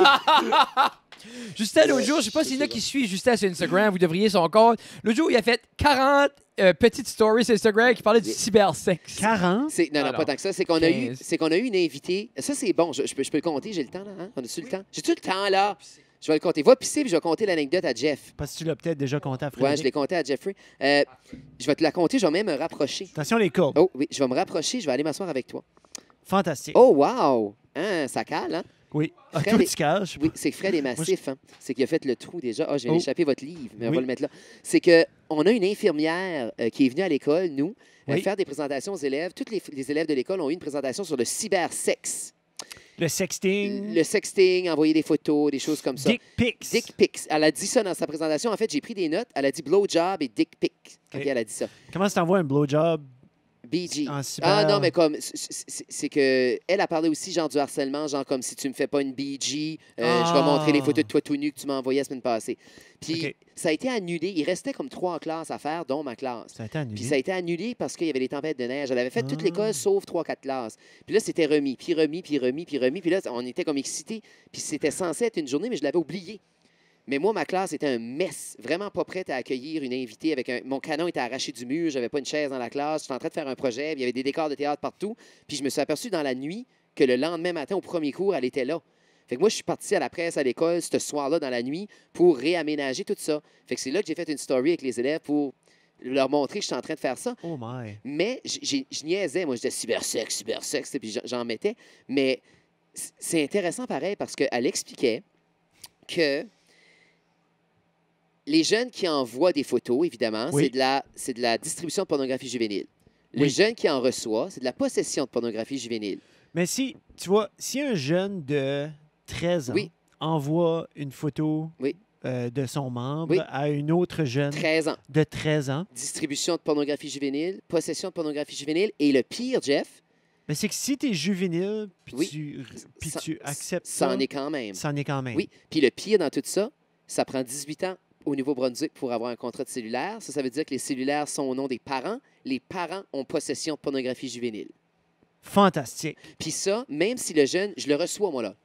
Justin, l'autre jour, je sais pas s'il y en a qui suivent Justin sur Instagram, vous devriez son compte. L'autre jour, il a fait 40 petites stories sur Instagram qui parlaient du cybersex. 40? Non, Alors, pas tant que ça. C'est qu'on a eu, 15. une invitée. Ça, c'est bon. Je peux le compter. J'ai le temps, là. Hein? On a-tu le temps? J'ai-tu le temps, là? Je vais le compter. Va pisser, puis je vais compter l'anecdote à Jeff. Parce que tu l'as peut-être déjà compté à Ouais, Frédéric. je l'ai compté à Jeffrey. Je vais te la compter. Je vais même me rapprocher. Attention les cordes. Oh, oui. Je vais me rapprocher. Je vais aller m'asseoir avec toi. Fantastique. Oh, wow! Hein, ça cale, hein? Oui. Ah, Fred toi, et- tu caches. Oui, c'est Fred et Massif. Hein. C'est qu'il a fait le trou déjà. Ah, je viens Oh. d'échapper votre livre, mais on Oui. va le mettre là. C'est qu'on a une infirmière qui est venue à l'école, nous, Oui. faire des présentations aux élèves. Tous les élèves de l'école ont eu une présentation sur le cybersex. Le sexting. Le sexting, envoyer des photos, des choses comme ça. Dick pics. Dick pics. Elle a dit ça dans sa présentation. En fait, j'ai pris des notes. Elle a dit blowjob et dick pic. Quand Ok. elle a dit ça. Comment tu t'envoies un blowjob? BG. En cyber- Ah non, mais comme, c'est que elle a parlé aussi genre du harcèlement, genre comme si tu me fais pas une BG, je vais Ah. montrer les photos de toi tout nu que tu m'as envoyées la semaine passée. Puis Ok. ça a été annulé. Il restait comme 3 classes à faire, dont ma classe. Ça a été annulé. Puis ça a été annulé parce qu'il y avait des tempêtes de neige. Elle avait fait toute Ah. l'école sauf 3-4 classes. Puis là, c'était remis, puis remis, puis remis, puis remis. Puis là, on était comme excités. Puis c'était censé être une journée, mais je l'avais oublié. Mais moi, ma classe était un mess, vraiment pas prête à accueillir une invitée. Mon canon était arraché du mur, j'avais pas une chaise dans la classe, j'étais en train de faire un projet, puis il y avait des décors de théâtre partout. Puis je me suis aperçu dans la nuit que le lendemain matin, au premier cours, elle était là. Fait que moi, je suis parti à la presse à l'école ce soir-là dans la nuit pour réaménager tout ça. Fait que c'est là que j'ai fait une story avec les élèves pour leur montrer que je suis en train de faire ça. Oh my. Mais je niaisais. Moi, je disais cybersex, puis j'en mettais. Mais c'est intéressant pareil parce qu'elle expliquait que les jeunes qui envoient des photos, évidemment, Oui. c'est de la distribution de pornographie juvénile. Les Oui. jeunes qui en reçoivent, c'est de la possession de pornographie juvénile. Mais si, tu vois, si un jeune de 13 ans Oui. envoie une photo Oui. De son membre Oui. à une autre jeune 13 ans. de 13 ans, Distribution de pornographie juvénile, possession de pornographie juvénile. Et le pire, Jeff, mais c'est que si tu es juvénile puis Oui. puis ça- tu acceptes ça ça, en est quand même. ça en est quand même. Oui. Puis le pire dans tout ça, ça prend 18 ans au Nouveau-Brunswick pour avoir un contrat de cellulaire. Ça veut dire que les cellulaires sont au nom des parents. Les parents ont possession de pornographie juvénile. Fantastique. Puis ça, même si le jeune, je le reçois, moi, là.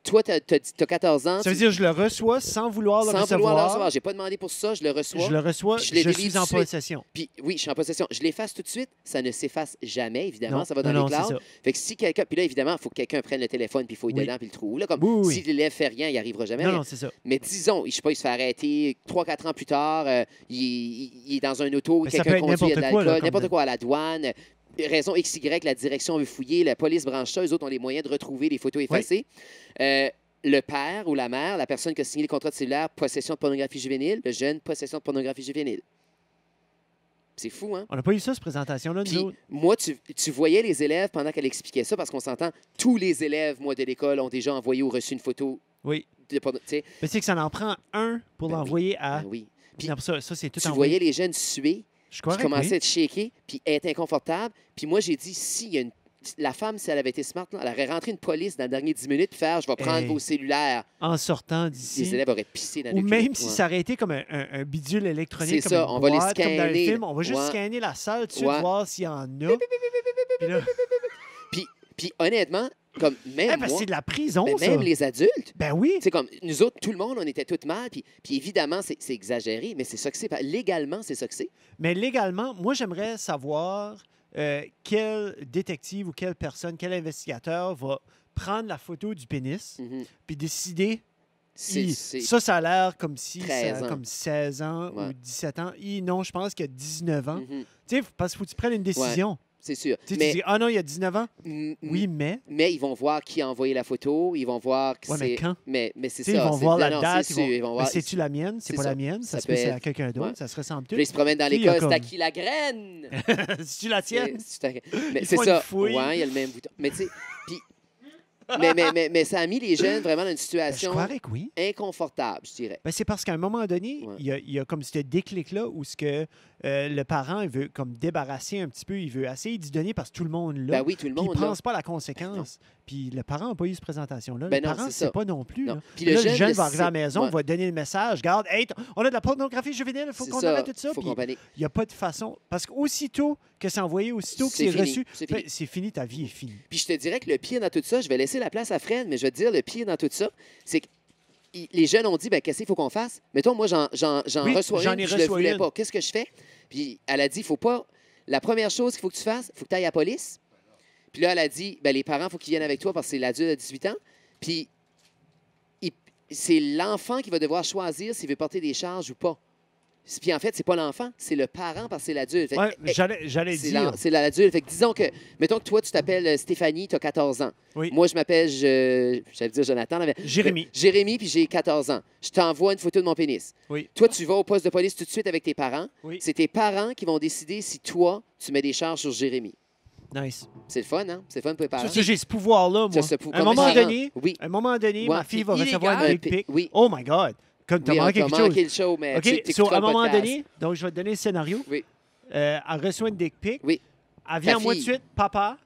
Toi, tu as 14 ans. Ça veut dire que je le reçois sans vouloir le sans recevoir. vouloir le recevoir. J'ai pas demandé pour ça, je le reçois. Je le reçois, Puis je les je délivre suis en tout de suite. possession. Puis oui, je suis en possession. Je l'efface tout de suite. Ça ne s'efface jamais, évidemment. Non, Ça va dans non, les non, clouds. c'est ça. Fait que si quelqu'un... Puis là, évidemment, il faut que quelqu'un prenne le téléphone puis il fouille Oui. dedans puis le trou. Là, comme Oui, oui. si l'élève fait rien, il n'y arrivera jamais. Non, non, c'est ça. Mais disons, je sais pas, il se fait arrêter 3-4 ans plus tard, il est dans un auto, Mais ça peut quelqu'un être conduit, il y a de n'importe quoi, là, l'alcool, comme n'importe de- quoi à la douane. Raison XY, la direction veut fouiller, la police branche ça, eux autres ont les moyens de retrouver les photos effacées. Le père ou la mère, la personne qui a signé le contrat de cellulaire, possession de pornographie juvénile, le jeune, possession de pornographie juvénile. C'est fou, hein? On n'a pas eu ça, cette présentation-là, nous Puis, autres. moi, tu voyais les élèves pendant qu'elle expliquait ça, parce qu'on s'entend, tous les élèves, moi, de l'école, ont déjà envoyé ou reçu une photo Oui. de porno. Tu sais, Mais c'est que ça en prend un pour Ben oui, l'envoyer à... ben oui. Puis, Non, ça, c'est tout tu envoyé. voyais les jeunes suer, Je puis crois commencer à être shaké, puis être inconfortable. Puis moi, j'ai dit, la femme, si elle avait été smart, là, elle aurait rentré une police dans les dernières 10 minutes, puis faire, je vais prendre Hey. vos cellulaires. En sortant Les d'ici. élèves auraient pissé dans Ou le même cul. si Ouais. ça aurait été comme un bidule électronique, C'est comme ça, une on va les boîte, comme dans le scanner. film. On va juste Ouais. scanner la salle dessus, Ouais. voir s'il y en a. Puis là, Puis honnêtement, comme même parce que moi, c'est de la prison, ben, ça. même les adultes, Ben oui. tu sais, comme nous autres, tout le monde, on était tous mal, puis évidemment, c'est exagéré, mais c'est ça que c'est. Légalement, c'est ça que c'est. Mais légalement, moi, j'aimerais savoir quel détective ou quelle personne, quel investigateur va prendre la photo du pénis Mhm. puis décider. C'est Ça a l'air comme si 13 ça, ans. comme 16 ans Ouais. ou 17 ans. Non, je pense qu'il y a 19 ans. Mhm. Tu sais, parce qu'il faut que tu prennes une décision. C'est sûr. Tu sais, Mais, tu dis, ah non, il y a 19 ans. Oui, mais. mais ils vont voir qui a envoyé la photo. Ils vont voir que Ouais, mais c'est. quand? Mais c'est Tu sais, ça. ils vont c'est- voir la non, non, date. c'est Ils vont, sûr, ils vont mais voir. c'est-tu la mienne? C'est c'est pas ça. la mienne? Ça Ça se peut peut c'est à être- quelqu'un d'autre. ouais. Ça se ressemble Puis tout. ils se promènent dans Tu sais, il y a l'école. C'est à comme- qui la graine? C'est-tu la tienne? Mais Ils c'est font ça. une fouille. Ouais, il y a le même bouton. Mais tu sais. Puis. Mais ça a mis les jeunes vraiment dans une Ben, je situation croirais que oui. inconfortable, je dirais. Ben, c'est parce qu'à un moment donné, Ouais. il y a comme ce déclic-là où ce que, le parent il veut comme débarrasser un petit peu, il veut essayer d'y donner parce que tout le monde l'a. Ben oui, tout le Puis il monde. ne là. pense pas à la conséquence. Puis le parent n'a pas eu cette présentation-là. Ben le non, parent ne c'est sait ça. pas non plus. Non. Là. Puis Là, le le jeune, jeune va arriver à la maison, ouais. va donner le message. Regarde, hey, on a de la pornographie juvénile, il faut C'est qu'on ça. arrête tout ça. Faut Puis qu'on panique. il n'y a pas de façon. Parce qu'aussitôt que c'est envoyé, aussitôt que C'est c'est fini, reçu, c'est ben, fini. c'est fini, ta vie est finie. Puis je te dirais que le pire dans tout ça, je vais laisser la place à Fred, mais je vais te dire le pire dans tout ça, c'est que les jeunes ont dit, ben qu'est-ce qu'il faut qu'on fasse? Mettons, moi, j'en Oui, reçois j'en une, ai puis je le reçu voulais une. pas. Qu'est-ce que je fais? Puis elle a dit, faut pas... La première chose qu'il faut que tu fasses, il faut que tu ailles à la police. Puis là, elle a dit, ben les parents, il faut qu'ils viennent avec toi parce que c'est l'adulte de 18 ans. Puis c'est l'enfant qui va devoir choisir s'il veut porter des charges ou pas. Puis en fait, c'est pas l'enfant, c'est le parent parce que c'est l'adulte. Fait que, Ouais, j'allais c'est dire. c'est l'adulte. Fait que disons que, mettons que toi, tu t'appelles Stéphanie, tu as 14 ans. Oui. Moi, je m'appelle, j'allais dire Jonathan. Mais, Jérémy. Jérémy, puis j'ai 14 ans. Je t'envoie une photo de mon pénis. Oui. Toi, tu vas au poste de police tout de suite avec tes parents. Oui. C'est tes parents qui vont décider si toi, tu mets des charges sur Jérémy. Nice. C'est le fun, hein? C'est le fun pour les parents. Ça, j'ai ce pouvoir-là, Tu as moi. ce À un comme moment parent. donné, Oui. À un moment donné, Ouais, ma fille c'est va recevoir illégal. un dick pic. Oui. Oh my God! Comme tu as Oui, on manqué t'a quelque chose. manqué le show, mais OK, tu so, à un le moment podcast. donné, donc je vais te donner le scénario. Oui. Elle reçoit une dick pic. Oui. Elle vient Ta à moi tout de fille. suite. Papa,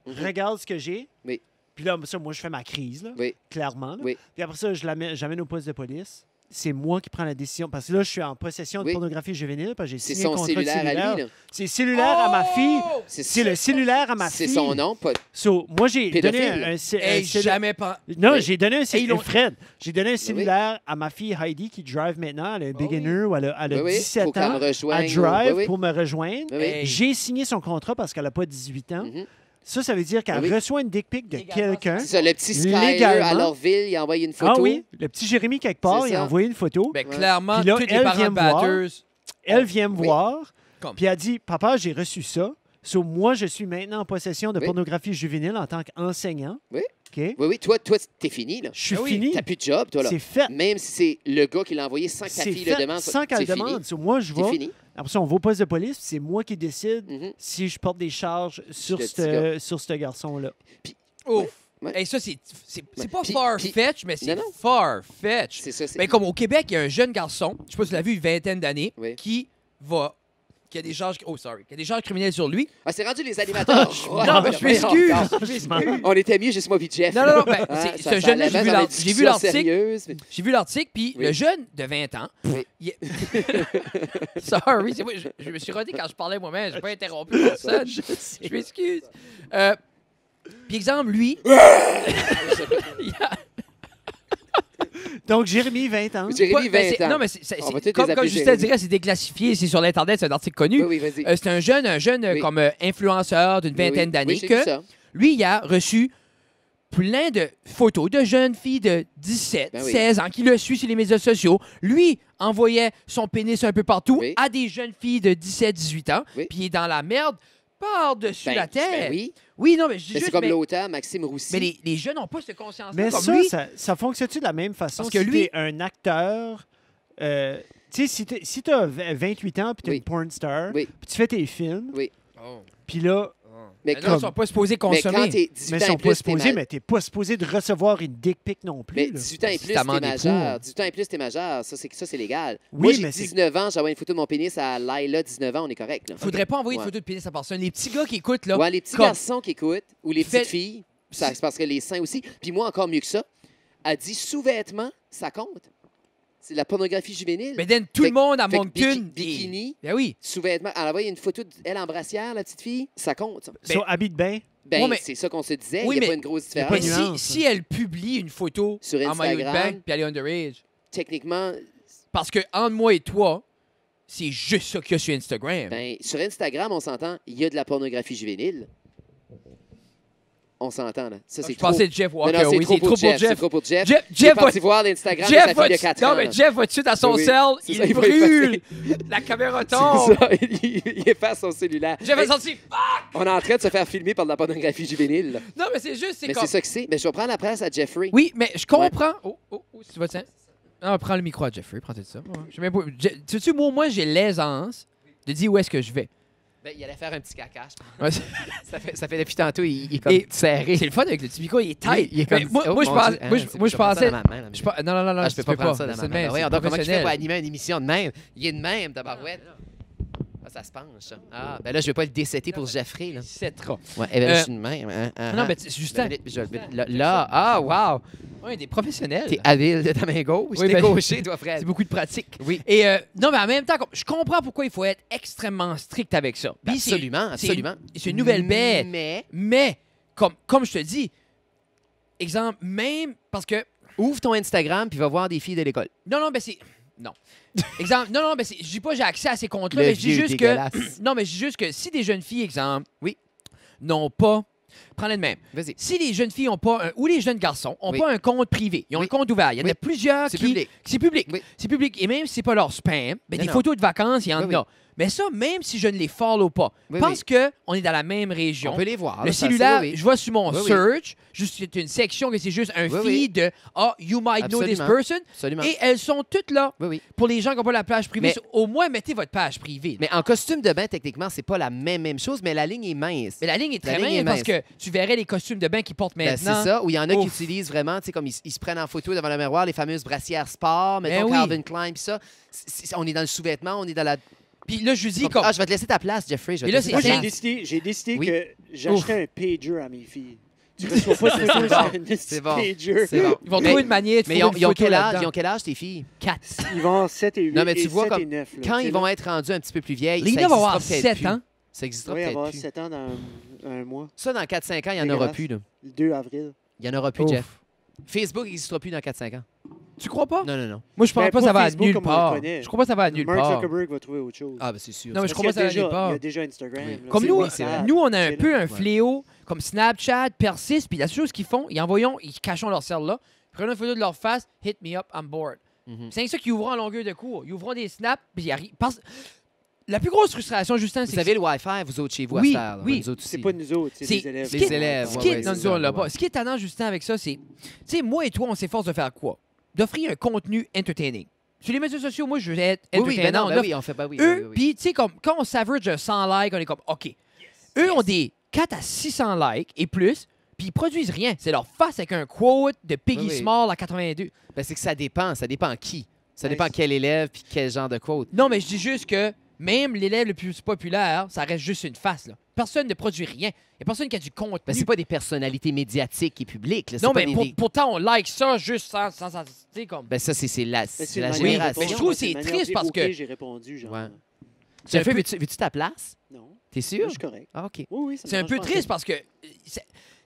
Mhm. regarde ce que j'ai. Oui. Puis là, ça, moi, je fais ma crise, là, Oui. clairement. là. Oui. Puis après ça, j'amène au poste de police. C'est moi qui prends la décision. Parce que là, je suis en possession de Oui. pornographie juvénile. Parce que j'ai C'est signé un son contrat de cellulaire à cellulaire. lui. Là. C'est cellulaire à ma fille. C'est le cellulaire à ma C'est fille. son nom, pas... So, moi, j'ai donné Pédophile. un Hey, cellulaire. jamais pas. Non, Oui. j'ai donné un ils l'ont- Fred, j'ai donné un cellulaire à ma fille Heidi qui drive maintenant. Elle a un beginner ou elle a Oui, oui. 17 Faut qu'elle me ans. rejoigne. Elle drive Oui, oui. pour me rejoindre. Oui, oui. Hey. J'ai signé son contrat parce qu'elle n'a pas 18 ans. Mhm. Ça veut dire qu'elle Oui, oui. reçoit une dick pic de Légalement, quelqu'un. C'est ça, le petit Skyler Légalement. à Lorville, il a envoyé une photo. Ah oui, le petit Jérémy quelque part, C'est il a ça. envoyé une photo. Ben, Ouais. clairement, Puis là, tous les elle parents vient de me voir. batteurs. Elle vient me Oui. voir, Comme. puis elle dit, papa, j'ai reçu ça. So, moi, je suis maintenant en possession de Oui. pornographie juvénile en tant qu'enseignant. Oui. OK? Oui, oui, toi, t'es fini, là. Je suis Ah oui, fini. T'as plus de job, toi, là. C'est fait. Même si c'est le gars qui l'a envoyé sans que ta C'est fille fait le demande. sans qu'elle c'est demande. fini. So, moi, je C'est vais. fini. Après ça, on va au poste de police, puis c'est moi qui décide Mhm. si je porte des charges sur Le petit gars. ce garçon-là. Ouf. Ouais. Hey, ça, c'est Ouais. pas Puis- far-fetch, mais c'est Non, non. far-fetch. C'est ça. Ben, comme au Québec, il y a un jeune garçon, je sais pas si tu l'as vu, une vingtaine d'années, Oui. qui a des charges... Oh, sorry. Qui a des charges criminelles sur lui. Ah, c'est rendu les animateurs. Ouais, Non, mais ouais, je m'excuse. ouais, Je m'excuse. On était mieux, juste moi et Jeff. Non, non, non, ben, Ah, c'est- ça- ce ça jeune-là, allait j'ai vu dans la j'ai vu discussion l'article. sérieuse, mais- J'ai vu l'article, puis Oui. le jeune de 20 ans... Oui. il- Sorry, c'est moi, je me suis rodé quand je parlais moi-même. Je n'ai pas interrompu personne. Je m'excuse. Puis exemple, lui... il a- Donc, Jérémy, 20 ans. Jérémy, ben, 20 ans. Non, mais On va tous les comme appeler Justin Jérémy. dirait, c'est déclassifié, c'est sur l'Internet, c'est un article connu. Oui, oui, vas-y. C'est un jeune Oui. comme influenceur d'une Oui, oui. vingtaine d'années Oui, j'ai vu que ça. lui, il a reçu plein de photos de jeunes filles de 17, Ben oui. 16 ans qui le suivent sur les médias sociaux. Lui envoyait son pénis un peu partout Oui. à des jeunes filles de 17, 18 ans. Oui. Puis il est dans la merde par-dessus Ben, la terre. ben oui. Oui, non, mais je dis Mais c'est juste, comme mais, l'auteur, Maxime Roussy. mais les jeunes n'ont pas cette conscience-là Mais comme ça, lui. ça fonctionne-tu de la même façon Parce que si lui- t'es un acteur... tu sais, si t'as 28 ans puis t'es Oui. une porn star, Oui. puis tu fais tes films, Oui. Oh. puis là, Mais Mais quand, non, ils ne sont pas supposés mais quand consommer. t'es 18 mais ans ils sont et pas plus, t'es supposés, mal. mais t'es pas supposé de recevoir une dick pic non plus. Mais là. 18 ans et Si plus, t'as t'es demandé majeur. pour. 18 ans et plus, t'es majeur. Ça, c'est légal. Oui, Moi, j'ai mais c'est- 19 ans, j'envoie une photo de mon pénis à Laila, 19 ans, on est correct. Là. Faudrait pas envoyer Ouais. de photos de pénis à personne. Les petits gars qui écoutent, là, Ouais, les petits comme- garçons qui écoutent, ou les Fais- petites filles, ça se passerait les seins aussi. Puis moi, encore mieux que ça, elle dit sous-vêtements, ça compte. C'est de la pornographie juvénile. ben, then, tout le monde à Fait que Moncton. bikini, Ben oui. sous-vêtements. Elle envoie une photo d'elle en brassière, la petite fille, ça compte. Ça. So, habite bien. Ben, Ouais, mais- c'est ça qu'on se disait. Oui, Il n'y a mais- pas une grosse y a pas Mais différence. de si, nuance, si elle publie une photo Sur en maillot de Instagram. bain puis elle est underage, Techniquement, parce que entre moi et toi, c'est juste ça qu'il y a sur Instagram. Ben, sur Instagram, on s'entend, il y a de la pornographie juvénile. On s'entend, là. Ça, c'est Je pensais que Jeff Walker, Non, non, oui, c'est trop pour C'est Jeff. trop pour Jeff. Jeff Il est va... parti voir l'Instagram de Jeff sa va... fille de 4 ans. Non, mais Jeff va tout de suite à son Oui, cell, c'est ça, il il va brûle, la caméra tombe. C'est ça, il efface son cellulaire. Jeff a Hey, sorti... on est en train de se faire filmer par de la pornographie juvénile. là. Non, mais c'est juste, c'est Mais comme... c'est ça que c'est. Mais je vais prendre la place à Jeffrey. Oui, mais je comprends... Oh, si tu vas tiens. Non, prends le micro à Jeffrey, prends tout ça. Ouais. Je sais même pas... Tu sais, moi, j'ai l'aisance de dire où est-ce que je vais. Ben, il allait faire un petit caca, je pense. Ouais, Ça fait depuis tantôt, il est comme Et serré. c'est le fun avec le petit micro, il est tight. Oui, il est comme... Mais moi, Oh, moi, je mon pense... Dieu. moi, Ah, je pensais... Non, Ah, je je peux pas prendre ça dans C'est ma de même, main. c'est Donc, comment tu fais professionnel. pour animer une émission de même? Il est de même, tabarouette. Ah, ça se penche, ça. Ah, ben là, je vais pas le décetter pour Jeffrey, là. Il cèdera. Ouais, eh ben, je suis de même. Non, mais Justin... Là, ah, wow! Oui, des professionnels. T'es habile de ta main gauche. Oui, T'es ben, gaucher, toi, Fred. C'est beaucoup de pratique. Oui. Et non, mais en même temps, je comprends pourquoi il faut être extrêmement strict avec ça. Puis c'est- Absolument, absolument. C'est une nouvelle bête. Mais, Comme je te dis, exemple, même parce que... ouvre ton Instagram puis va voir des filles de l'école. Non, ben c'est... Non. Exemple, non, ben je dis pas que j'ai accès à ces comptes-là, Le mais je dis vieux juste dégueulasse. que... Non, mais je dis juste que si des jeunes filles, exemple... Oui. N'ont pas... Prends-le de même. Vas-y. Si les jeunes filles ont pas ou les jeunes garçons ont Oui. pas un compte privé, ils ont Oui. un compte ouvert. Il y en Oui. a plusieurs C'est qui... public. C'est public. Oui. C'est public. Et même si c'est pas leur spam, ben, Non, des non. photos de vacances, il y en Oui, a. oui. Mais ça, même si je ne les follow pas, Oui, parce qu'on est dans la même région, On peut les voir. le là, ça, cellulaire, oui, oui. je vois sur mon Oui, oui. search, juste c'est une section que c'est juste un Oui, feed de « Ah, you might know this Absolument. person Absolument. ». Et elles sont toutes là. Oui, oui. Pour les gens qui n'ont pas la page privée, Mais- au moins, mettez votre page privée. Mais en costume de bain, techniquement, c'est pas la même chose, mais la ligne est mince. Mais la ligne est La très ligne est mince parce mince. que tu verrais les costumes de bain qu'ils portent Ben, c'est maintenant. ça, où il y en a qui Ouf. utilisent vraiment, tu sais, comme ils se prennent en photo devant le miroir, les fameuses brassières sport, mettons oui. Calvin Klein, puis ça. On est dans le sous-vêtement, on est dans la... Puis là, je lui dis comme... Ah, je vais te laisser ta place, Jeffrey. Je vais Et te là, laisser c'est- ta Moi, Moi, place. j'ai décidé Oui. que j'achetais un pager à mes filles. Tu reçois pas de photos bon. sur un C'est bon. pager. C'est bon. Ils vont Mais- trouver une manière de Mais trouver ils ont, une ils ont photo quel âge? là-dedans. Ils ont quel âge, tes filles? 4. Ils vont avoir 7 et 8. Non, mais tu et vois 7 comme et 9. Là, Quand tu sais, ils vont là. être rendus un petit peu plus vieilles, Lina ça va avoir existera peut-être 7 ans. plus. Ça existera Oui, elle va peut-être avoir plus. 7 ans dans un mois. Ça, dans 4-5 ans, il n'y en Dégueulasse. aura plus. Là. Le 2 avril. Il n'y en aura plus, Ouf. Jeff. Facebook n'existera plus dans 4-5 ans. Tu crois pas? Non, non, non. Moi, je pense Ben, pas que pas ça va à Facebook nulle comme on le part. connaît. Je crois pas que ça va à nulle Mark part. Zuckerberg va trouver autre chose. Ah, ben c'est sûr. Non, mais je Parce crois pas que ça va à qu'il y a nulle part. Il y a déjà Instagram. Oui. là. Comme C'est nous, WhatsApp, nous, on a un c'est peu là. un fléau, comme Snapchat, persiste, puis la seule chose qu'ils font, ils cachent leur cell là, prennent une photo de leur face, hit me up, I'm bored. Mhm. C'est ça qu'ils ouvrent en longueur de cours. Ils ouvrent des snaps, puis ils arrivent. La plus grosse frustration, Justin, c'est Vous que avez le Wi-Fi, vous autres, chez vous, Oui, à cette heure, là. oui. Nous autres C'est aussi. pas nous autres, c'est c'est les élèves. ce qui Les est- élèves, ce qui est- ouais, non, c'est nous, on ça, l'a pas. ouais. Ce qui est tendance, Justin, avec ça, c'est, tu sais, moi et toi, on s'efforce de faire quoi? D'offrir un contenu entertaining. Sur les médias sociaux, moi, je veux être Oui, oui, ben entertainant. non, On ben offre- oui, on fait pas, oui. Eux, oui, oui. puis tu sais, comme quand on s'average 100 likes, on est comme, OK. Eux ont des 4 à 600 likes et plus, puis ils produisent rien. C'est leur face avec un quote de Piggy Oui, oui. Small à 82. Ben, c'est que ça dépend qui. Ça Ouais, dépend c'est- quel élève puis quel genre de quote. Non, mais je dis juste que même l'élève le plus populaire, ça reste juste une face. Là. Personne ne produit rien. Il n'y a personne qui a du contenu. Ben, c'est pas des personnalités médiatiques et publiques. Là. C'est non, pas mais des- pourtant, on like ça juste sans tu sais, comme... Ben, ça, c'est la, Ben, c'est la une manière de génération. mais je répondre, trouve que c'est une c'est manière triste de dire, parce OK, que- j'ai répondu, genre. Ouais. C'est un Jeffrey, peu- veux-tu ta place? Non. T'es Moi, sûr? je suis correct. Ah, OK. Oui, oui, ça me C'est un dérange peu pas en triste fait. parce que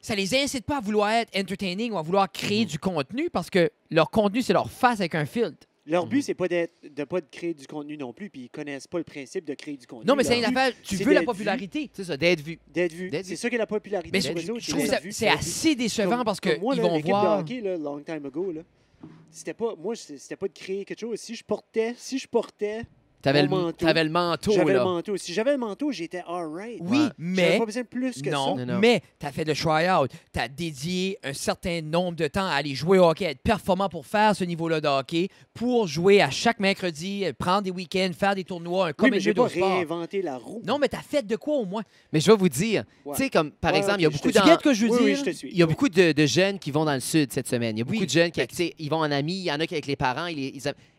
ça les incite pas à vouloir être entertaining ou à vouloir créer du contenu parce que leur contenu, c'est leur face avec un filtre. Leur but, Mhm. c'est pas de pas de créer du contenu non plus, puis ils connaissent pas le principe de créer du contenu. Non, mais c'est Leur une but, affaire, tu c'est veux la d'être popularité. C'est ça, d'être vu. D'être vu. D'être C'est vu. ça qui est la popularité Mais sur je les autres. je trouve que d'être vu, c'est d'être vu. assez décevant Comme- parce comme moi, qu'ils là, vont l'équipe voir... de hockey, là, long time ago, là, c'était pas de créer quelque chose. Si je portais T'avais Mon le, manteau. t'avais le manteau, j'avais le là. manteau. Si j'avais le manteau, j'étais all right. Oui, Ouais. J'avais mais... pas besoin de plus que Non, ça. Non, non. mais tu as fait le try-out. Tu as dédié un certain nombre de temps à aller jouer au hockey, à être performant pour faire ce niveau-là de hockey, pour jouer à chaque mercredi, prendre des week-ends, faire des tournois, un Oui, comme mais j'ai de pas sport. réinventé la roue. Non, mais tu as fait de quoi au moins? Mais je vais vous dire, Ouais. tu sais, comme par Ouais, exemple, ok, il y a je beaucoup te Tu dans- guettes ce que je veux Oui, dire? oui, je te suis. Il y a beaucoup de jeunes qui vont dans le sud cette semaine. Il y a beaucoup Oui. de jeunes qui, tu sais, ils vont en amis. Il y en a qui avec les parents.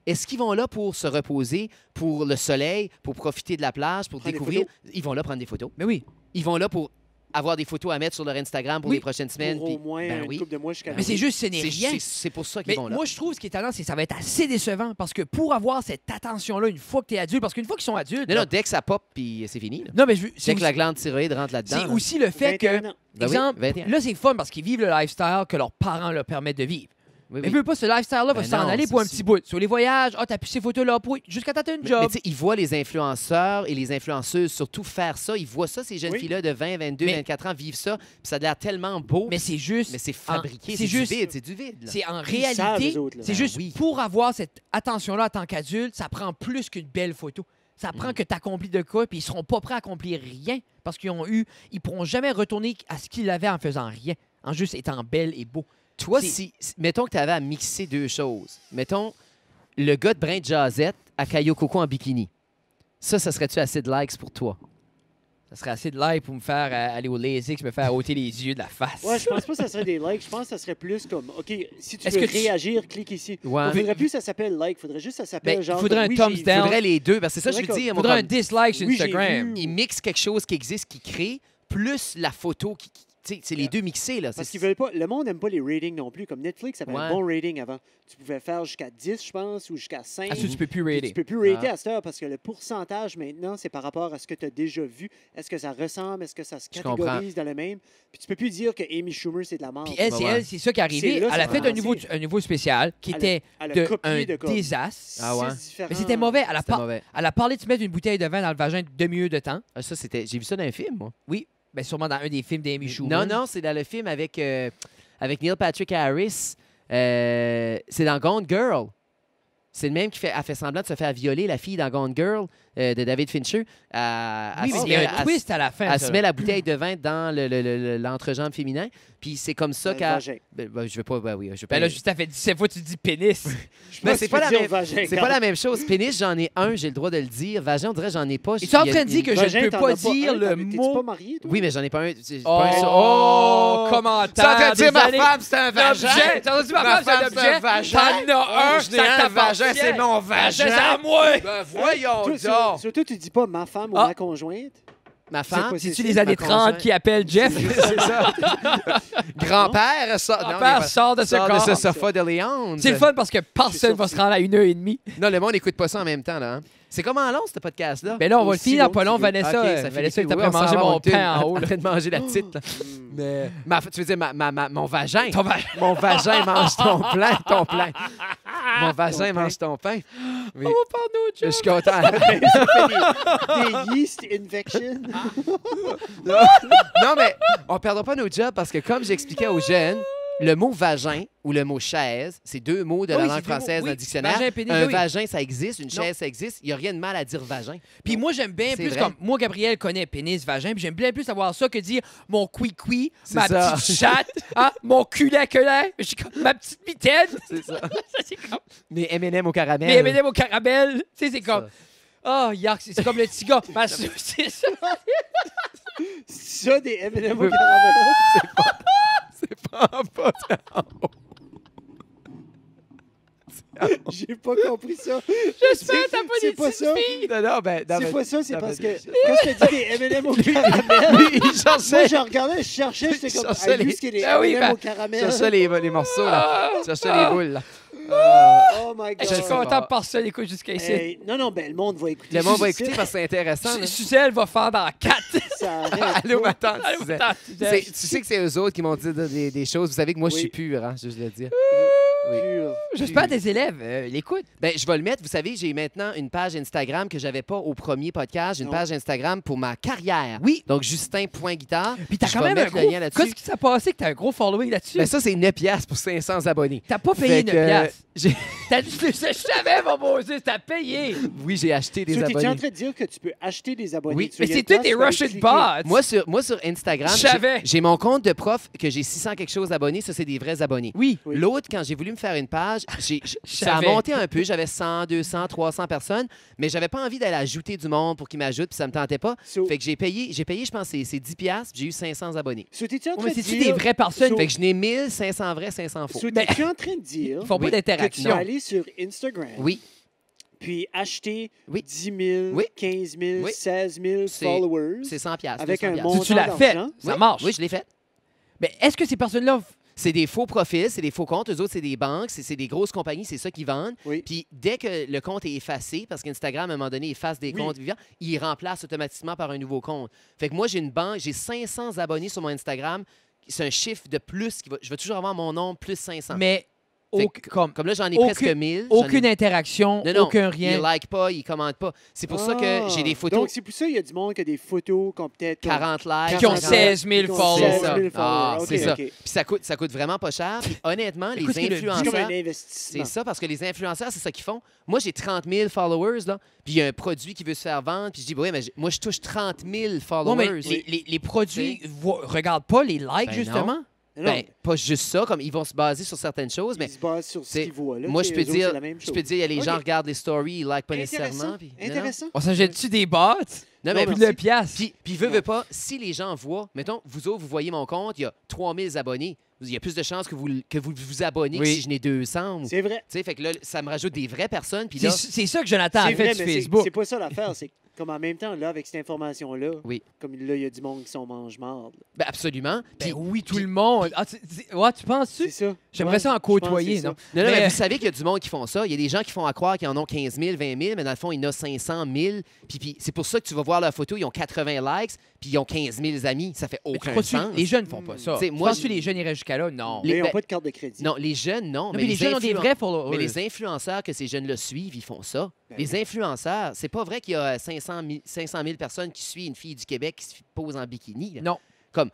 Est-ce qu'ils vont là pour se reposer, pour le soleil, pour profiter de la plage, pour Prendre des découvrir? Ils vont là prendre des photos. Mais oui. Ils vont là pour avoir des photos à mettre sur leur Instagram pour Oui. les prochaines semaines. Pour puis- au moins ben une oui. couple de mois jusqu'à Mais c'est juste, ce n'est C'est- rien. C'est pour ça qu'ils Mais vont là. moi, je trouve ce qui est tendance, c'est que ça va être assez décevant parce que pour avoir cette attention-là une fois que tu es adulte, parce qu'une fois qu'ils sont adultes. Non, là- non, dès que ça pop, puis c'est fini. là. non, mais je veux- c'est Dès que la aussi, glande thyroïde rentre là-dedans. c'est là. aussi le fait que. 21 ans. Ben oui, exemple, 21. là, c'est fun parce qu'ils vivent le lifestyle que leurs parents leur permettent de vivre. Oui, Mais oui. veux pas, ce lifestyle-là va Ben s'en non, aller pour un c'est- petit bout. Sur les voyages, t'as pu ces photos-là pour... jusqu'à t'as une job. Mais tu sais, ils voient les influenceurs et les influenceuses surtout faire ça. Ils voient ça, ces jeunes Oui. filles-là de 20, 22, Mais- 24 ans vivent ça. Puis ça a l'air tellement beau. Mais c'est juste... Mais c'est en- fabriqué, c'est c'est juste- du vide, c'est du vide. là. C'est en Ils savent, réalité, eux autres, là. c'est Ben juste oui. pour avoir cette attention-là en tant qu'adulte, ça prend plus qu'une belle photo. Ça prend que tu accomplis de quoi, puis ils seront pas prêts à accomplir rien parce ils pourront jamais retourner à ce qu'ils avaient en faisant rien, en juste étant belle et beau. Toi, C'est- mettons que tu avais à mixer deux choses. Mettons le gars de Brin de Jazette à Caillou Coco en bikini. Ça serait-tu assez de likes pour toi? Ça serait assez de like pour me faire aller au LASIK, me faire ôter les yeux de la face. Ouais, je pense pas que ça serait des likes. Je pense que ça serait plus comme, OK, si tu Est-ce veux que tu- réagir, clique ici. Ouais. Il faudrait plus que ça s'appelle like. Il faudrait juste que ça s'appelle Ben, genre... faudrait un oui, thumbs j'ai- down. Il faudrait les deux, parce que c'est ça que je Faudrait veux dire. Il moi, faudrait un comme- dislike sur Oui, j'ai Instagram. vu. il mixe quelque chose qui existe, qui crée, plus la photo tu sais, c'est les deux mixés. Là. Parce qu'ils veulent pas... Le monde n'aime pas les ratings non plus. Comme Netflix avait Ouais. un bon rating avant. Tu pouvais faire jusqu'à 10, je pense, ou jusqu'à 5. Ah, ça, tu peux plus Puis rater. tu peux plus rater Ah. à cette heure parce que le pourcentage maintenant, c'est par rapport à ce que tu as déjà vu. Est-ce que ça ressemble? Est-ce que ça se Je catégorise dans le même? Puis tu peux plus dire que Amy Schumer, c'est de la merde. Puis elle, Ouais. c'est ça qui est arrivé. C'est là, Elle a ça fait va un nouveau spécial qui Elle a- était elle a de copié un de comme désastre. Ah ouais? 6 différents- Mais c'était mauvais. C'était mauvais. Elle a parlé de se mettre une bouteille de vin dans le vagin de demi-heure de temps. Ah, ça, j'ai vu ça dans un film, moi. Oui, ben sûrement dans un des films d'Amy Schumer. Non, non, c'est dans le film avec Neil Patrick Harris. C'est dans Gone Girl. C'est le même qui a fait semblant de se faire violer, la fille dans Gone Girl de David Fincher. Oui, mais se il y a met- un twist à la fin. Elle ça, se là. met la bouteille de vin dans l'entrejambe féminin. Puis c'est comme ça Le qu'elle. vagin. Je veux pas. Ben oui, je veux pas. Ben là, juste, ça fait 17 fois que tu dis pénis. Je Mais pense c'est que pas tu la peux dire même- vagin, C'est pas la même chose. Pénis, j'en ai un, j'ai le droit de le dire. Vagin, on dirait j'en ai pas. Et tu es en Il y a- train de dire que je Vagin, ne peux t'en pas as dire un, le t'es-tu mot. pas marié, toi? Oui, mais j'en ai pas un. j'ai Oh, pas un sur- oh, commentaire. Ça en train de dire ma désolé. femme, c'est un vagin. L'objet. T'as entendu ma femme, c'est un objet. vagin. T'en as un, Je n'ai ça un t'appartient. vagin, c'est mon Vagin, vagin. c'est à moi. Ben voyons Toi, donc. surtout, tu dis pas ma femme ou Ah. ma conjointe. Ma C'est femme, pas- C'est-tu c'est les ma années 30 conjointe. qui appellent Jeff? c'est ça. Grand-père, ça. Grand-père sort de ce sort corps. de ce sofa de Léon. C'est le fun parce que personne va se rendre à 1h30. Non, le monde n'écoute pas ça en même temps, là. hein. C'est comment long, ce podcast-là? Ben là, on va le Aussi finir dans long pas long. que tu veux. Vanessa, Ok, ça fait Vanessa des- est après oui, on s'en manger va, mon Moncton, pain en haut. en là. train de manger la petite, là. Mais... Tu veux dire mon vagin? Ton vagin. Mon vagin mange ton plein, ton plein. Mon vagin mange ton pain. Oui. On va parler d'autre Je chose. suis content. Des yeast infections. Non, mais on perdra pas nos jobs parce que, comme j'expliquais aux jeunes, le mot vagin ou le mot chaise, c'est deux mots de la Oui, langue c'est deux mots, française oui. dans le dictionnaire. Vagin, pénis, Un oui. vagin, ça existe. Une Non. chaise, ça existe. Il n'y a rien de mal à dire vagin. Puis moi, j'aime bien C'est plus vrai. comme... Moi, Gabriel connaît pénis, vagin, puis j'aime bien plus avoir ça que dire mon cuicui, C'est ma ça. petite chatte, hein, mon culet. Je suis comme ma petite mitaine. C'est ça. Ça, c'est comme... Mais M&M au caramel. Mais M&M au caramel. Tu sais, c'est comme... Ça. Oh, yark, c'est comme le petit gars. C'est ça. Ça, des M&M au Oui. caramel. C'est pas très haut. J'ai pas compris ça. J'espère que t'as pas C'est des pas petites ça. filles. Non, non, ben... non, C'est ben- pas ça, c'est non, parce ben- que quand je te dis des M&M au caramel, Lui, il moi, cherchait, je regardais, je cherchais, j'étais comme, cherchais hey, lui, les- ce qu'il y a des Ah oui, M&M ben, au caramel. cherchait les morceaux, là. Cherchait les boules, là. Oh my God. Je suis sais content pas. de passer l'écoute jusqu'à ici. Hey, non, ben, le monde va écouter. Le monde va ça, écouter parce que c'est intéressant. là. Suzelle va faire dans 4. Ça arrête Allô, pas. ma tante. Allô, Suzanne. tante Suzelle. Tu sais que c'est eux autres qui m'ont dit des choses. Vous savez que moi, je Oui. suis pur, hein, je le dire. Pur. J'espère que tes élèves l'écoutent. Ben, je vais le mettre. Vous savez, j'ai maintenant une page Instagram que j'avais pas au premier podcast. J'ai une Non. page Instagram pour ma carrière. Oui. Donc, Justin.guitare. Puis t'as Je quand vais même un mettre le gros... lien là-dessus. Qu'est-ce qui s'est passé que t'as un gros following là-dessus? Ben, ça, c'est 9 piastres pour 500 abonnés. T'as pas payé Fait 9 que, piastres. j'ai- Je savais, mon beau Dieu, t'as payé. Oui, j'ai acheté des T'es-tu en abonnés. train de dire que tu peux acheter des abonnés? Oui. Tu Mais y a une c'est tout place des pour aller Russian cliquer. bots. Moi, sur Instagram, Je savais. j'ai mon compte de prof que j'ai 600 quelque chose d'abonnés. Ça, c'est des vrais abonnés. Oui. Oui. L'autre, quand j'ai voulu me faire une page, ça a savais. monté un peu. J'avais 100, 200, 300 personnes, mais j'avais pas envie d'aller ajouter du monde pour qu'ils m'ajoutent, puis ça me tentait pas. So, Fait que j'ai payé, je pense, c'est 10 piastres, puis j'ai eu 500 abonnés. t'es-tu en Ouais, train mais de c'est-tu dire... des vraies personnes? So- Fait que je n'ai 1000, 500 vrais, 500 faux. So, t'es-tu en train de dire Ils font Oui. pas que tu vas d'interaction. aller sur Instagram, Oui, puis acheter Oui. 10 000, Oui. 15 000, Oui. 16 000 C'est- followers c'est 100 piastres. avec 200 un piastres. montant Tu l'as fait. d'argent? Ça Oui, marche. Oui, je l'ai fait. Mais est-ce que ces personnes-là... C'est des faux profils, c'est des faux comptes. Eux autres, c'est des banques, c'est des grosses compagnies, c'est ça qu'ils vendent. Oui. Puis dès que le compte est effacé, parce qu'Instagram, à un moment donné, efface des Oui. comptes vivants, il remplace automatiquement par un nouveau compte. Fait que moi, j'ai une banque, j'ai 500 abonnés sur mon Instagram. C'est un chiffre de plus. Je vais toujours avoir mon nom plus 500. Mais Comme là, j'en ai aucune- presque 1000. j'en ai- aucune interaction, Non, aucun Ils rien. like pas, ils commentent pas. C'est pour ça que j'ai des photos, Donc, c'est pour ça qu'il y a du monde qui a des photos qui ont peut-être 40 likes. Qui ont 40 16 000 qui ont followers. 16 000 C'est ça. Ah, followers. c'est OK, ça. OK. Puis ça coûte vraiment pas cher. Puis honnêtement, les Écoute, c'est le- C'est comme influenceurs... un investissement. C'est ça, parce que les influenceurs, c'est ça qu'ils font. Moi, j'ai 30 000 followers, là, puis il y a un produit qui veut se faire vendre, puis je dis, oui, mais moi, je touche 30 000 Non, followers. mais les produits regardent pas les likes, Ben justement. Non, Ben, pas juste ça, comme ils vont se baser sur certaines choses, mais ils se basent sur ce c'est- qu'ils voient. Là, moi, tu je sais, peux eux autres, dire, c'est la même je chose. peux dire, les gens OK. regardent les stories, ils likent pas Intéressant. nécessairement. Puis, non, non. Intéressant. On s'achète-tu des bots? Non, Non, mais merci. Puis de piastres. Puis veut pas, si les gens voient, mettons, vous autres, vous voyez mon compte, il y a 3000 abonnés, il y a plus de chances que vous abonnez que Oui. si je n'ai 200. Tu C'est vrai. sais, fait que là, ça me rajoute des vraies personnes, puis C'est là... c'est ça que Jonathan a C'est fait vrai, sur mais Facebook. c'est pas ça l'affaire. C'est comme en même temps, là, avec cette information-là, Oui. comme là, il y a du monde qui sont mange-marde. Ben, absolument. Ben Puis, oui, tout le monde. Ah, ouais, tu penses-tu? C'est ça. J'aimerais Ouais, ça en je pense que côtoyer, c'est ça. non? non, non, mais Mais- vous savez qu'il y a du monde qui font ça. Il y a des gens qui font à croire qu'ils en ont 15 000, 20 000, mais dans le fond, il y en a 500 000. Puis c'est pour ça que tu vas voir leur photo, ils ont 80 likes, puis ils ont 15 000 amis. Ça fait Mais tu aucun crois-tu sens. les jeunes font pas ça? T'sais, moi, Penses-tu les jeunes iraient jusqu'à là? Non. Les- Mais ils ben- n'ont pas de carte de crédit. Non, les jeunes, non. Non, mais les jeunes ont des vrais followers. Mais les influenceurs que ces jeunes-là suivent, ils font ça. Ben Les influenceurs, c'est pas vrai qu'il y a 500 000 personnes qui suivent une fille du Québec qui se pose en bikini. là. Non. Comme,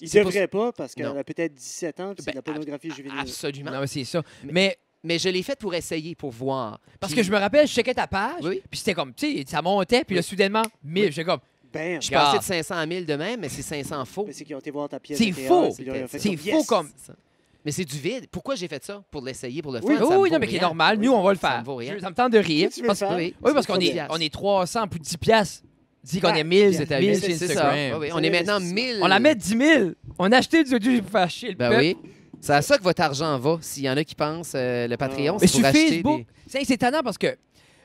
Ils c'est ne pas- devraient pas parce qu'elle Non. a peut-être 17 ans, puis c'est de la Ben, pornographie juvénile. Absolument. Non, mais c'est ça. Mais- Mais Mais je l'ai fait pour essayer, pour voir. parce Puis que je me rappelle, je checkais ta page, Oui. puis c'était comme, tu sais, ça montait, puis là, soudainement, 1000. J'étais comme, Bam! je Regarde. passais de 500 à 1000 de même, mais c'est 500 faux. Mais c'est qu'ils ont été voir ta pièce. C'est de théâtre, faux. puis là, ils ont fait C'est comme, faux yes! comme. C'est ça. Mais c'est du vide. Pourquoi j'ai fait ça? Pour l'essayer, pour le fun. Oui. ça me Oui, vaut non, mais qui est rien. normal. Nous, on va le Ça faire. me vaut rien. Ça me tente de rire. Tu veux Parce, le faire? oui. oui, parce C'est qu'on pas est, bien. on est 300 pour 10 piastres. Dis qu'on Ah, est 1000, c'est c'est à 1000 c'est sur ça. Instagram. Oui, C'est on est maintenant l'investissement. 1000. On la met 10 000. On a acheté du audio pour faire chier le Ben peuple. oui. C'est à ça que votre argent va. S'il y en a qui pensent, le Patreon, Mais c'est pour sur acheter Facebook, des... c'est étonnant parce que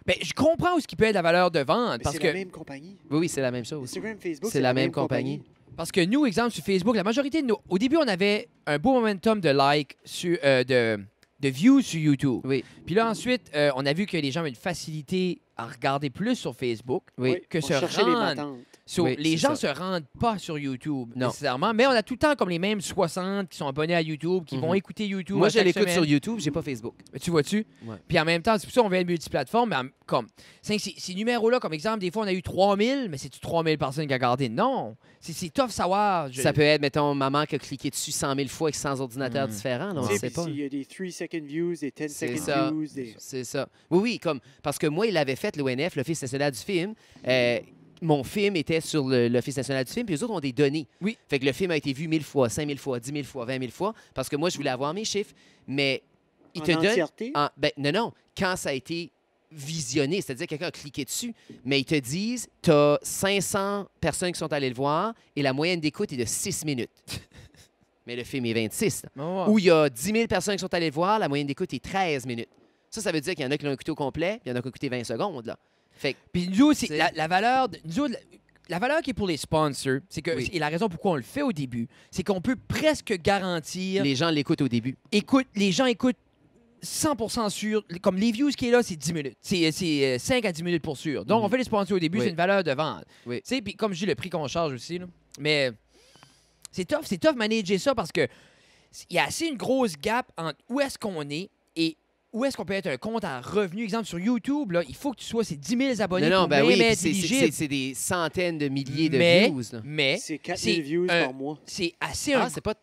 ben, je comprends où ce qui peut être la valeur de vente. Mais Parce c'est que, la même compagnie. Oui, oui, c'est la même chose. Instagram, Facebook, C'est la même compagnie. parce que nous, exemple, sur Facebook, la majorité de nos. Au début, on avait un beau momentum de likes, de views sur YouTube. Oui, Puis là, ensuite, on a vu que les gens avaient une facilité à regarder plus sur Facebook. oui. Que on se cherchait les rendre. patentes. Oui, Les c'est gens ça. se rendent pas sur YouTube Non. nécessairement, mais on a tout le temps comme les mêmes 60 qui sont abonnés à YouTube, qui vont Mhm. écouter YouTube. Moi, à je chaque l'écoute semaine. sur YouTube, j'ai pas Facebook. Mais tu vois-tu? Ouais. Puis en même temps, c'est pour ça qu'on veut être multiplateforme. Mais comme, ces numéros-là, comme exemple, des fois, on a eu 3000, mais c'est-tu 3000 personnes qui ont regardé? Non. C'est tough savoir. Ça peut être, mettons, maman qui a cliqué dessus 100 000 fois avec 100 ordinateurs Mm. différents. là, on Tu ne sais, sait puis pas. s'il y a des 3-second views, des 10 C'est second ça. views, des... C'est ça. Oui, oui, comme parce que moi, il avait fait l'ONF, l'Office national du film. Mon film était sur l'Office national du film, puis les autres ont des données. Oui. Fait que le film a été vu 1000 fois, 5000 fois, 10 000 fois, 20 000 fois, parce que moi, je voulais avoir mes chiffres. Mais il En te donne. entièreté? Ben, non. Quand ça a été visionné, c'est-à-dire quelqu'un a cliqué dessus, mais ils te disent, tu as 500 personnes qui sont allées le voir et la moyenne d'écoute est de 6 minutes. Mais le film est 26. là. Oh, Ou il y a 10 000 personnes qui sont allées le voir, la moyenne d'écoute est 13 minutes. Ça veut dire qu'il y en a qui l'ont écouté au complet, puis il y en a qui ont écouté 20 secondes. Là. Fait que, Puis nous, c'est C'est- la valeur. Nous autres, la valeur qui est pour les sponsors, c'est que Oui. et la raison pourquoi on le fait au début, c'est qu'on peut presque garantir. les gens l'écoutent au début. Les gens écoutent 100% sûr. Comme les views qui est là, c'est 10 minutes. C'est 5 à 10 minutes pour sûr. Donc, Mhm. on fait les sponsors au début, Oui. c'est une valeur de vente. Oui. Tu sais, puis comme je dis, le prix qu'on charge aussi. Là. Mais c'est tough manager ça parce que il y a assez une grosse gap entre où est-ce qu'on est et où est-ce qu'on peut être un compte en revenu. Exemple, sur YouTube, là, il faut que tu sois ces 10 000 abonnés Non, pour ben même oui, puis être éligible. c'est des centaines de milliers de Mais- views. Là. Mais C'est 4 c'est 000 views un- par mois. c'est assez Ah, un... c'est pas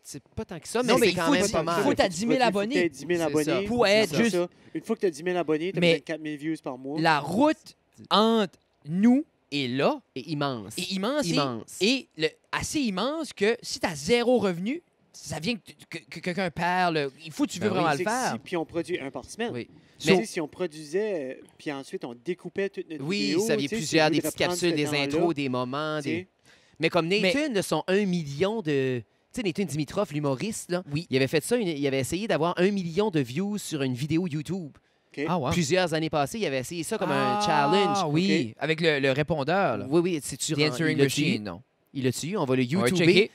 tant que ça, mais Non, mais c'est il quand faut même dire- pas il mal. faut t'as 10 000 abonnés. Tu 10 000 C'est abonnés. ça. Pour être C'est juste- ça. Une fois que tu as 10 000 abonnés, tu as Mais- peut-être 4 000 views par mois. La route entre nous et là Et immense. est immense. Immense. Et assez immense que si tu as zéro revenu, ça vient que quelqu'un perd. Il faut que tu veux Ben oui, vraiment C'est le que faire. si, puis on produit un par semaine. Oui. Tu Mais- sais, si on produisait, puis ensuite on découpait toute notre Oui, vidéo. ça vient tu sais, si plusieurs, je des voudrais petites prendre capsules, ce des temps-là, intros, des moments. tu sais, Mais comme Nathan, de son 1 million de... Tu sais, Nathan Dimitrov, l'humoriste, là, Oui. il avait fait ça, il avait essayé d'avoir 1 million de views sur une vidéo YouTube. OK. Ah ouais. Plusieurs années passées, il avait essayé ça comme un challenge. Ah oui, avec le répondeur. Là. Oui, oui, c'est tu The Answering il l'a dit. Machine, non. Il l'a tué. On va le On va YouTuber. checker.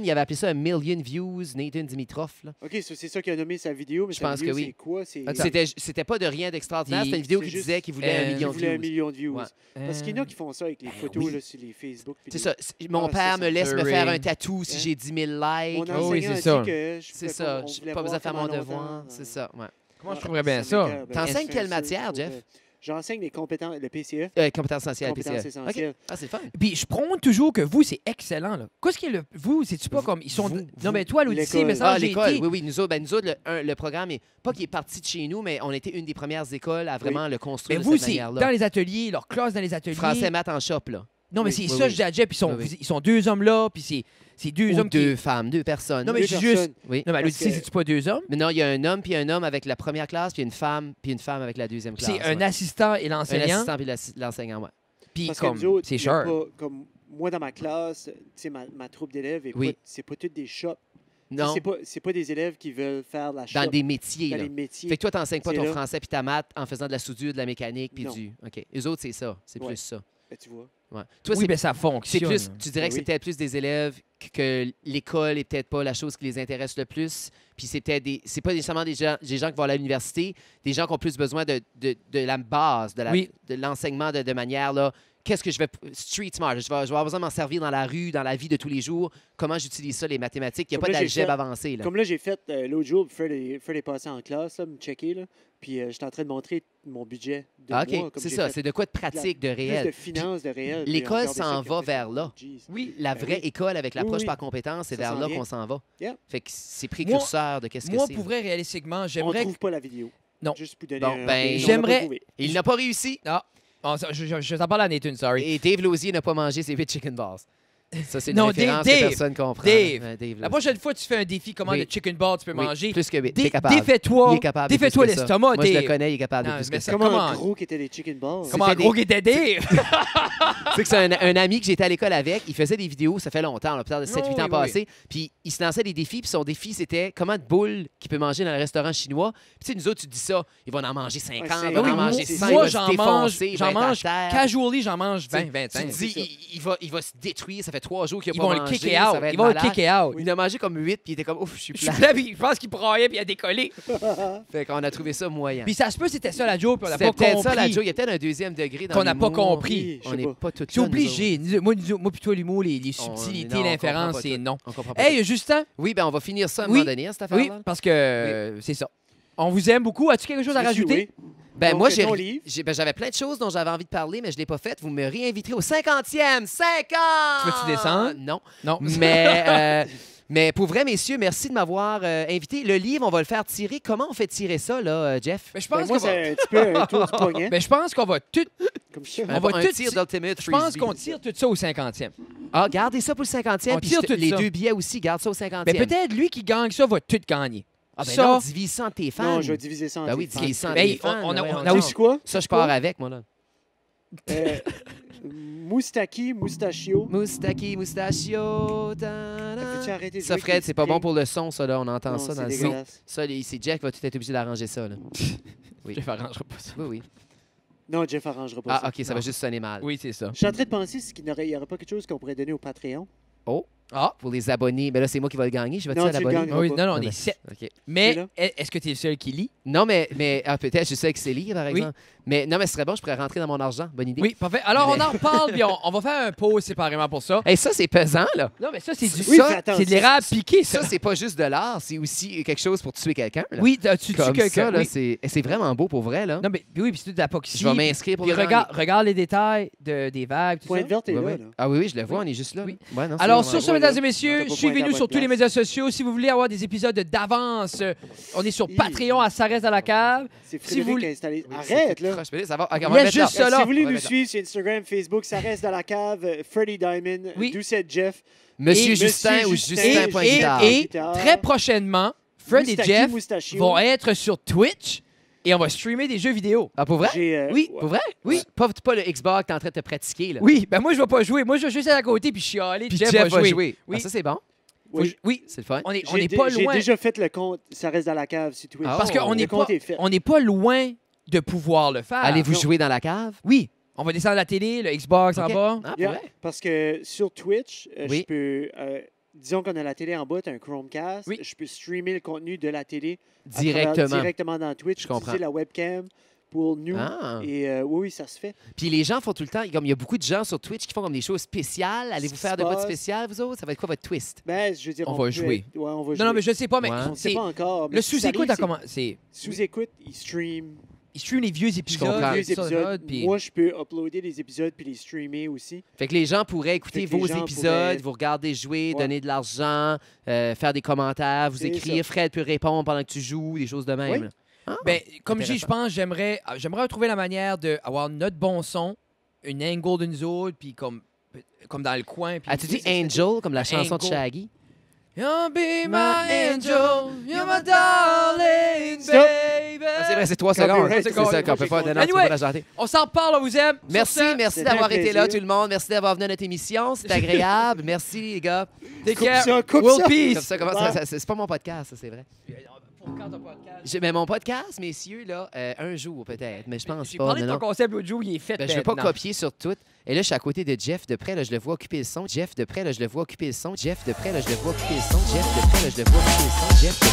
Il avait appelé ça 1 million views, Nathan Dimitrov. Là. OK, c'est ça qui a nommé sa vidéo, mais Je sa pense vidéo, que oui. c'est quoi? C'est C'était pas de rien d'extraordinaire. Puis- C'était une vidéo c'est qui juste- disait qu'il voulait 1 million il de voulait 1 views. million de views. Ouais. Parce qu'il y en a qui font ça avec les photos oui. là, sur les Facebook. puis C'est les- ça. Mon Ah, père c'est me ça. laisse me The faire un Ring. tatou si Hein? j'ai 10 000 likes. Mon oui, enseignant c'est a dit ça. que C'est ça. on J'ai voulait pas besoin de faire voir mon pendant devoir. longtemps. C'est ça, ouais. Comment je trouverais bien ça? m'écoeure. Ben, T'enseignes je fais quelle ça matière, pour, Jeff? J'enseigne les compétences, le PCE. Compétences essentielles. Compétences PCE. essentielles. OK. Ah, c'est fun. Puis je prône toujours que vous, c'est excellent. Là. Qu'est-ce qui est le. Vous, c'est-tu pas comme. Ils sont. Non, mais toi, l'Odyssée, l'école. mais ça, j'ai l'école. été. Oui, oui. Nous autres, le programme, est pas qu'il est parti de chez nous, mais on était une des premières écoles à vraiment le Mais construire de vous, cette c'est manière-là. dans les ateliers, leur classe dans les ateliers. Français, maths en shop, là. Non, mais Oui, c'est oui, ça, oui. je dis à Jeff. Oui, oui. Ils sont deux hommes là, puis c'est deux Ou hommes deux qui. femmes, deux personnes. Non, mais Deux je dis juste. personnes. Oui. Non, mais à Parce l'Odyssée, que- c'est-tu pas deux hommes? Mais non, il y a un homme, puis un homme avec la première classe, puis une femme avec la deuxième classe. C'est un ouais. assistant et Un l'enseignant. assistant, puis l'enseignant, ouais. Puis Parce comme. que nous autres, C'est il y a cher. pas- comme moi, dans ma classe, tu sais, ma troupe d'élèves, Oui. c'est pas toutes des shops. Non, C'est pas des élèves qui veulent faire la shop dans des métiers, dans là. les métiers. Fait que toi, t'enseignes pas C'est ton là. français puis ta maths en faisant de la soudure, de la mécanique, puis Non. du... OK. Les autres, c'est ça. C'est Ouais. plus ça. Ben, tu vois. Ouais. Toi, Oui, c'est mais ça c'est fonctionne. plus, tu dirais que c'est Oui. peut-être plus des élèves que l'école est peut-être pas la chose qui les intéresse le plus. Puis c'est peut-être c'est pas nécessairement des gens qui vont à l'université, des gens qui ont plus besoin de la base, Oui. de l'enseignement de manière là. Qu'est-ce que je vais street smart, je vais avoir besoin de m'en servir dans la rue, dans la vie de tous les jours. Comment j'utilise ça les mathématiques, il n'y a Comme pas là, j'ai d'algèbre fait- avancé là. Comme là, j'ai fait l'autre jour, Fred est passé en classe, là, me checker, là, puis j'étais en train de montrer mon budget de Ah, mois. OK, comme c'est j'ai ça, fait c'est de quoi de pratique, de plus réel. de finances, de réel. puis l'école regardez ça, s'en puis va on fait vers ça. là. Jeez. Oui. La Ben vraie oui. école avec l'approche oui. par compétence, c'est Ça vers s'en là vient. qu'on s'en va. Yeah. Fait que c'est précurseur de qu'est-ce que Moi, c'est. pour vrai, réalistiquement, On j'aimerais. trouve pas la vidéo. Non. Juste pour donner Bon, un- ben, on l'a j'aimerais- pas trouvé. Il n'a pas réussi. Je t'en parle à Nathan, sorry. Et Dave Lausier n'a pas mangé ses 8 chicken balls. Ça, c'est une Non, référence Dave, que personne comprend. Dave. Ouais, Dave La Lausier. prochaine fois, tu fais un défi, comment Oui. de chicken ball tu peux Oui, manger. plus que 8. T'es capable. Défais-toi. Il est capable de Défais-toi plus que ça. l'estomac, Moi, je le Dave. connais, il est capable de Non, plus mais que ça- ça. Comment Comment? gros qu'étaient les chicken balls? C'est- Comment C'était gros des- qu'il était Dave? C'est que c'est un ami que j'étais à l'école avec. Il faisait des vidéos, ça fait longtemps, là, peut-être 7-8 Oui, ans oui, passés. Puis il se lançait des défis. Puis son défi, c'était comment de boules qu'il peut manger dans le restaurant chinois. Puis tu sais, nous autres, tu dis ça, ils vont en manger 50, Ouais, ils vont oui, en manger c'est 100, ça. il Moi, va se j'en mange, défoncer, il va j'en être à mange terre. casually, j'en mange 20, Tu 25. te dis, il va se détruire, ça fait 3 jours qu'il Ils n'a vont pas le mangé. kicker ça out. va être Ils vont le malade. kicker out. Il en a mangé comme 8, puis il était comme, ouf, je suis Je suis plat. là, puis je pense qu'il broyait, puis il a décollé. Fait qu'on a trouvé ça moyen. Puis ça se peut, c'était ça la joke, puis on n'a C'était pas peut-être ça, la compris. Joe. Il y a peut-être un deuxième degré dans Qu'on n'a pas l'humour. compris. Je On sais n'est pas. pas tout C'est obligé. Moi puis toi, l'humour, les On- subtilités, non, on l'inférence, comprend pas c'est tout. non. On comprend pas. Hey, Justin, Oui, ben on va finir ça à un Oui. moment donné, hein, cette affaire-là. oui, parce que c'est ça. On vous aime beaucoup. As-tu quelque chose à Je me suis rajouter? oui. Ben Donc, moi, ton livre. j'avais plein de choses dont j'avais envie de parler, mais je ne l'ai pas fait. Vous me réinviterez au 50e. 50! Tu veux-tu descendre? Non. Non. Mais pour vrai, messieurs, merci de m'avoir invité. Le livre, on va le faire tirer. Comment on fait tirer ça, là, Jeff? Mais je Ben, pense moi, qu'on va... c'est un petit peu un tour du poignet. Mais je pense qu'on va tout... Comme ça. on va un tout tir ti- d'Ultimate Je pense Frisbee. qu'on tire tout ça au 50e. Ah, gardez ça pour le 50e. On Puis tire tout les ça. 2 billets aussi, garde ça au 50e. Mais peut-être lui qui gagne ça va tout gagner. Ah, ben ça- non, divise ça entre tes fans. Non, je vais diviser ça en Ben oui, deux parts. divise ça en Hey, tes fans. on a- là, ouais, on a non. aussi- C'est quoi? Ça, je pars avec, moi, là. Euh, Moustaki, Moustachio. Moustaki, moustachio. Peux-tu arrêter de Ça, jouer Fred, avec c'est pas les bon pour le son, ça, là. On entend Non, ça c'est dans le son. dégueulasse. Ça, c'est Jack va tout être obligé d'arranger ça, là. Oui. Je arrangera pas ça. Oui, oui. Non, Jeff arrangera pas Ah, ça. OK, ça va juste sonner mal. Oui, c'est ça. Je suis en train de penser s'il n'y aurait pas quelque chose qu'on pourrait donner au Patreon. Ah, Pour les abonnés. Mais là, c'est moi qui vais le gagner. Je vais Non, dire à tu le l'abonné. gagnes. oui, pas. non, on Ah, ben, est 7. OK. Mais là? est-ce que tu es le seul qui lit? Non, mais peut-être, je sais que c'est lire, par Oui. exemple. Mais non, mais ce serait bon, je pourrais rentrer dans mon argent. Bonne idée. Oui, parfait. Alors, on Mais- en reparle, puis on va faire un pause séparément pour ça. Hey, ça, c'est pesant, là. Non, mais ça, c'est du... Oui, ça, fais attention. c'est de l'érable piqué, ça. Ça, c'est pas juste de l'art, c'est aussi quelque chose pour tuer quelqu'un. Là. Oui, tu tues Comme quelqu'un. ça, là, Oui. c'est vraiment beau pour vrai, là. Non, mais oui, puis c'est tout de l'apoxie. Je vais m'inscrire pour Puis le regarde les détails des vagues, tout ça. Pointe verte est Ouais, là, ouais. là. Ah oui, oui, je le vois, on est juste là. Oui. Ouais, non, c'est Alors, vraiment sur ce, beau. ouais, là. mesdames et messieurs, T'as pas suivez-nous pointé à sur bonne tous les place. médias sociaux. Si vous voulez avoir des épisodes d'avance, on est sur Hi. Patreon à Ça reste à la cave. C'est Si vous Frédéric voulez- qui a installé. Oui, Arrête, c'est là. croche. Mais ça va. OK, on va Laisse le mettre juste là. ça là. Si vous voulez On va nous mettre là. suivre sur Instagram, Facebook, ça reste dans la cave. Freddy Diamond, Oui. Doucette Jeff. Monsieur Et Justin ou Monsieur Justin Justin, point Et, guitare. et très prochainement, Fred et Moustaki, Jeff Moustachio. vont être sur Twitch et on va streamer des jeux vidéo. Ah, pour vrai? Oui, Pour vrai? Oui. Pas le Xbox, t'es en train de te pratiquer, là. Oui, ben moi, je vais pas jouer. Moi, je vais juste à côté puis chialer. Puis Jeff, Jeff va jouer. Oui. Ah, ça, c'est bon. Oui. Oui, C'est le fun. on est pas J'ai loin. déjà fait le compte, ça reste dans la cave sur Twitch. Ah, Parce qu'on Le n'est compte pas, est fait. on n'est pas loin de pouvoir le faire. Allez-vous non. jouer dans la cave? Oui. On va descendre la télé, le Xbox en OK. bas. Ah, pour Yeah, vrai? parce que sur Twitch, Oui. je peux. Disons qu'on a la télé en bas, tu as un Chromecast. Oui. Je peux streamer le contenu de la télé Directement. dans Twitch. Je comprends. Utiliser la webcam pour nous. Ah. Et oui, ça se fait. Puis les gens font tout le temps, comme il y a beaucoup de gens sur Twitch qui font comme des choses spéciales. Allez-vous Ce faire qui de se quoi de passe- spécial, vous autres? Ça va être quoi votre twist? Ben, je veux dire, On va peut jouer. être- Ouais, on va jouer. Non, non, mais je sais pas, mais Ouais. On ne sait c'est- pas encore. mais le si ça sous-écoute, arrive, a comment... C'est... Sous-écoute, il stream Ils streament les vieux épisodes. comprends. vieux ça, épisodes. puis- Moi, je peux uploader les épisodes puis les streamer aussi. Fait que les gens pourraient écouter Fait que les vos gens épisodes, pourraient- vous regarder jouer, Ouais. donner de l'argent, faire des commentaires, vous C'est écrire. ça. Fred peut répondre pendant que tu joues, des choses de même. Oui. là. Ah, Ben, comme je dis, je intéressant. pense, j'aimerais trouver la manière d'avoir notre bon son, une angle de nous autres, puis comme dans le coin. Puis As-tu dit Angel, comme la chanson de Angel. Shaggy? You'll be my My angel, you're my darling Stop. baby. Ah, c'est vrai, c'est 3 Copyright, secondes. C'est c'est ça qu'on peut pas. Non, non, tu peux Anyway. pas la chanter. On s'en reparle, on vous aime. Sur Merci, ce, merci c'était d'avoir un été là, tout plaisir. le monde. Merci d'avoir venu à notre émission. C'est agréable. Merci, les gars. Take Coupe care. ça, coupe Will ça. Comme peace. ça, comment Ouais. c'est pas mon podcast, ça, c'est vrai. Pour quand ton podcast? Mais mon podcast, messieurs, là, un jour peut-être, mais je pense J'ai pas. parlé non, de ton non. concept l'autre jour, il est fait. Ben, je veux pas maintenant. copier sur tout. Et là, je suis à côté de Jeff de près, là, je le vois occuper le son. Jeff de près, là, je le vois occuper le son. Jeff de près, là, je le vois occuper le son. Jeff de près, là, je le vois occuper le son. Jeff de